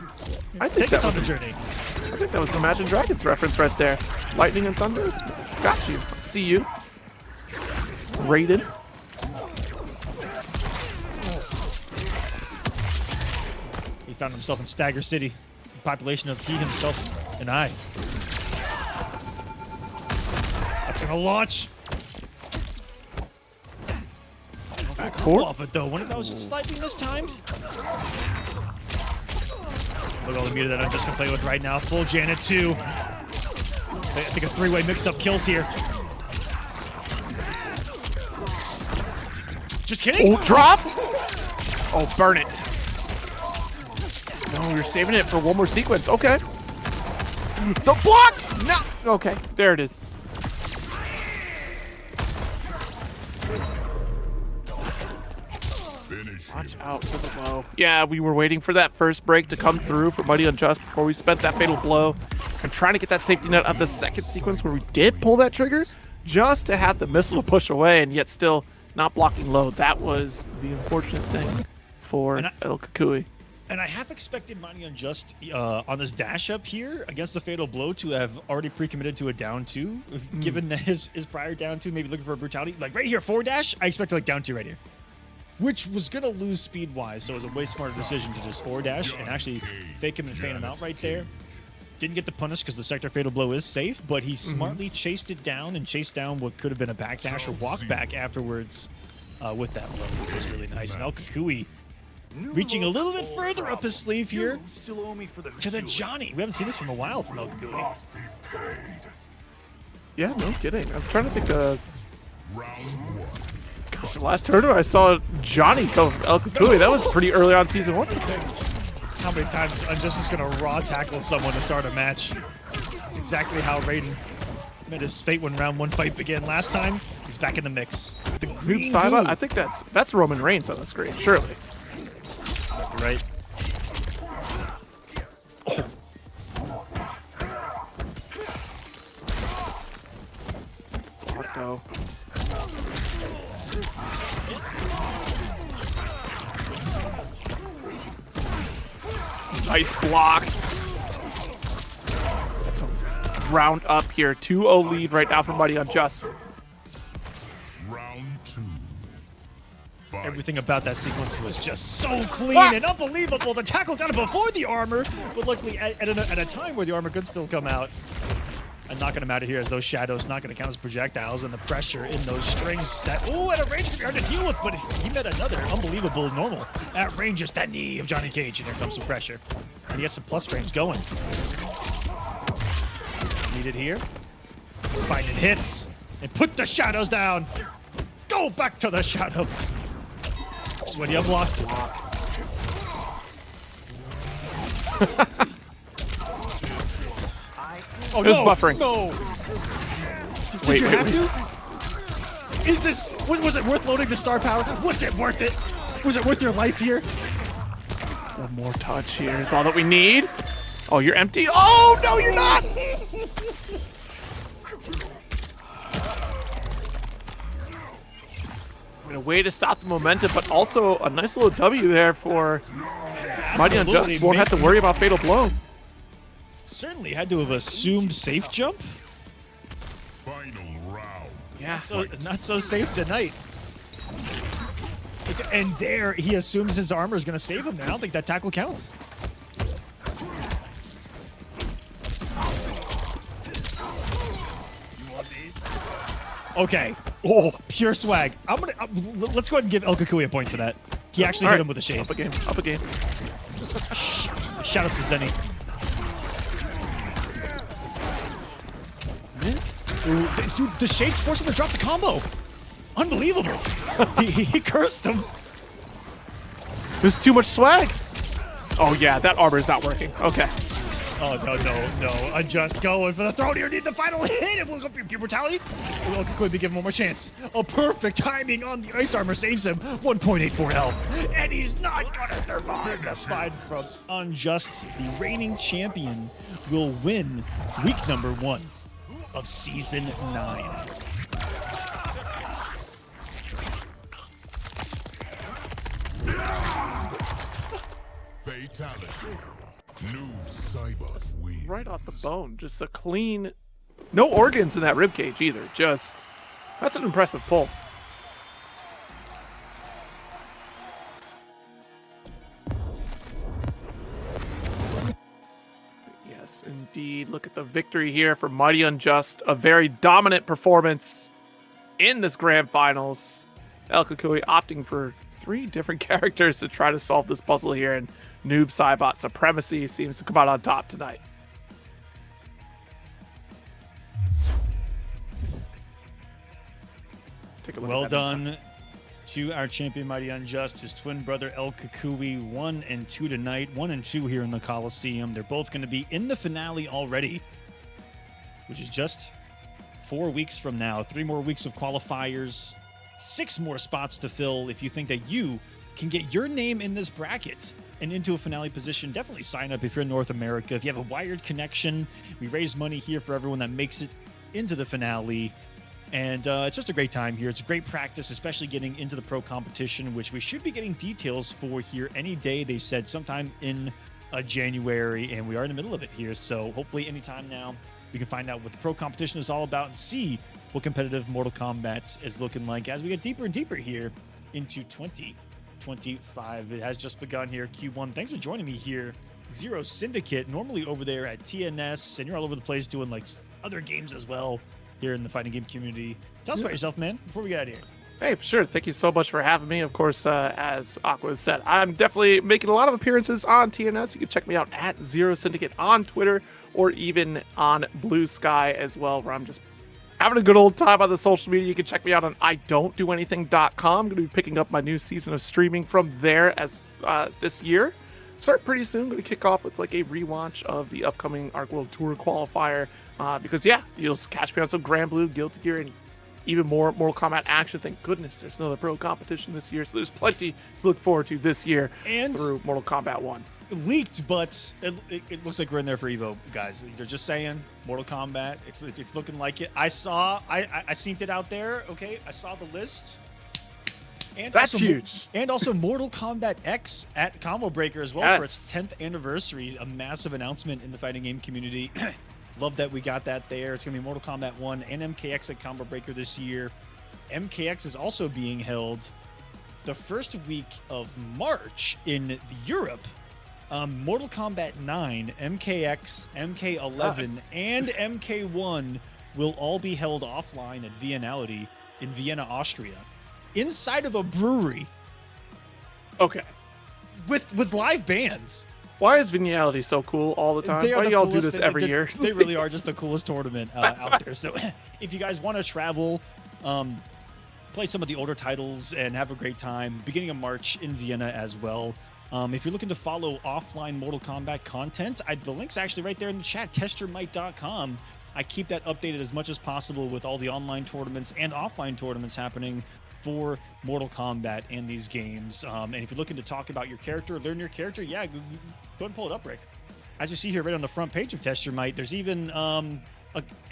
I think Take us that on was the journey. I think that was the Imagine Dragons reference right there. Lightning and thunder. Got you. See you. Raiden. He found himself in Stagger City. Population of he, himself, and I. That's gonna launch. Four. Off it though. Wonder if that was just slightly mistimed. Look at all the meter that I'm just gonna play with right now. Full Janet 2. I think a 3-way mix-up kills here. Just kidding. Oh, drop. Oh, burn it. No, you're saving it for one more sequence. Okay. The block. No. Okay, there it is. Watch out for the blow. Yeah, we were waiting for that first break to come through for Buddy Unjust before we spent that fatal blow. And trying to get that safety net of the second sequence where we did pull that trigger just to have the missile to push away and yet still not blocking low. That was the unfortunate thing for El Kukui. And I half expected Buddy Unjust on this dash up here against the fatal blow to have already pre-committed to a down 2, given that his prior down 2, maybe looking for a brutality. Like right here, 4 dash, I expected like down 2 right here. Which was going to lose speed-wise, so it was a way smarter decision to just 4-dash and actually fake him and fan him out right there. Didn't get the punish because the sector fatal blow is safe, but he smartly chased it down and chased down what could have been a backdash or walk back afterwards with that blow, which was really nice. And El Kukui reaching a little bit further up his sleeve here to the Johnny. We haven't seen this from a while from El Kukui. Yeah, no kidding. I'm trying to think of... Gosh, the last tournament I saw Johnny come from El Kukui. That was pretty early on season 1. how many times Unjust is going to raw tackle someone to start a match. It's exactly how Raiden met his fate when round 1 fight began last time. He's back in the mix. The Noob green Saibot, goo. I think that's Roman Reigns on the screen, surely. You're right. Block, though. Nice block. That's a round up here. 2-0 lead right now for Mighty Unjust. Round 2. Fight. Everything about that sequence was just so clean and unbelievable. The tackle got it before the armor, but luckily at a time where the armor could still come out. And knocking him out of here as those shadows not going to count as projectiles, and the pressure in those strings that, at a range can be hard to deal with, but he met another unbelievable normal at range, just that knee of Johnny Cage, and here comes some pressure. And he gets some plus frames going. Needed here. He's finding hits, and put the shadows down. Go back to the shadow. Sweaty unblock. Oh, It was no, buffering. No. Wait, Did you wait, have to? Is this? Was it worth loading the star power? Was it worth it? Was it worth your life here? One more touch here is all that we need. Oh, you're empty. Oh, no, you're not. A way to stop the momentum, but also a nice little W there for Mighty Unjust. Won't have to worry about Fatal Blow. Certainly had to have assumed safe jump. Final round. Yeah. So, not so safe tonight. And there, he assumes his armor is going to save him. I don't think that tackle counts. Okay. Oh, pure swag. Let's go ahead and give El Kukui a point for that. He actually hit him with a shade. Up a game. Up a game. Shout out to Zenny. Miss. Dude, the shade's forced him to drop the combo. Unbelievable. he cursed him. There's too much swag. Oh, yeah. That armor is not working. Okay. Oh, no. Unjust going for the throw here. Need the final hit. It will go pure brutality. Will quickly give him one more chance. A perfect timing on the ice armor saves him. 1.84 health. And he's not going to survive. The slide from Unjust. The reigning champion will win week number 1 of Season 9. Fatality. Noob Saibot wins. Right off the bone. Just a clean... No organs in that ribcage either. Just... That's an impressive pull. Yes, indeed. Look at the victory here for Mighty Unjust. A very dominant performance in this grand finals. El Kukui opting for 3 different characters to try to solve this puzzle here, and Noob Saibot supremacy seems to come out on top tonight. Take a look Well at that done to our champion Mighty Unjust. His twin brother El Kukui, 1 and 2 tonight. 1 and 2 here in the Kolosseum. They're both going to be in the finale already, which is just 4 weeks from now. 3 more weeks of qualifiers, 6 more spots to fill. If you think that you can get your name in this bracket and into a finale position, definitely sign up if you're in North America. If you have a wired connection, we raise money here for everyone that makes it into the finale. And it's just a great time here. It's a great practice, especially getting into the pro competition, which we should be getting details for here any day. They said sometime in January, and we are in the middle of it here. So hopefully anytime now we can find out what the pro competition is all about and see what competitive Mortal Kombat is looking like as we get deeper and deeper here into 2025. It has just begun here, Q1. Thanks for joining me here, Zero Syndicate, normally over there at TNS, and you're all over the place doing like other games as well here in the fighting game community. Tell us about yourself, man, before we get out of here. Hey, sure. Thank you so much for having me. Of course, as Aqua said, I'm definitely making a lot of appearances on TNS. You can check me out at Zero Syndicate on Twitter or even on Blue Sky as well, where I'm just having a good old time on the social media. You can check me out on idon'tdoanything.com. I'm going to be picking up my new season of streaming from there as this year. start pretty soon. Going to kick off with like a rewatch of the upcoming Arc World Tour qualifier. Because yeah, you'll catch me on some Grand Blue, Guilty Gear, and even more Mortal Kombat action. Thank goodness there's another pro competition this year, so there's plenty to look forward to this year And through Mortal Kombat 1. leaked, but it looks like we're in there for Evo, guys. They're just saying Mortal Kombat. It's looking like it. I synced it out there. Okay, I saw the list. And That's also, huge. And also Mortal Kombat X at Combo Breaker as well for its Yes. 10th anniversary. A massive announcement in the fighting game community. Love that we got that there. It's going to be Mortal Kombat 1 and MKX at Combo Breaker this year. MKX is also being held the first week of March in Europe. Mortal Kombat 9, MKX, MK11, and MK1 will all be held offline at Viennality in Vienna, Austria, inside of a brewery Okay. with live bands. Why is Vignality so cool all the time? They are Why the do y'all do coolest- this every year? They really are just the coolest tournament out there. So if you guys want to travel, play some of the older titles and have a great time, beginning of March in Vienna as well. If you're looking to follow offline Mortal Kombat content, the link's actually right there in the chat, testermite.com. I keep that updated as much as possible with all the online tournaments and offline tournaments happening for Mortal Kombat and these games. And if you're looking to talk about your character, learn your character, yeah, go ahead and pull it up, Rick. As you see here right on the front page of Testermite, there's even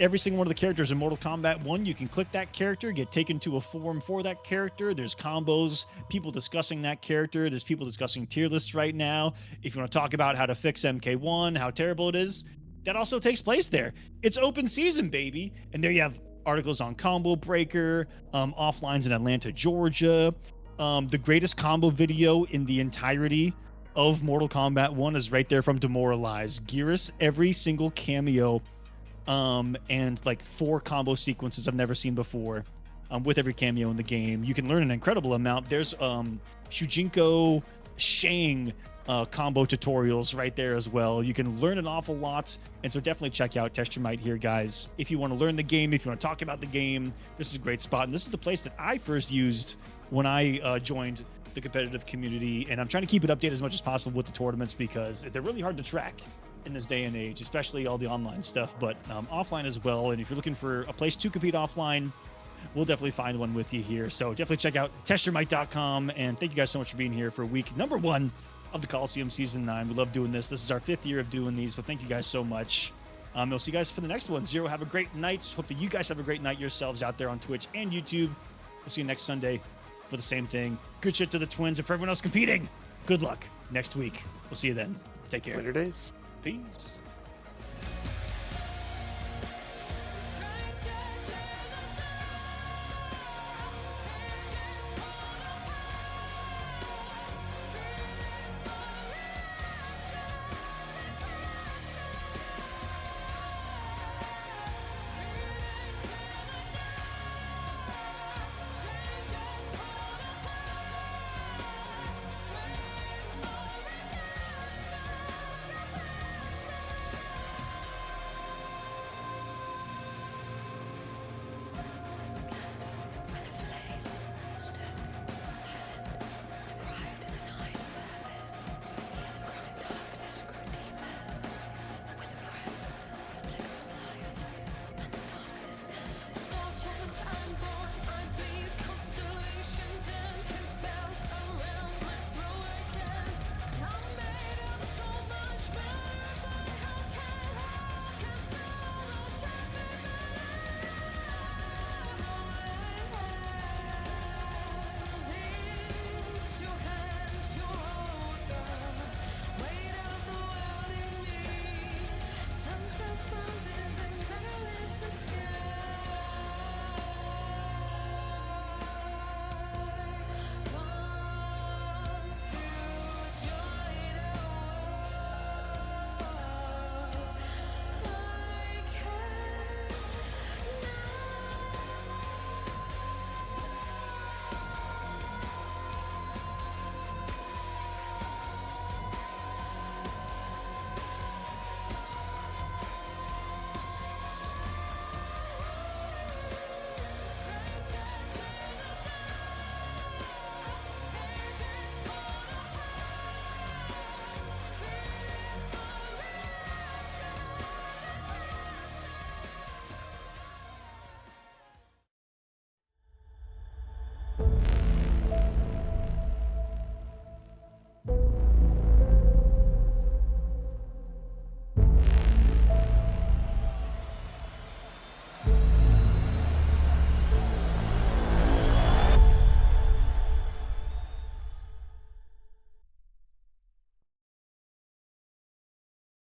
every single one of the characters in Mortal Kombat 1. You can click that character, get taken to a forum for that character. There's combos, people discussing that character. There's people discussing tier lists right now. If you want to talk about how to fix MK1, how terrible it is, that also takes place there. It's open season, baby. And there you have articles on Combo Breaker, offlines in Atlanta, Georgia. The greatest combo video in the entirety of Mortal Kombat 1 is right there from Demoralize. Gearus, every single cameo, and like 4 combo sequences I've never seen before, with every cameo in the game. You can learn an incredible amount. There's Shujinko Shang combo tutorials right there as well. You can learn an awful lot, and so definitely check out Testermite here, guys. If you want to learn the game, if you want to talk about the game, this is a great spot, and this is the place that I first used when I joined the competitive community, and I'm trying to keep it updated as much as possible with the tournaments because they're really hard to track in this day and age, especially all the online stuff, but offline as well. And if you're looking for a place to compete offline, we'll definitely find one with you here. So definitely check out testermite.com, and thank you guys so much for being here for week number 1 of the Kolosseum Season 9. We love doing this. This is our 5th year of doing these, so thank you guys so much. We'll see you guys for the next one. Zero, have a great night. Hope that you guys have a great night yourselves out there on Twitch and YouTube. We'll see you next Sunday for the same thing. Good shit to the Twins, and for everyone else competing, good luck next week. We'll see you then. Take care. Later days. Peace.